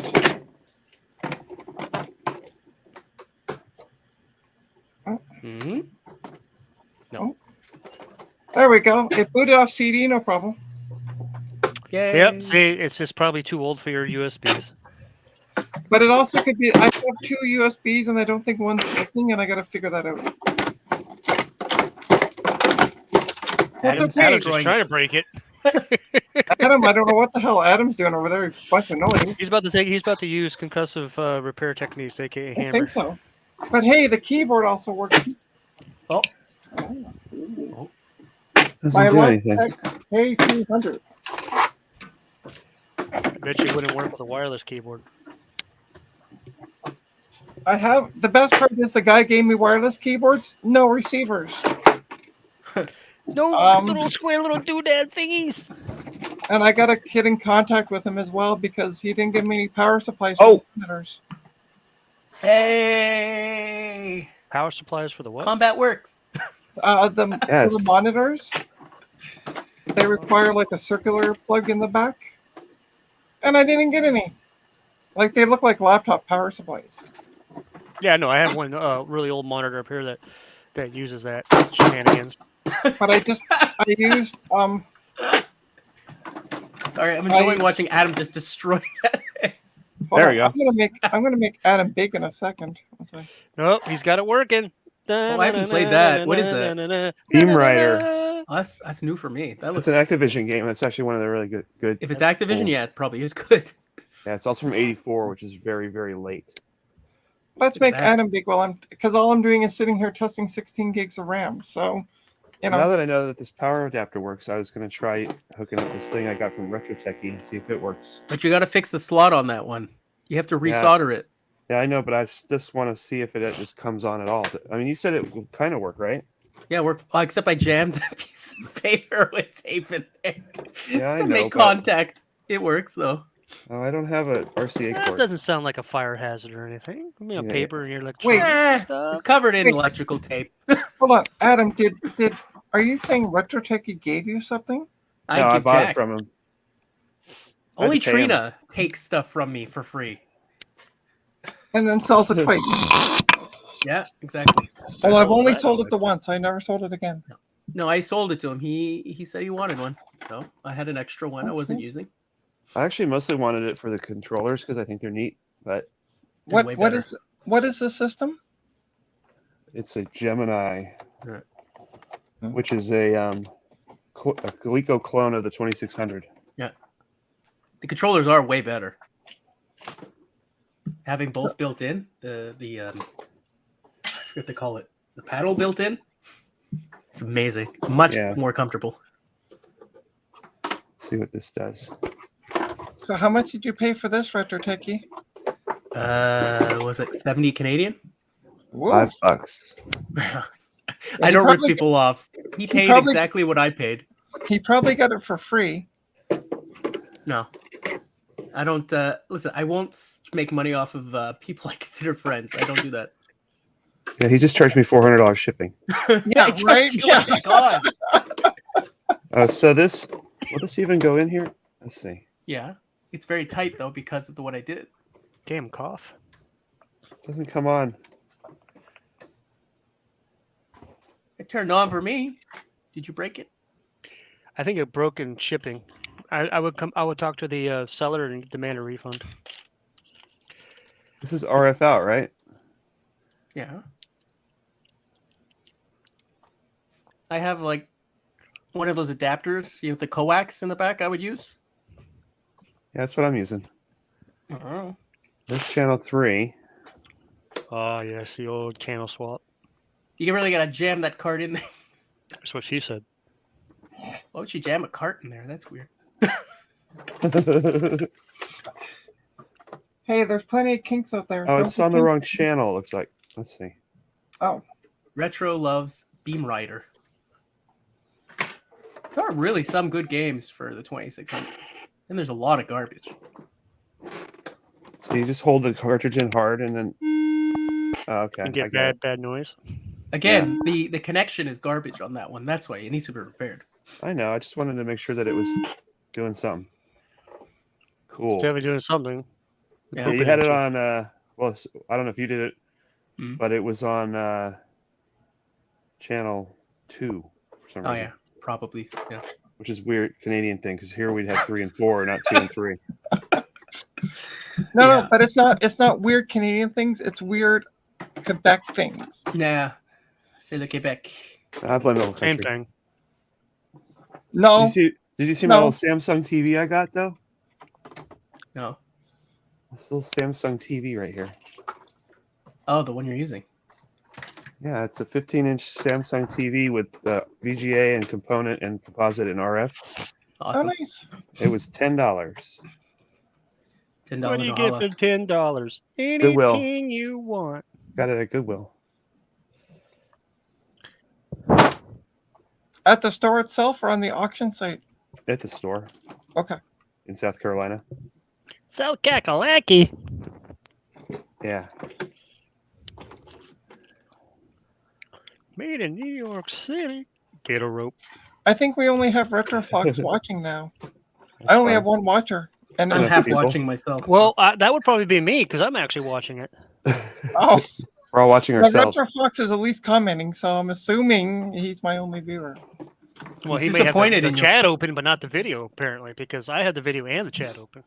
[SPEAKER 5] Hmm.
[SPEAKER 1] There we go. It booted off CD, no problem.
[SPEAKER 5] Yay.
[SPEAKER 3] Yep. See, it's just probably too old for your USBs.
[SPEAKER 1] But it also could be. I have 2 USBs and I don't think one's working, and I got to figure that out.
[SPEAKER 5] Adam's
[SPEAKER 1] okay.
[SPEAKER 3] Adam's just
[SPEAKER 5] destroying
[SPEAKER 3] trying
[SPEAKER 5] it.
[SPEAKER 3] to break it.
[SPEAKER 1] Adam, I don't know what the hell Adam's doing over there. Bunch of noise.
[SPEAKER 3] He's about to use concussive repair techniques, aka
[SPEAKER 1] I
[SPEAKER 3] hammer.
[SPEAKER 1] think so. But hey, the keyboard also works.
[SPEAKER 5] Oh,
[SPEAKER 6] Doesn't
[SPEAKER 1] My
[SPEAKER 6] do anything.
[SPEAKER 1] Logitech K200.
[SPEAKER 3] I bet you it wouldn't work with a wireless keyboard.
[SPEAKER 1] I have the best part is the guy gave me wireless keyboards, no receivers,
[SPEAKER 3] No
[SPEAKER 1] Um,
[SPEAKER 3] little square little doodad thingies.
[SPEAKER 1] and I got to get in contact with him as well because he didn't give me any power supplies
[SPEAKER 6] Oh.
[SPEAKER 1] for the monitors.
[SPEAKER 5] hey,
[SPEAKER 3] Power supplies for the what?
[SPEAKER 5] combat works.
[SPEAKER 1] For
[SPEAKER 6] Yes.
[SPEAKER 1] the monitors, they require like a circular plug in the back, and I didn't get any. Like they look like laptop power supplies.
[SPEAKER 3] Yeah, no, I have one really old monitor up here that uses that shenanigans.
[SPEAKER 1] But I used
[SPEAKER 5] Sorry, I'm enjoying watching Adam just destroy that.
[SPEAKER 1] hold
[SPEAKER 6] There
[SPEAKER 1] on,
[SPEAKER 6] we go.
[SPEAKER 1] I'm gonna make Adam big in a second. One second.
[SPEAKER 3] Nope, he's got it working.
[SPEAKER 5] Oh, I haven't played that. What is that?
[SPEAKER 6] Beam Rider.
[SPEAKER 5] Oh, that's new for me. That
[SPEAKER 6] It's
[SPEAKER 5] looks.
[SPEAKER 6] an Activision game. That's actually one of the really good.
[SPEAKER 5] If it's
[SPEAKER 6] That's
[SPEAKER 5] Activision,
[SPEAKER 6] cool.
[SPEAKER 5] yeah, it probably is good.
[SPEAKER 6] Yeah, it's also from '84, which is very, very late.
[SPEAKER 1] Let's
[SPEAKER 5] Look at
[SPEAKER 1] make
[SPEAKER 5] that.
[SPEAKER 1] Adam big because all I'm doing is sitting here testing 16 gigs of RAM. So, you
[SPEAKER 6] Now
[SPEAKER 1] know,
[SPEAKER 6] that I know that this power adapter works, I was going to try hooking up this thing I got from Retro Techie and see if it works.
[SPEAKER 5] But you got to fix the slot on that one. You have to resolder it.
[SPEAKER 6] Yeah, I know, but I just want to see if it just comes on at all. I mean, you said it will kind of work, right?
[SPEAKER 5] Yeah, except I jammed a piece of paper with tape in there
[SPEAKER 6] Yeah, I
[SPEAKER 5] to
[SPEAKER 6] know,
[SPEAKER 5] make
[SPEAKER 6] but-
[SPEAKER 5] contact. It works though.
[SPEAKER 6] Oh, I don't have a RCA
[SPEAKER 3] That
[SPEAKER 6] cord.
[SPEAKER 3] doesn't sound like a fire hazard or anything. I mean,
[SPEAKER 6] Yeah.
[SPEAKER 3] paper and your
[SPEAKER 1] Wait.
[SPEAKER 3] electronics and stuff.
[SPEAKER 5] It's covered in
[SPEAKER 1] Wait.
[SPEAKER 5] electrical tape.
[SPEAKER 1] hold on, Adam. Did are you saying RetroTechie gave you something?
[SPEAKER 6] No, I
[SPEAKER 5] give
[SPEAKER 6] bought
[SPEAKER 5] Jack.
[SPEAKER 6] it from him. I
[SPEAKER 5] Only
[SPEAKER 6] had to pay him.
[SPEAKER 5] Trina takes stuff from me for free.
[SPEAKER 1] And then sells it twice.
[SPEAKER 5] Yeah, exactly.
[SPEAKER 1] Well, I've
[SPEAKER 3] sold
[SPEAKER 1] only
[SPEAKER 3] that.
[SPEAKER 1] sold it the once. I never sold it again.
[SPEAKER 5] No, I sold it to him. He said he wanted one, so I had an extra one I wasn't using.
[SPEAKER 6] I actually mostly wanted it for the controllers because I think they're neat, but
[SPEAKER 5] They're way
[SPEAKER 1] What
[SPEAKER 5] better.
[SPEAKER 1] is the system?
[SPEAKER 6] it's a Gemini,
[SPEAKER 5] Right.
[SPEAKER 6] which is a Coleco clone of the 2600.
[SPEAKER 5] The controllers are way better. Having both built in, the I forget what they call it, the paddle built in. It's amazing. It's much
[SPEAKER 6] Yeah.
[SPEAKER 5] more comfortable.
[SPEAKER 6] Let's see what this does.
[SPEAKER 1] So how much did you pay for this RetroTechie?
[SPEAKER 5] Was it 70 Canadian?
[SPEAKER 1] Whoa.
[SPEAKER 6] $5.
[SPEAKER 5] I don't rip
[SPEAKER 1] probably-
[SPEAKER 5] people off. He paid
[SPEAKER 1] probably-
[SPEAKER 5] exactly what I paid.
[SPEAKER 1] He probably got it for free.
[SPEAKER 5] No, I don't. Listen, I won't make money off of people I consider friends. I don't do that.
[SPEAKER 6] Yeah, he just charged me $400 shipping.
[SPEAKER 1] Yeah,
[SPEAKER 5] I charge
[SPEAKER 1] right?
[SPEAKER 5] you like a god.
[SPEAKER 6] So this, will this even go in here? Let's see.
[SPEAKER 5] Yeah, it's very tight though because of what I did.
[SPEAKER 3] Damn cough.
[SPEAKER 6] Doesn't come on.
[SPEAKER 5] It turned on for me. Did you break it?
[SPEAKER 3] I think it broke in shipping. I would talk to the seller and demand a refund.
[SPEAKER 6] This is RF out, right?
[SPEAKER 5] Yeah. I have like one of those adapters, you know, the coax in the back I would use.
[SPEAKER 6] Yeah, that's what I'm using.
[SPEAKER 5] Oh.
[SPEAKER 6] There's channel 3.
[SPEAKER 3] Oh yes, the old channel swap.
[SPEAKER 5] You really gotta jam that card in there.
[SPEAKER 3] That's what she said.
[SPEAKER 5] Why would you jam a cart in there? That's weird.
[SPEAKER 1] Hey, there's plenty of kinks out there.
[SPEAKER 6] Oh,
[SPEAKER 1] Don't
[SPEAKER 6] it's
[SPEAKER 1] be
[SPEAKER 6] on the
[SPEAKER 1] kink-
[SPEAKER 6] wrong channel, it looks like. Let's see.
[SPEAKER 1] Oh,
[SPEAKER 5] Retro loves Beam Rider. There are really some good games for the 2600. And there's a lot of garbage.
[SPEAKER 6] So you just hold the cartridge in hard and then. Oh, okay.
[SPEAKER 3] And
[SPEAKER 6] I
[SPEAKER 3] get
[SPEAKER 6] got it.
[SPEAKER 3] bad noise.
[SPEAKER 5] Again, the connection is garbage on that one. That's why it needs to be repaired.
[SPEAKER 6] I know. I just wanted to make sure that it was doing something. Cool.
[SPEAKER 3] Still doing something.
[SPEAKER 5] Yeah.
[SPEAKER 6] Yeah, you had it on. Well, I don't know if you did it,
[SPEAKER 5] Mhm.
[SPEAKER 6] but it was on channel 2 for some
[SPEAKER 5] Oh
[SPEAKER 6] reason.
[SPEAKER 5] yeah, probably. Yeah.
[SPEAKER 6] Which is weird Canadian thing because here we'd have 3 and 4, not 2 and 3.
[SPEAKER 1] no,
[SPEAKER 5] Yeah.
[SPEAKER 1] but it's not weird Canadian things. It's weird Quebec things.
[SPEAKER 5] Nah. C'est le Québec.
[SPEAKER 6] I blame the whole
[SPEAKER 3] Same
[SPEAKER 6] country.
[SPEAKER 3] thing.
[SPEAKER 1] No,
[SPEAKER 6] Did you see my
[SPEAKER 1] No.
[SPEAKER 6] little Samsung TV I got though?
[SPEAKER 5] No.
[SPEAKER 6] This little Samsung TV right here.
[SPEAKER 5] Oh, the one you're using.
[SPEAKER 6] Yeah, it's a 15-inch Samsung TV with VGA and component and composite and RF.
[SPEAKER 1] oh,
[SPEAKER 5] Awesome.
[SPEAKER 1] nice.
[SPEAKER 6] It was $10.
[SPEAKER 5] $10
[SPEAKER 3] What do you get
[SPEAKER 5] holla.
[SPEAKER 3] for $10?
[SPEAKER 6] Goodwill.
[SPEAKER 3] Anything you want.
[SPEAKER 6] Got it at Goodwill.
[SPEAKER 1] At the store itself or on the auction site?
[SPEAKER 6] At the store
[SPEAKER 1] Okay.
[SPEAKER 6] in South Carolina.
[SPEAKER 3] So Kakalaki.
[SPEAKER 6] Yeah.
[SPEAKER 3] Made in New York City. Get a rope.
[SPEAKER 1] I think we only have Retro Fox watching now.
[SPEAKER 6] That's
[SPEAKER 1] I only
[SPEAKER 6] fine.
[SPEAKER 1] have one watcher. And
[SPEAKER 5] I'm
[SPEAKER 6] Enough
[SPEAKER 5] half
[SPEAKER 6] people.
[SPEAKER 5] watching myself.
[SPEAKER 3] Well, that would probably be me because I'm actually watching it.
[SPEAKER 1] oh,
[SPEAKER 6] We're all watching
[SPEAKER 1] but
[SPEAKER 6] ourselves.
[SPEAKER 1] Retro Fox is at least commenting, so I'm assuming he's my only viewer.
[SPEAKER 3] Well,
[SPEAKER 5] He's
[SPEAKER 3] he may have
[SPEAKER 5] disappointed
[SPEAKER 3] the
[SPEAKER 5] in you.
[SPEAKER 3] chat open, but not the video, apparently, because I had the video and the chat open.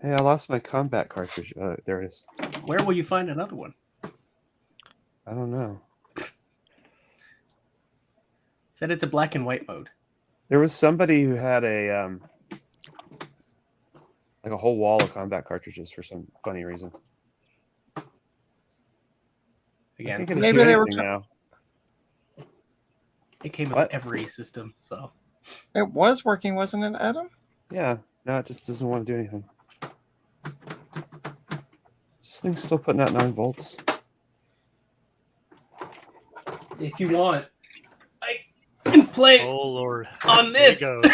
[SPEAKER 6] Hey, I lost my combat cartridge. There it is.
[SPEAKER 5] Where will you find another one?
[SPEAKER 6] I don't know.
[SPEAKER 5] Set it to black and white mode.
[SPEAKER 6] There was somebody who had a like a whole wall of combat cartridges for some funny reason. I
[SPEAKER 5] Again,
[SPEAKER 6] think it's
[SPEAKER 1] Maybe they were
[SPEAKER 6] anything now.
[SPEAKER 5] it came with
[SPEAKER 6] What?
[SPEAKER 5] every system, so
[SPEAKER 1] It was working, wasn't it, Adam?
[SPEAKER 6] Yeah, no, it just doesn't want to do anything. This thing's still putting out 9 volts.
[SPEAKER 5] if you want, I can play
[SPEAKER 3] Oh, Lord.
[SPEAKER 5] on
[SPEAKER 3] There
[SPEAKER 5] this.
[SPEAKER 3] he goes.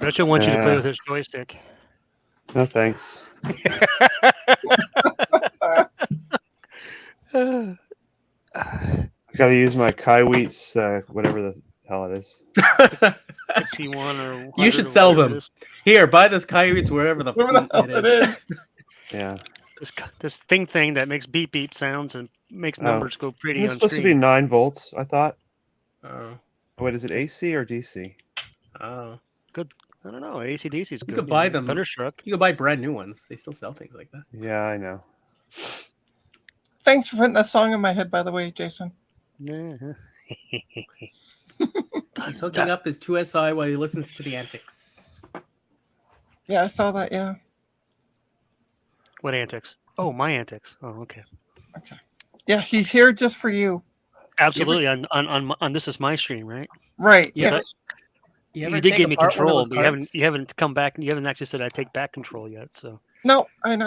[SPEAKER 3] Retro wants you to play
[SPEAKER 6] Yeah.
[SPEAKER 3] with his joystick.
[SPEAKER 6] No thanks. I gotta use my Kai Wheats, whatever the hell it is.
[SPEAKER 3] 61 or 100
[SPEAKER 5] You should
[SPEAKER 3] or
[SPEAKER 5] sell
[SPEAKER 3] whatever
[SPEAKER 5] them.
[SPEAKER 3] it is.
[SPEAKER 5] Here, buy this coyotes wherever the
[SPEAKER 1] Whatever the hell
[SPEAKER 5] it
[SPEAKER 1] it
[SPEAKER 5] is.
[SPEAKER 1] is.
[SPEAKER 6] Yeah.
[SPEAKER 3] This thing that makes beep beep sounds and makes
[SPEAKER 6] Oh.
[SPEAKER 3] numbers go pretty
[SPEAKER 6] It's
[SPEAKER 3] on
[SPEAKER 6] supposed to be
[SPEAKER 3] screen.
[SPEAKER 6] 9 volts, I thought.
[SPEAKER 5] Oh,
[SPEAKER 6] Wait, is it AC or DC?
[SPEAKER 5] oh.
[SPEAKER 3] I don't know. ACDC is good.
[SPEAKER 5] could buy
[SPEAKER 3] know.
[SPEAKER 5] them.
[SPEAKER 3] Thunderstruck.
[SPEAKER 5] You can buy brand new ones. They still sell things like that.
[SPEAKER 6] Yeah, I know.
[SPEAKER 1] Thanks for putting that song in my head, by the way, Jason.
[SPEAKER 3] Yeah.
[SPEAKER 5] He's hooking up his 2SI while he listens to the antics.
[SPEAKER 1] Yeah, I saw that. Yeah.
[SPEAKER 3] What antics? Oh, my antics. Oh, okay.
[SPEAKER 1] Yeah, he's here just for you.
[SPEAKER 3] Absolutely. On This Is My Stream, right?
[SPEAKER 1] Right.
[SPEAKER 5] Yeah,
[SPEAKER 1] Yes.
[SPEAKER 5] You
[SPEAKER 3] You
[SPEAKER 5] ever
[SPEAKER 3] did
[SPEAKER 5] take
[SPEAKER 3] give me
[SPEAKER 5] apart one of
[SPEAKER 3] control,
[SPEAKER 5] those
[SPEAKER 3] but
[SPEAKER 5] cards?
[SPEAKER 3] you haven't come back. You haven't actually said I take back control yet. So
[SPEAKER 1] No, and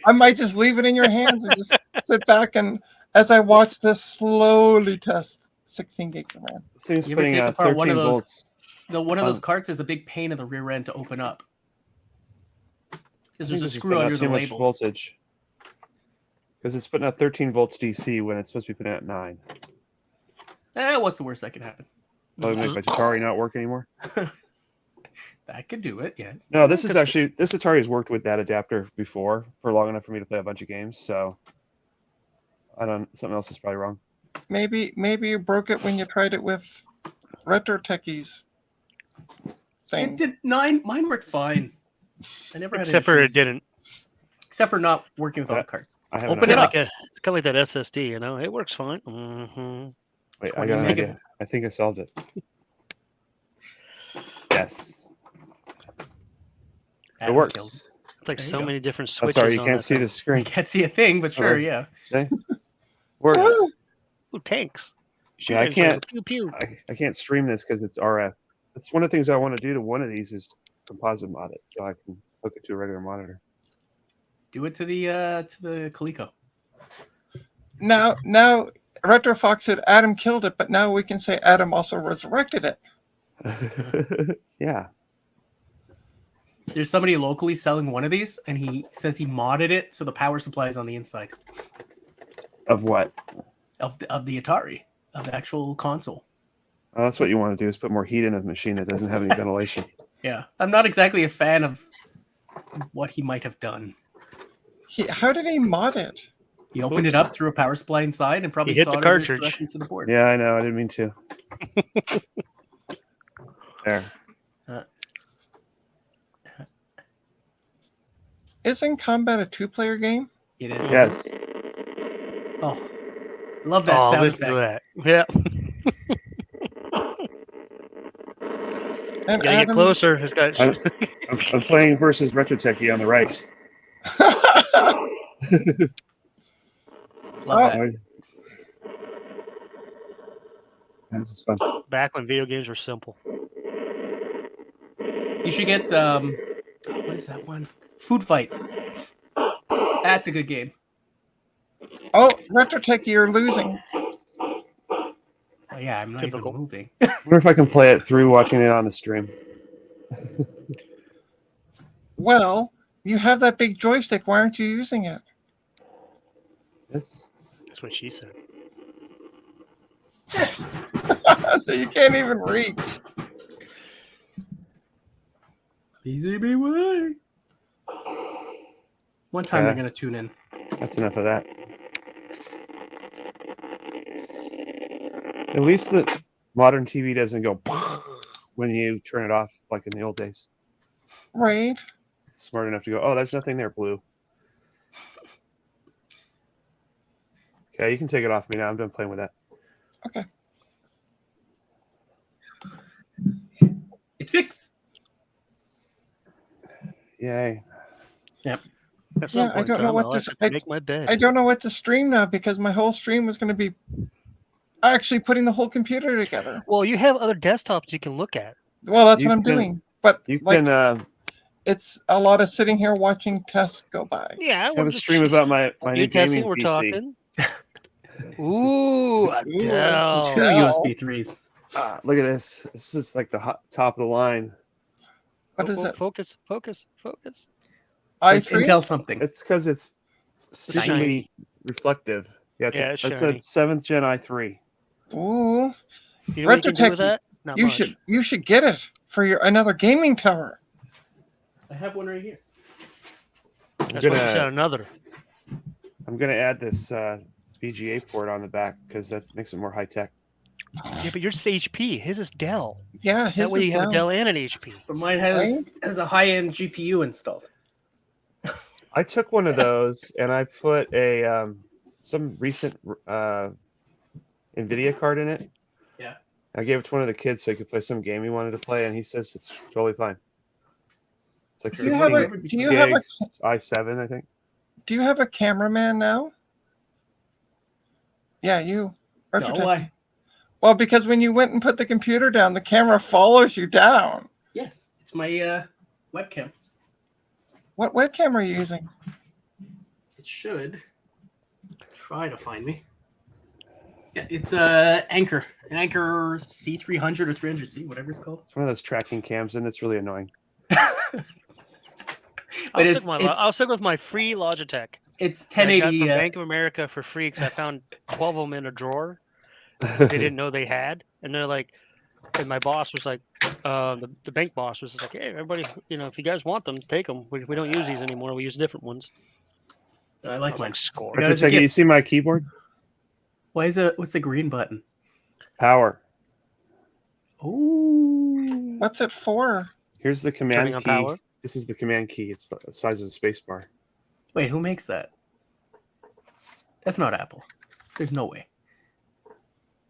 [SPEAKER 1] I might just leave it in your hands and just sit back and as I watch this slowly test 16 gigs of RAM.
[SPEAKER 6] This thing's
[SPEAKER 5] You ever
[SPEAKER 6] putting
[SPEAKER 5] take
[SPEAKER 6] out
[SPEAKER 5] apart
[SPEAKER 6] 13
[SPEAKER 5] one of those-
[SPEAKER 6] volts.
[SPEAKER 5] One of those
[SPEAKER 6] Um,
[SPEAKER 5] carts is a big pain in the rear end to open up. Because
[SPEAKER 6] I think
[SPEAKER 5] there's a
[SPEAKER 6] this is
[SPEAKER 5] screw
[SPEAKER 6] putting out
[SPEAKER 5] under the
[SPEAKER 6] too much
[SPEAKER 5] labels.
[SPEAKER 6] voltage. Because it's putting out 13 volts DC when it's supposed to be putting out 9.
[SPEAKER 5] What's the worst that could happen?
[SPEAKER 6] Oh, make my Atari not work anymore?
[SPEAKER 5] That could do it, yes.
[SPEAKER 6] No, this Atari has worked with that adapter before for long enough for me to play a bunch of games. So something else is probably wrong.
[SPEAKER 1] Maybe you broke it when you tried it with Retro Techies thing.
[SPEAKER 5] It did mine worked fine. I never had any
[SPEAKER 3] except for it
[SPEAKER 5] issues.
[SPEAKER 3] didn't.
[SPEAKER 5] Except for not working with all the cards.
[SPEAKER 6] I haven't.
[SPEAKER 5] Open it up.
[SPEAKER 3] It's kind of like that SSD. You know, it works fine. Mm-hmm.
[SPEAKER 6] Wait, I
[SPEAKER 5] 20
[SPEAKER 6] got an
[SPEAKER 5] megabits.
[SPEAKER 6] idea. I think I solved it. Yes, it
[SPEAKER 5] Adam
[SPEAKER 6] works.
[SPEAKER 5] killed.
[SPEAKER 3] It's like
[SPEAKER 5] There you
[SPEAKER 3] so
[SPEAKER 5] go.
[SPEAKER 3] many different
[SPEAKER 6] I'm
[SPEAKER 3] switches.
[SPEAKER 6] sorry, you
[SPEAKER 3] on
[SPEAKER 6] can't
[SPEAKER 3] that
[SPEAKER 6] see
[SPEAKER 3] thing.
[SPEAKER 6] the screen.
[SPEAKER 5] I can't see a thing, but sure,
[SPEAKER 6] Okay.
[SPEAKER 5] yeah.
[SPEAKER 6] Works.
[SPEAKER 1] Woo!
[SPEAKER 3] Ooh, tanks.
[SPEAKER 6] Yeah, I
[SPEAKER 3] Shooters,
[SPEAKER 6] can't.
[SPEAKER 3] Pew pew.
[SPEAKER 6] I can't stream this because it's RF. That's one of the things I want to do to one of these is composite mod it so I can hook it to a regular monitor.
[SPEAKER 5] Do it to the Coleco.
[SPEAKER 1] Now Retro Fox said Adam killed it, but now we can say Adam also resurrected it.
[SPEAKER 6] Yeah.
[SPEAKER 5] There's somebody locally selling one of these, and he says he modded it so the power supply is on the inside
[SPEAKER 6] Of what?
[SPEAKER 5] of the Atari, of the actual console.
[SPEAKER 6] Oh, that's what you want to do is put more heat in a machine that doesn't have any ventilation.
[SPEAKER 5] Yeah, I'm not exactly a fan of what he might have done.
[SPEAKER 1] How did he mod it?
[SPEAKER 5] He opened it up through a power supply inside and probably
[SPEAKER 3] He hit the
[SPEAKER 5] soldered
[SPEAKER 3] cartridge.
[SPEAKER 5] it directly to the board.
[SPEAKER 6] Yeah, I know. I didn't mean to. There.
[SPEAKER 1] Isn't Combat a 2-player game?
[SPEAKER 5] It is.
[SPEAKER 6] Yes.
[SPEAKER 5] Oh, love that
[SPEAKER 3] Oh,
[SPEAKER 5] sound
[SPEAKER 3] listen
[SPEAKER 5] effect.
[SPEAKER 3] to that. Yeah.
[SPEAKER 1] And
[SPEAKER 3] Gotta get
[SPEAKER 1] Adam-
[SPEAKER 3] closer. It's got.
[SPEAKER 6] I'm playing versus Retro Techie on the right.
[SPEAKER 5] Love that.
[SPEAKER 6] This is fun.
[SPEAKER 3] Back when video games were simple.
[SPEAKER 5] You should get what is that one? Food Fight. That's a good game.
[SPEAKER 1] Oh, Retro Tech, you're losing.
[SPEAKER 5] Oh yeah, I'm not
[SPEAKER 3] Typical.
[SPEAKER 5] even moving.
[SPEAKER 6] I wonder if I can play it through watching it on the stream.
[SPEAKER 1] Well, you have that big joystick. Why aren't you using it?
[SPEAKER 6] Yes.
[SPEAKER 3] That's what she said.
[SPEAKER 1] You can't even reach.
[SPEAKER 5] BZBY. One time
[SPEAKER 6] Yeah.
[SPEAKER 5] they're gonna tune in.
[SPEAKER 6] That's enough of that. At least the modern TV doesn't go when you turn it off like in the old days.
[SPEAKER 1] Right.
[SPEAKER 6] It's smart enough to go, oh, there's nothing there, blue. Okay, you can take it off me now. I'm done playing with that.
[SPEAKER 1] Okay.
[SPEAKER 5] It's fixed.
[SPEAKER 6] Yay.
[SPEAKER 3] That's
[SPEAKER 1] Yeah,
[SPEAKER 3] not
[SPEAKER 1] I don't know what
[SPEAKER 3] I'll
[SPEAKER 1] this-
[SPEAKER 3] have to make my bed.
[SPEAKER 1] I don't know what to stream now because my whole stream was going to be actually putting the whole computer together.
[SPEAKER 3] Well, you have other desktops you can look at.
[SPEAKER 1] Well, that's
[SPEAKER 6] You
[SPEAKER 1] what I'm
[SPEAKER 6] can-
[SPEAKER 1] doing. But
[SPEAKER 6] You
[SPEAKER 1] like,
[SPEAKER 6] can
[SPEAKER 1] it's a lot of sitting here watching tests go by.
[SPEAKER 3] Yeah,
[SPEAKER 6] have a stream about my new
[SPEAKER 3] new testing.
[SPEAKER 6] gaming
[SPEAKER 3] We're
[SPEAKER 6] PC.
[SPEAKER 3] talking. Ooh, Adele.
[SPEAKER 5] Two
[SPEAKER 1] Hell.
[SPEAKER 5] USB 3s.
[SPEAKER 6] Look at this. This is like the top of the line.
[SPEAKER 1] What is it?
[SPEAKER 3] Focus.
[SPEAKER 5] It's
[SPEAKER 1] i3?
[SPEAKER 5] Intel something.
[SPEAKER 6] It's because it's stupidly
[SPEAKER 3] shiny.
[SPEAKER 6] reflective. Yeah,
[SPEAKER 3] Yeah, it's
[SPEAKER 6] it's
[SPEAKER 3] shiny.
[SPEAKER 6] a 7th Gen i3.
[SPEAKER 1] Ooh,
[SPEAKER 3] You know what you can do with
[SPEAKER 1] Retro
[SPEAKER 3] that? Not
[SPEAKER 1] you
[SPEAKER 3] much.
[SPEAKER 1] should get it for your another gaming tower.
[SPEAKER 5] I have one right here.
[SPEAKER 3] That's what you
[SPEAKER 6] gonna-
[SPEAKER 3] said. Another.
[SPEAKER 6] I'm gonna add this VGA port on the back because that makes it more high tech.
[SPEAKER 3] Yeah, but yours is HP. His is Dell.
[SPEAKER 1] Yeah, his
[SPEAKER 3] That way
[SPEAKER 1] is
[SPEAKER 3] you have
[SPEAKER 1] down.
[SPEAKER 3] a Dell and an HP.
[SPEAKER 5] But mine has a high-end GPU installed.
[SPEAKER 6] I took one of those and I put a some recent NVIDIA card in it.
[SPEAKER 5] Yeah.
[SPEAKER 6] I gave it to one of the kids so he could play some game he wanted to play, and he says it's totally fine. It's like
[SPEAKER 1] Do you have
[SPEAKER 6] 16
[SPEAKER 1] a do you have a
[SPEAKER 6] gigs, i7, I think.
[SPEAKER 1] do you have a cameraman now? Yeah, you. Retro
[SPEAKER 5] No,
[SPEAKER 1] Tech.
[SPEAKER 5] why?
[SPEAKER 1] Well, because when you went and put the computer down, the camera follows you down.
[SPEAKER 5] Yes, it's my webcam.
[SPEAKER 1] What webcam are you using?
[SPEAKER 5] It should try to find me. Yeah, it's an Anchor C300 or 300C, whatever it's called.
[SPEAKER 6] It's one of those tracking cams, and it's really annoying.
[SPEAKER 5] But
[SPEAKER 3] I'll stick with my free Logitech.
[SPEAKER 5] it's
[SPEAKER 3] that I got
[SPEAKER 5] 1080.
[SPEAKER 3] from Bank of America for free because I found 12 of them in a drawer. They didn't know they had, and they're like, and my boss was like, the bank boss was just like, hey, everybody, if you guys want them, take them. We don't use these anymore. We use different ones.
[SPEAKER 5] I
[SPEAKER 3] I
[SPEAKER 5] like
[SPEAKER 3] was
[SPEAKER 5] mine.
[SPEAKER 3] like, score.
[SPEAKER 5] Yeah, it's a
[SPEAKER 6] You
[SPEAKER 5] gift.
[SPEAKER 6] see my keyboard?
[SPEAKER 5] What's the green button?
[SPEAKER 6] Power.
[SPEAKER 5] Oh,
[SPEAKER 1] What's it for?
[SPEAKER 6] Here's the
[SPEAKER 3] Turning
[SPEAKER 6] command
[SPEAKER 3] on
[SPEAKER 6] key.
[SPEAKER 3] power.
[SPEAKER 6] This is the command key. It's the size of a space bar.
[SPEAKER 5] wait, who makes that? That's not Apple. There's no way.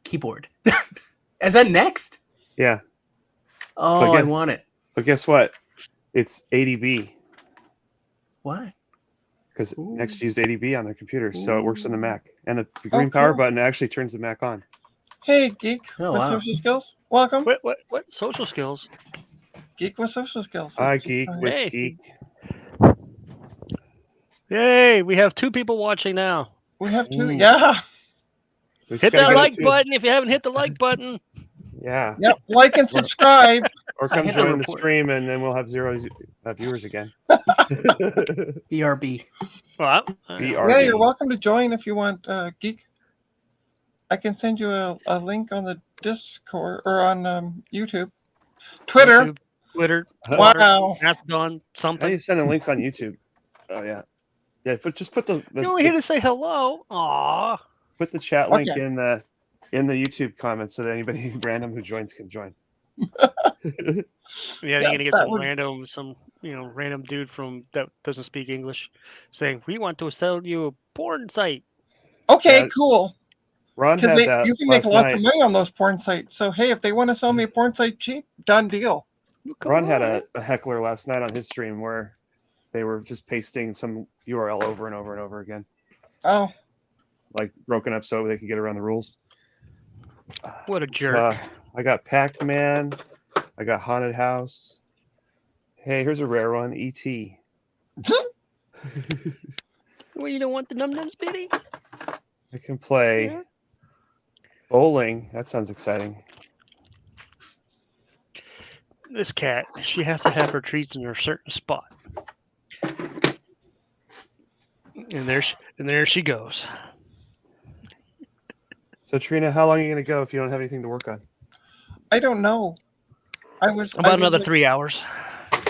[SPEAKER 5] Keyboard. Is that next?
[SPEAKER 6] Yeah,
[SPEAKER 5] Oh,
[SPEAKER 6] Plug
[SPEAKER 5] I
[SPEAKER 6] in.
[SPEAKER 5] want it.
[SPEAKER 6] but guess what? It's ADB
[SPEAKER 5] Why?
[SPEAKER 6] because
[SPEAKER 5] Ooh.
[SPEAKER 6] Next used ADB on their computer, so it works on the
[SPEAKER 5] Ooh.
[SPEAKER 6] Mac. And the green power
[SPEAKER 1] cool.
[SPEAKER 6] button actually turns the Mac on.
[SPEAKER 1] Hey, Geek
[SPEAKER 5] Oh,
[SPEAKER 1] with
[SPEAKER 5] wow.
[SPEAKER 1] social skills. Welcome.
[SPEAKER 3] What social skills?
[SPEAKER 1] Geek with social skills.
[SPEAKER 6] I geek with
[SPEAKER 3] Hey.
[SPEAKER 6] geek.
[SPEAKER 3] Yay! We have 2 people watching now.
[SPEAKER 1] We have to.
[SPEAKER 6] Ooh.
[SPEAKER 1] Yeah.
[SPEAKER 6] We just
[SPEAKER 3] Hit
[SPEAKER 6] gotta
[SPEAKER 3] that
[SPEAKER 6] get it
[SPEAKER 3] like
[SPEAKER 6] to-
[SPEAKER 3] button if you haven't hit the like button.
[SPEAKER 6] Yeah.
[SPEAKER 1] Yep. Like and subscribe.
[SPEAKER 6] Or
[SPEAKER 5] I
[SPEAKER 6] come
[SPEAKER 5] hit the
[SPEAKER 6] join the
[SPEAKER 5] report.
[SPEAKER 6] stream, and then we'll have 0 viewers again.
[SPEAKER 5] BRB.
[SPEAKER 3] Well,
[SPEAKER 6] BR.
[SPEAKER 1] Yeah, you're welcome to join if you want, Geek. I can send you a link on the Discord or on YouTube. Twitter.
[SPEAKER 3] YouTube, Twitter.
[SPEAKER 1] Wow.
[SPEAKER 3] Mastodon.
[SPEAKER 6] How
[SPEAKER 3] Something.
[SPEAKER 6] you sending links on YouTube? Oh yeah, yeah. Just put the
[SPEAKER 3] You're only here to say hello. Aw.
[SPEAKER 6] put the chat link
[SPEAKER 1] Okay.
[SPEAKER 6] in the YouTube comments so that anybody random who joins can join.
[SPEAKER 3] Yeah, you're gonna get
[SPEAKER 1] that
[SPEAKER 3] some
[SPEAKER 1] would-
[SPEAKER 3] random dude from that doesn't speak English saying we want to sell you a porn site.
[SPEAKER 1] Okay,
[SPEAKER 6] That-
[SPEAKER 1] cool.
[SPEAKER 6] Ron
[SPEAKER 1] Because
[SPEAKER 6] had that
[SPEAKER 1] you can make
[SPEAKER 6] last
[SPEAKER 1] lots
[SPEAKER 6] night.
[SPEAKER 1] of money on those porn sites. So hey, if they want to sell me a porn site cheap, done deal.
[SPEAKER 3] Come
[SPEAKER 6] Ron had
[SPEAKER 3] on.
[SPEAKER 6] a heckler last night on his stream where they were just pasting some URL over and over and over again,
[SPEAKER 1] Oh,
[SPEAKER 6] like broken up so they could get around the rules.
[SPEAKER 3] What a
[SPEAKER 6] So,
[SPEAKER 3] jerk.
[SPEAKER 6] I got Pac-Man. I got Haunted House. Hey, here's a rare one, E.T.
[SPEAKER 3] Well, you don't want the num-nums, Biddy?
[SPEAKER 6] I can play
[SPEAKER 3] Yeah.
[SPEAKER 6] bowling. That sounds exciting.
[SPEAKER 3] This cat, she has to have her treats in a certain spot. And there she goes.
[SPEAKER 6] So Trina, how long are you gonna go if you don't have anything to work on?
[SPEAKER 1] I don't know. I was
[SPEAKER 3] About another
[SPEAKER 1] like,
[SPEAKER 3] 3 hours.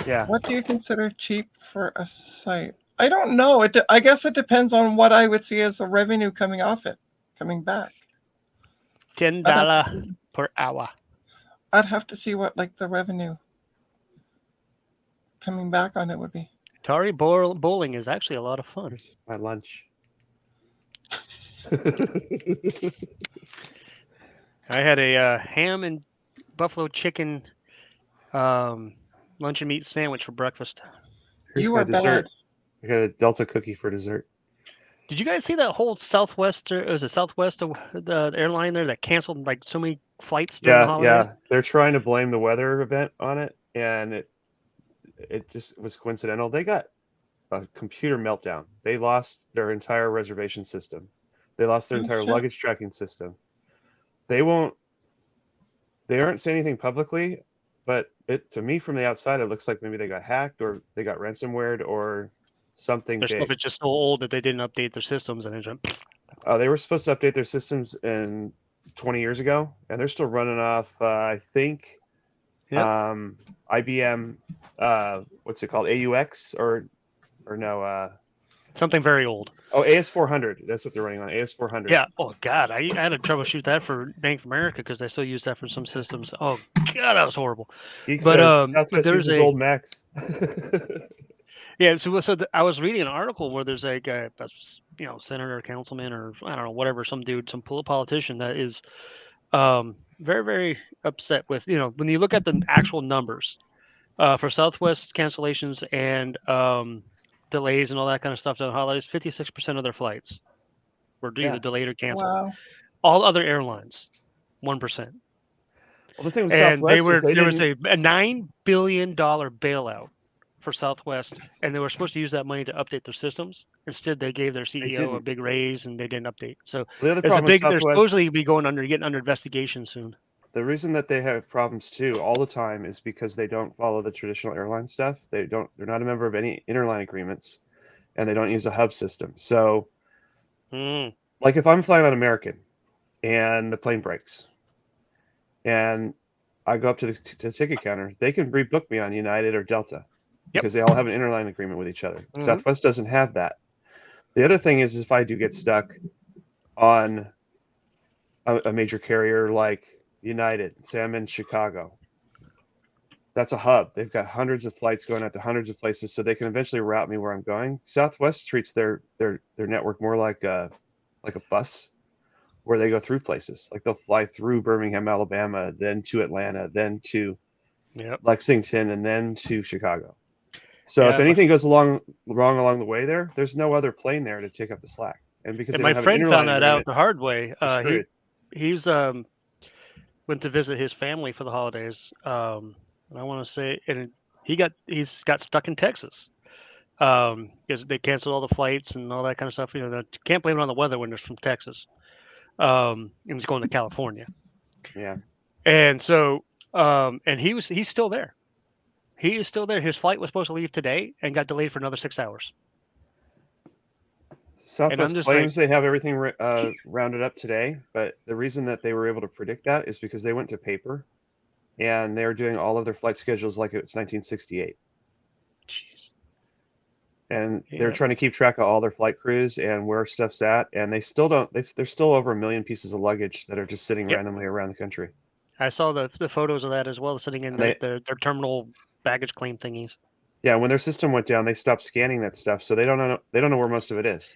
[SPEAKER 6] Yeah.
[SPEAKER 1] what do you consider cheap for a site? I don't know. I guess it depends on what I would see as the revenue coming off it, coming back.
[SPEAKER 3] $10 per hour.
[SPEAKER 1] I'd have to see what like the revenue coming back on it would be.
[SPEAKER 3] Atari bowling is actually a lot of fun.
[SPEAKER 6] Where's my lunch?
[SPEAKER 3] I had a ham and buffalo chicken luncheon meat sandwich for breakfast.
[SPEAKER 6] Here's
[SPEAKER 1] You
[SPEAKER 6] my
[SPEAKER 1] are bad.
[SPEAKER 6] dessert. I got a Delta cookie for dessert.
[SPEAKER 3] Did you guys see that whole Southwest, or was it Southwest, the airline there that canceled like so many flights during the
[SPEAKER 6] Yeah,
[SPEAKER 3] holidays?
[SPEAKER 6] yeah. They're trying to blame the weather event on it, and it just was coincidental. They got a computer meltdown. They lost their entire reservation system. They lost their
[SPEAKER 1] Oh,
[SPEAKER 6] entire
[SPEAKER 1] shit.
[SPEAKER 6] luggage tracking system. They aren't saying anything publicly, but to me from the outside, it looks like maybe they got hacked or they got ransomware or something
[SPEAKER 3] Their stuff
[SPEAKER 6] big.
[SPEAKER 3] is just so old that they didn't update their systems, and it just,
[SPEAKER 6] They were supposed to update their systems 20 years ago, and they're still running off, I think,
[SPEAKER 3] Yep.
[SPEAKER 6] IBM, what's it called, AUX or no,
[SPEAKER 3] something very old.
[SPEAKER 6] AS400. That's what they're running on, AS400.
[SPEAKER 3] Yeah. Oh God, I had to troubleshoot that for Bank of America because they still use that for some systems. Oh God, that was horrible.
[SPEAKER 6] Geek
[SPEAKER 3] But,
[SPEAKER 6] says
[SPEAKER 3] but
[SPEAKER 6] Southwest
[SPEAKER 3] there's
[SPEAKER 6] uses
[SPEAKER 3] a-
[SPEAKER 6] old Macs.
[SPEAKER 3] Yeah, so I was reading an article where there's like a senator, councilman, or I don't know, whatever, some dude, some politician that is very, very upset with, when you look at the actual numbers for Southwest cancellations and delays and all that kind of stuff during holidays, 56% of their flights were either
[SPEAKER 6] Yeah.
[SPEAKER 3] delayed or canceled.
[SPEAKER 1] Wow.
[SPEAKER 3] All other airlines, 1%.
[SPEAKER 6] Well, the thing with
[SPEAKER 3] And
[SPEAKER 6] Southwest is
[SPEAKER 3] there was a $9 billion bailout for Southwest, and they were supposed to use that money to update their systems. Instead, they gave their CEO a
[SPEAKER 6] didn't.
[SPEAKER 3] big raise, and they didn't update. So
[SPEAKER 6] the other
[SPEAKER 3] there's a
[SPEAKER 6] problem
[SPEAKER 3] big.
[SPEAKER 6] with
[SPEAKER 3] They're
[SPEAKER 6] Southwest,
[SPEAKER 3] supposedly getting under investigation soon.
[SPEAKER 6] the reason that they have problems too all the time is because they don't follow the traditional airline stuff. They're not a member of any interline agreements, and they don't use a hub system. So, like if I'm flying on American and the plane breaks and I go up to the ticket counter, they can rebook me on United or Delta because they all have an interline agreement with each other.
[SPEAKER 3] Mhm.
[SPEAKER 6] Southwest doesn't have that. The other thing is if I do get stuck on a major carrier like United, say I'm in Chicago, that's a hub. They've got hundreds of flights going out to hundreds of places, so they can eventually route me where I'm going. Southwest treats their network more like a bus, where they go through places. Like they'll fly through Birmingham, Alabama, then to Atlanta, then to Lexington, and then to Chicago. So if anything goes wrong along the way there's no other plane there to take up the slack. And because
[SPEAKER 3] And
[SPEAKER 6] they
[SPEAKER 3] my
[SPEAKER 6] don't have
[SPEAKER 3] friend
[SPEAKER 6] an
[SPEAKER 3] found
[SPEAKER 6] interline
[SPEAKER 3] that out
[SPEAKER 6] agreement,
[SPEAKER 3] the hard way.
[SPEAKER 6] they're screwed.
[SPEAKER 3] He's went to visit his family for the holidays. And I want to say, and he's got stuck in Texas because they canceled all the flights and all that kind of stuff. Can't blame it on the weather when it's from Texas. And he's going to California.
[SPEAKER 6] Yeah.
[SPEAKER 3] And so, and he's still there. He is still there. His flight was supposed to leave today and got delayed for another 6 hours.
[SPEAKER 6] Southwest claims they have everything rounded up today, but the reason that they were able to predict that is because they went to paper, and they're doing all of their flight schedules like it's 1968.
[SPEAKER 3] Jeez.
[SPEAKER 6] And they're trying to keep track of all their flight crews and where stuff's at, and they still don't. There's still over 1 million pieces of luggage that are just sitting randomly around the country.
[SPEAKER 3] I saw the photos of that as well, sitting in their terminal baggage claim thingies.
[SPEAKER 6] Yeah, when their system went down, they stopped scanning that stuff, so they don't know where most of it is.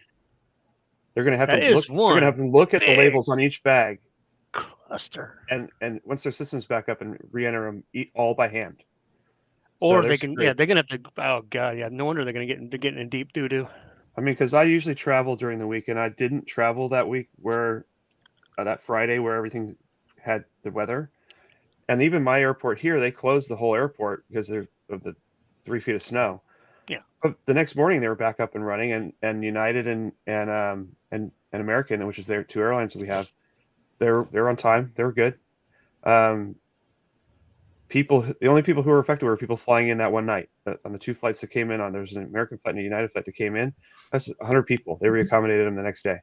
[SPEAKER 6] They're going to have to look. They're going to have to look at the labels on each bag.
[SPEAKER 3] Cluster.
[SPEAKER 6] And once their system's back up and re-enter them all by hand.
[SPEAKER 3] Or
[SPEAKER 6] they're
[SPEAKER 3] they can,
[SPEAKER 6] screwed.
[SPEAKER 3] they're gonna have to. Oh god, yeah. No wonder they're gonna get in deep doo doo.
[SPEAKER 6] I mean, because I usually travel during the week, and I didn't travel that week where that Friday where everything had the weather, and even my airport here, they closed the whole airport because of the 3 feet of snow.
[SPEAKER 3] Yeah.
[SPEAKER 6] But the next morning they were back up and running, and United and American, which is their 2 airlines that we have, they're on time. They were good. The only people who were affected were people flying in that one night. On the 2 flights that came in, there's an American flight and a United flight that came in. That's 100 people. They reaccommodated them the next day.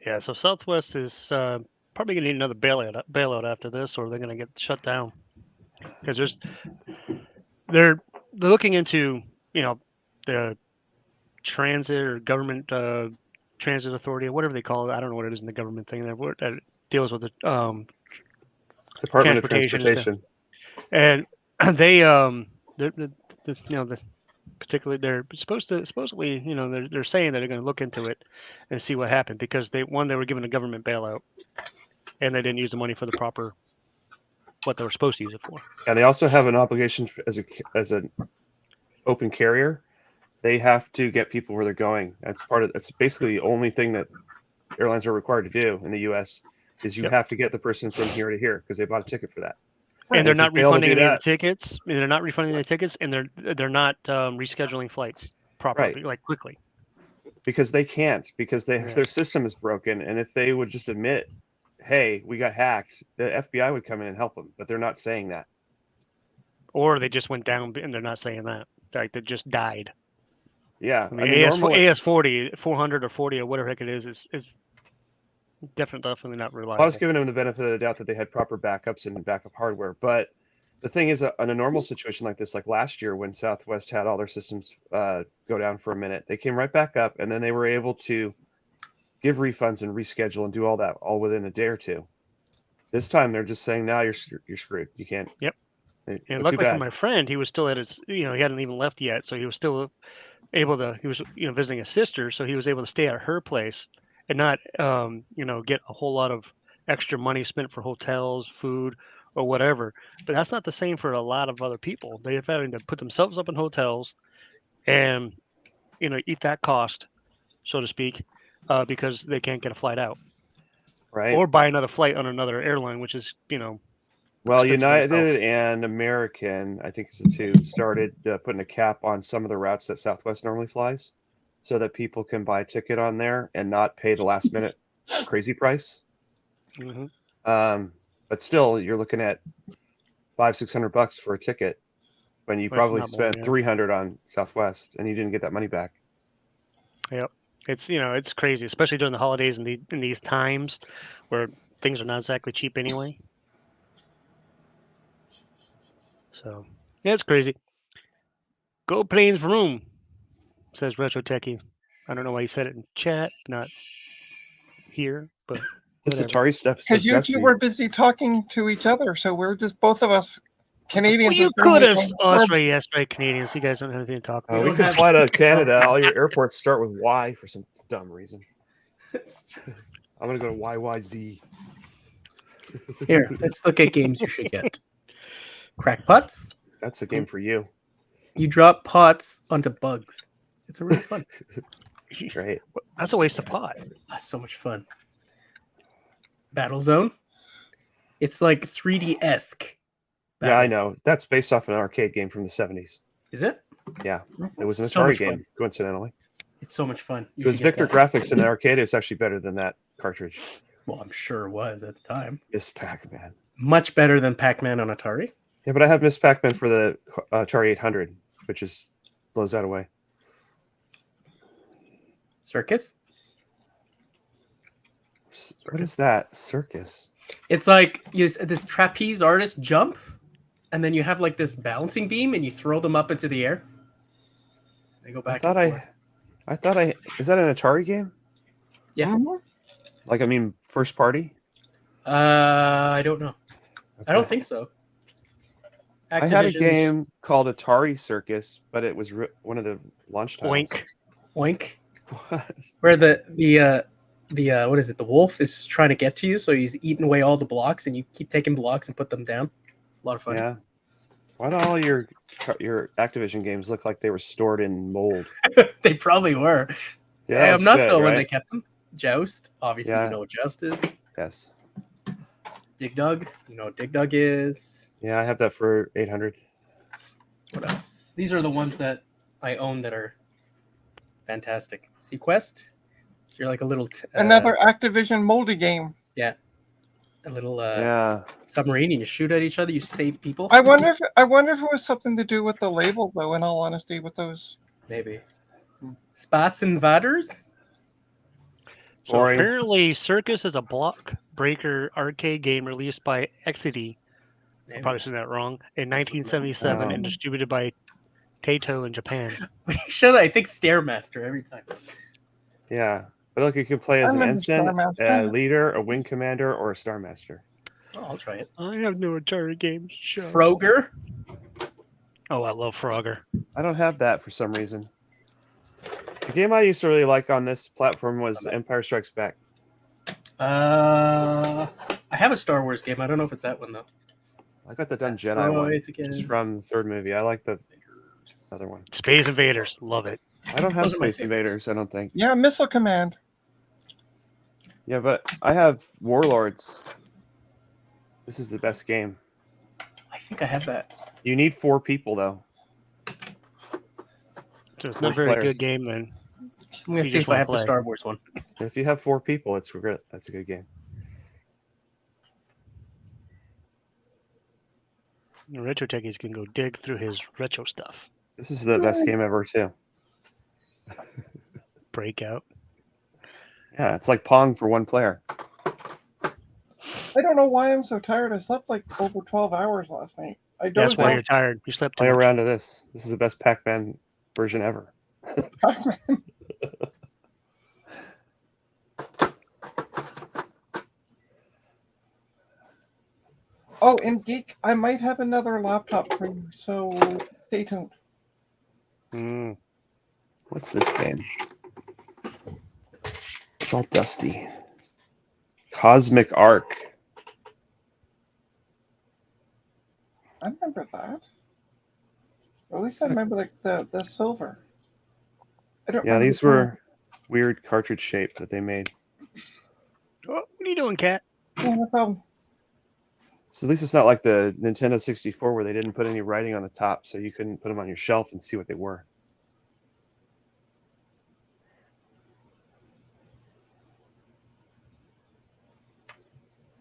[SPEAKER 3] Yeah. So Southwest is probably gonna need another bailout after this, or they're gonna get shut down because they're looking into the transit or government transit authority or whatever they call it. I don't know what it is in the government thing that deals with the
[SPEAKER 6] Department of
[SPEAKER 3] Transportation is
[SPEAKER 6] Transportation.
[SPEAKER 3] and they particularly they're supposedly they're saying that they're going to look into it and see what happened because they were given a government bailout and they didn't use the money for the proper what they were supposed to use it for.
[SPEAKER 6] And they also have an obligation as an open carrier. They have to get people where they're going. That's basically the only thing that airlines are required to do in the U.S. is you
[SPEAKER 3] Yep.
[SPEAKER 6] have to get the person from here to here because they bought a ticket for that.
[SPEAKER 3] And they're
[SPEAKER 6] if you
[SPEAKER 3] not
[SPEAKER 6] fail to
[SPEAKER 3] refunding
[SPEAKER 6] do
[SPEAKER 3] any of
[SPEAKER 6] that-
[SPEAKER 3] the tickets. And they're not refunding the tickets, and they're not rescheduling flights properly,
[SPEAKER 6] Right.
[SPEAKER 3] like quickly.
[SPEAKER 6] Because they can't, because
[SPEAKER 3] Yeah.
[SPEAKER 6] their system is broken. And if they would just admit, hey, we got hacked, the FBI would come in and help them. But they're not saying that.
[SPEAKER 3] Or they just went down, and they're not saying that. Like they just died.
[SPEAKER 6] Yeah.
[SPEAKER 3] I mean, AS40, 400 or 40 or whatever heck it is definitely not reliable.
[SPEAKER 6] I was giving them the benefit of the doubt that they had proper backups and backup hardware. But the thing is, in a normal situation like this, like last year when Southwest had all their systems go down for a minute, they came right back up, and then they were able to give refunds and reschedule and do all that all within a day or two. This time they're just saying, "Now you're screwed. You can't."
[SPEAKER 3] Yep.
[SPEAKER 6] Too
[SPEAKER 3] And luckily for
[SPEAKER 6] bad.
[SPEAKER 3] my friend, he was still at his, he hadn't even left yet, so he was still able to. He was, visiting his sister, so he was able to stay at her place and not, get a whole lot of extra money spent for hotels, food, or whatever. But that's not the same for a lot of other people. They're having to put themselves up in hotels and, eat that cost, so to speak, because they can't get a flight out
[SPEAKER 6] Right.
[SPEAKER 3] or buy another flight on another airline, which is,
[SPEAKER 6] Well,
[SPEAKER 3] expensive in itself.
[SPEAKER 6] United and American, I think it's the two, started putting a cap on some of the routes that Southwest normally flies, so that people can buy a ticket on there and not pay the last minute crazy price.
[SPEAKER 3] mhm.
[SPEAKER 6] But still, you're looking at $500-600 for a ticket when you
[SPEAKER 3] Well, it's
[SPEAKER 6] probably
[SPEAKER 3] not more,
[SPEAKER 6] spent
[SPEAKER 3] yeah.
[SPEAKER 6] $300 on Southwest and you didn't get that money back.
[SPEAKER 3] It's it's crazy, especially during the holidays and in these times where things are not exactly cheap anyway. So yeah, it's crazy. Go Planes Vroom, says Retro Techie. I don't know why he said it in chat, not here, but
[SPEAKER 6] This
[SPEAKER 3] whatever.
[SPEAKER 6] Atari stuff.
[SPEAKER 1] Because you two were busy talking to each other, so we're just both of us Canadians.
[SPEAKER 3] Well, you
[SPEAKER 1] are saying
[SPEAKER 3] could
[SPEAKER 1] we
[SPEAKER 3] have.
[SPEAKER 1] don't-
[SPEAKER 3] Oh, that's right. Yes, right. Canadians. You guys don't have anything to talk about.
[SPEAKER 6] we
[SPEAKER 5] don't
[SPEAKER 6] could
[SPEAKER 5] have-
[SPEAKER 6] fly to Canada. All your airports start with Y for some dumb reason. I'm gonna go to YYZ.
[SPEAKER 5] Here, let's look at games you should get. Crackpots.
[SPEAKER 6] That's a game for you.
[SPEAKER 5] You drop pots onto bugs. It's really fun.
[SPEAKER 6] Right.
[SPEAKER 3] That's a waste of pot.
[SPEAKER 5] That's so much fun. Battlezone. It's like 3D-esque.
[SPEAKER 6] Yeah, I know. That's based off an arcade game from the 70s.
[SPEAKER 5] Is it?
[SPEAKER 6] Yeah, it was an
[SPEAKER 5] So
[SPEAKER 6] Atari
[SPEAKER 5] much
[SPEAKER 6] game,
[SPEAKER 5] fun.
[SPEAKER 6] coincidentally.
[SPEAKER 5] It's so much fun. You
[SPEAKER 6] It was
[SPEAKER 5] should get
[SPEAKER 6] Victor
[SPEAKER 5] that.
[SPEAKER 6] Graphics in the arcade. It's actually better than that cartridge.
[SPEAKER 5] Well, I'm sure it was at the time.
[SPEAKER 6] Miss Pac-Man.
[SPEAKER 5] Much better than Pac-Man on Atari.
[SPEAKER 6] Yeah, but I have Miss Pac-Man for the Atari 800, which blows that away.
[SPEAKER 5] Circus.
[SPEAKER 6] What is that? Circus.
[SPEAKER 5] It's like this trapeze artist jump, and then you have like this balancing beam, and you throw them up into the air. They go back.
[SPEAKER 6] I thought is that an Atari game?
[SPEAKER 5] Yeah.
[SPEAKER 6] Like, I mean, first party?
[SPEAKER 5] I don't know. I don't think so.
[SPEAKER 6] I had a
[SPEAKER 5] Activision's
[SPEAKER 6] game called Atari Circus, but it was one of the launch titles.
[SPEAKER 3] Oink.
[SPEAKER 5] Oink,
[SPEAKER 6] What?
[SPEAKER 5] where the what is it? The wolf is trying to get to you, so he's eating away all the blocks, and you keep taking blocks and put them down. A lot of fun.
[SPEAKER 6] Yeah. Why do all your Activision games look like they were stored in mold?
[SPEAKER 5] They probably were.
[SPEAKER 6] Yeah, that
[SPEAKER 5] I'm
[SPEAKER 6] looks
[SPEAKER 5] not
[SPEAKER 6] good,
[SPEAKER 5] though when
[SPEAKER 6] right?
[SPEAKER 5] they kept them. Joust, obviously
[SPEAKER 6] Yeah.
[SPEAKER 5] you know what Joust is.
[SPEAKER 6] Yes.
[SPEAKER 5] Dig Dug, you know what Dig Dug is.
[SPEAKER 6] Yeah, I have that for 800.
[SPEAKER 5] What else? These are the ones that I own that are fantastic. Sequest. So you're like a little
[SPEAKER 1] Another Activision moldy game.
[SPEAKER 5] a little
[SPEAKER 6] Yeah.
[SPEAKER 5] submarine, and you shoot at each other. You save people.
[SPEAKER 1] I wonder if it was something to do with the label, though. In all honesty, with those.
[SPEAKER 5] Maybe. Spas Invaders.
[SPEAKER 3] So
[SPEAKER 6] Boring.
[SPEAKER 3] apparently, Circus is a block breaker arcade game released by Exidy. I'm probably saying that wrong. In 1977 and
[SPEAKER 6] Oh.
[SPEAKER 3] distributed by Taito in Japan.
[SPEAKER 5] When you show that, I think Stairmaster every time.
[SPEAKER 6] Yeah. But look, you can play as
[SPEAKER 1] I
[SPEAKER 6] an
[SPEAKER 1] remember
[SPEAKER 6] ensign,
[SPEAKER 1] Star
[SPEAKER 6] a
[SPEAKER 1] Master.
[SPEAKER 6] leader, a wing commander, or a star master.
[SPEAKER 5] Oh, I'll try it.
[SPEAKER 3] I have no Atari games. Shut up.
[SPEAKER 5] Frogger.
[SPEAKER 3] Oh, I love Frogger.
[SPEAKER 6] I don't have that for some reason. The game I used to really like on this platform was Empire Strikes Back.
[SPEAKER 5] I have a Star Wars game. I don't know if it's that one though.
[SPEAKER 6] I got the Done Jedi one.
[SPEAKER 5] Asteroids again.
[SPEAKER 6] It's from the third movie. I like the other one.
[SPEAKER 3] Space Invaders. Love it.
[SPEAKER 6] I don't have
[SPEAKER 5] Those are my
[SPEAKER 6] Space
[SPEAKER 5] favorites.
[SPEAKER 6] Invaders, I don't think.
[SPEAKER 1] Yeah, Missile Command.
[SPEAKER 6] Yeah, but I have Warlords. This is the best game.
[SPEAKER 5] I think I have that.
[SPEAKER 6] You need 4 people, though.
[SPEAKER 3] So it's
[SPEAKER 6] Four
[SPEAKER 3] not a very
[SPEAKER 6] players.
[SPEAKER 3] good game then.
[SPEAKER 5] I'm gonna
[SPEAKER 3] You
[SPEAKER 5] see
[SPEAKER 3] just
[SPEAKER 5] if I
[SPEAKER 3] wanna
[SPEAKER 5] have the
[SPEAKER 3] play.
[SPEAKER 5] Star Wars one.
[SPEAKER 6] If you have 4 people, it's great. That's a good game.
[SPEAKER 3] The retro techies can go dig through his retro stuff.
[SPEAKER 6] This is the best game ever, too.
[SPEAKER 3] Breakout.
[SPEAKER 6] Yeah, it's like Pong for 1 player.
[SPEAKER 1] I don't know why I'm so tired. I slept like over 12 hours last night. I
[SPEAKER 3] That's
[SPEAKER 1] don't
[SPEAKER 3] why you're tired. You slept too
[SPEAKER 6] Play
[SPEAKER 3] much.
[SPEAKER 6] around to this. This is the best Pac-Man version ever.
[SPEAKER 1] Oh, and Geek, I might have another laptop for you, so stay tuned.
[SPEAKER 3] Mm.
[SPEAKER 6] What's this game? It's all dusty. Cosmic Arc.
[SPEAKER 1] I remember that. Or at least I remember like the silver. I don't
[SPEAKER 6] Yeah,
[SPEAKER 1] remember
[SPEAKER 6] these
[SPEAKER 1] the color.
[SPEAKER 6] were weird cartridge shape that they made.
[SPEAKER 3] Oh, what are you doing, Cat?
[SPEAKER 1] Yeah, no problem.
[SPEAKER 6] So at least it's not like the Nintendo 64 where they didn't put any writing on the top, so you couldn't put them on your shelf and see what they were.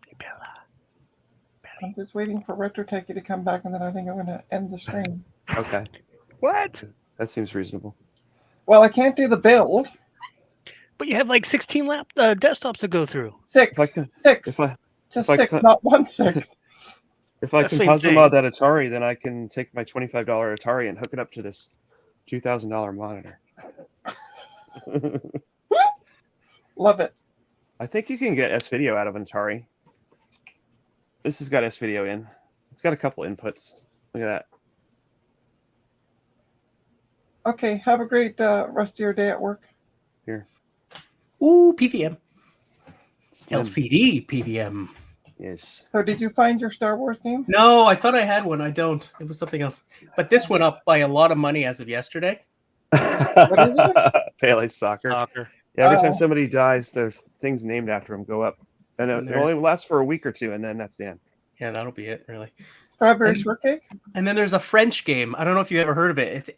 [SPEAKER 3] Hey, Bella.
[SPEAKER 1] I'm just waiting for Retro Techie to come back, and then I think I'm going to end the stream.
[SPEAKER 6] Okay,
[SPEAKER 3] What?
[SPEAKER 6] that seems reasonable.
[SPEAKER 1] Well, I can't do the build.
[SPEAKER 3] But you have like 16 desktops to go through.
[SPEAKER 1] Six.
[SPEAKER 6] If I can-
[SPEAKER 1] Six.
[SPEAKER 6] If I
[SPEAKER 1] Just
[SPEAKER 6] if I
[SPEAKER 1] six,
[SPEAKER 6] could-
[SPEAKER 1] not 1/6.
[SPEAKER 6] if I
[SPEAKER 3] That's
[SPEAKER 6] can
[SPEAKER 3] same
[SPEAKER 6] puzzle
[SPEAKER 3] thing.
[SPEAKER 6] mod that Atari, then I can take my $25 Atari and hook it up to this $2,000 monitor.
[SPEAKER 1] Love it.
[SPEAKER 6] I think you can get S video out of an Atari. This has got S video in. It's got a couple inputs. Look at that.
[SPEAKER 1] Okay, have a great rest of your day at work.
[SPEAKER 5] Ooh, PVM.
[SPEAKER 6] Slim.
[SPEAKER 5] LCD PVM.
[SPEAKER 6] Yes.
[SPEAKER 1] So did you find your Star Wars game?
[SPEAKER 5] No, I thought I had one. I don't. It was something else. But this went up by a lot of money as of yesterday.
[SPEAKER 1] What is it?
[SPEAKER 6] Pele Soccer.
[SPEAKER 3] Soccer.
[SPEAKER 6] Yeah, every
[SPEAKER 1] Oh.
[SPEAKER 6] time somebody dies, there's things named after them go up. And
[SPEAKER 5] And
[SPEAKER 6] it
[SPEAKER 5] there's-
[SPEAKER 6] only lasts for a week or two, and then that's the end.
[SPEAKER 5] Yeah, that'll be it, really.
[SPEAKER 1] Strawberry
[SPEAKER 5] And-
[SPEAKER 1] shortcake?
[SPEAKER 5] And then there's a French game. I don't know if you've ever heard of it. It's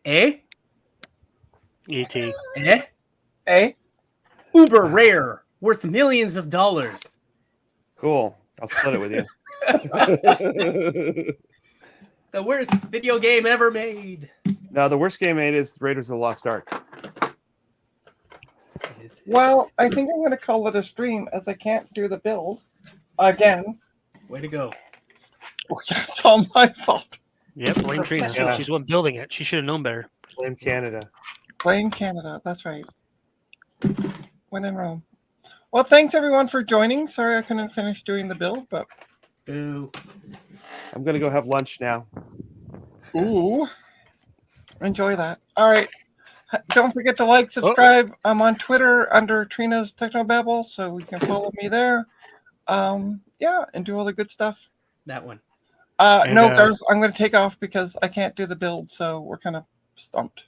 [SPEAKER 3] ET.
[SPEAKER 1] Eh?
[SPEAKER 5] Uber rare, worth millions of dollars.
[SPEAKER 6] Cool. I'll split it with you.
[SPEAKER 5] The worst video game ever made.
[SPEAKER 6] No, the worst game made is Raiders of the Lost Ark.
[SPEAKER 1] Well, I think I'm going to call it a stream as I can't do the build again.
[SPEAKER 5] Way to go.
[SPEAKER 1] Oh, yeah, it's all my fault.
[SPEAKER 3] Yep, blame Trina.
[SPEAKER 6] Yeah.
[SPEAKER 3] She's the one building it. She should have known better.
[SPEAKER 6] Blame Canada.
[SPEAKER 1] Blame Canada. That's right. When in Rome. Well, thanks everyone for joining. Sorry I couldn't finish doing the build, but
[SPEAKER 5] Boo.
[SPEAKER 6] I'm going to go have lunch now.
[SPEAKER 1] ooh, enjoy that. All right. Don't forget to like, subscribe. I'm on Twitter under Trina's Technobabble, so you can follow me there. Yeah, and do all the good stuff.
[SPEAKER 5] That one.
[SPEAKER 3] And,
[SPEAKER 1] No, Garth, I'm going to take off because I can't do the build, so we're kind of stumped.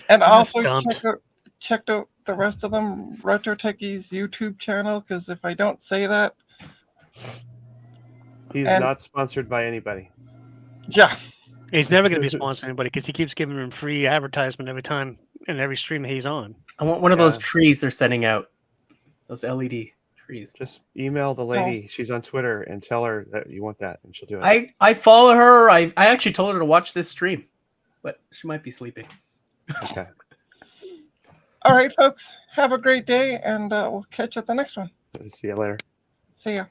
[SPEAKER 1] And
[SPEAKER 3] I'm
[SPEAKER 1] also
[SPEAKER 3] stumped.
[SPEAKER 1] checked out the rest of them, Retro Techies YouTube channel, because if I don't say that,
[SPEAKER 6] He's
[SPEAKER 1] And-
[SPEAKER 6] not sponsored by anybody.
[SPEAKER 1] yeah,
[SPEAKER 3] He's never going to be sponsoring anybody because he keeps giving him free advertisement every time and every stream he's on.
[SPEAKER 5] I want one of those
[SPEAKER 6] Yeah.
[SPEAKER 5] trees they're sending out. Those LED trees.
[SPEAKER 6] Just email the lady. She's on Twitter and tell her that you want that, and she'll do it.
[SPEAKER 5] I follow her. I actually told her to watch this stream, but she might be sleeping.
[SPEAKER 6] Okay.
[SPEAKER 1] all right, folks, have a great day, and we'll catch you at the next one.
[SPEAKER 6] See you later.
[SPEAKER 1] See ya.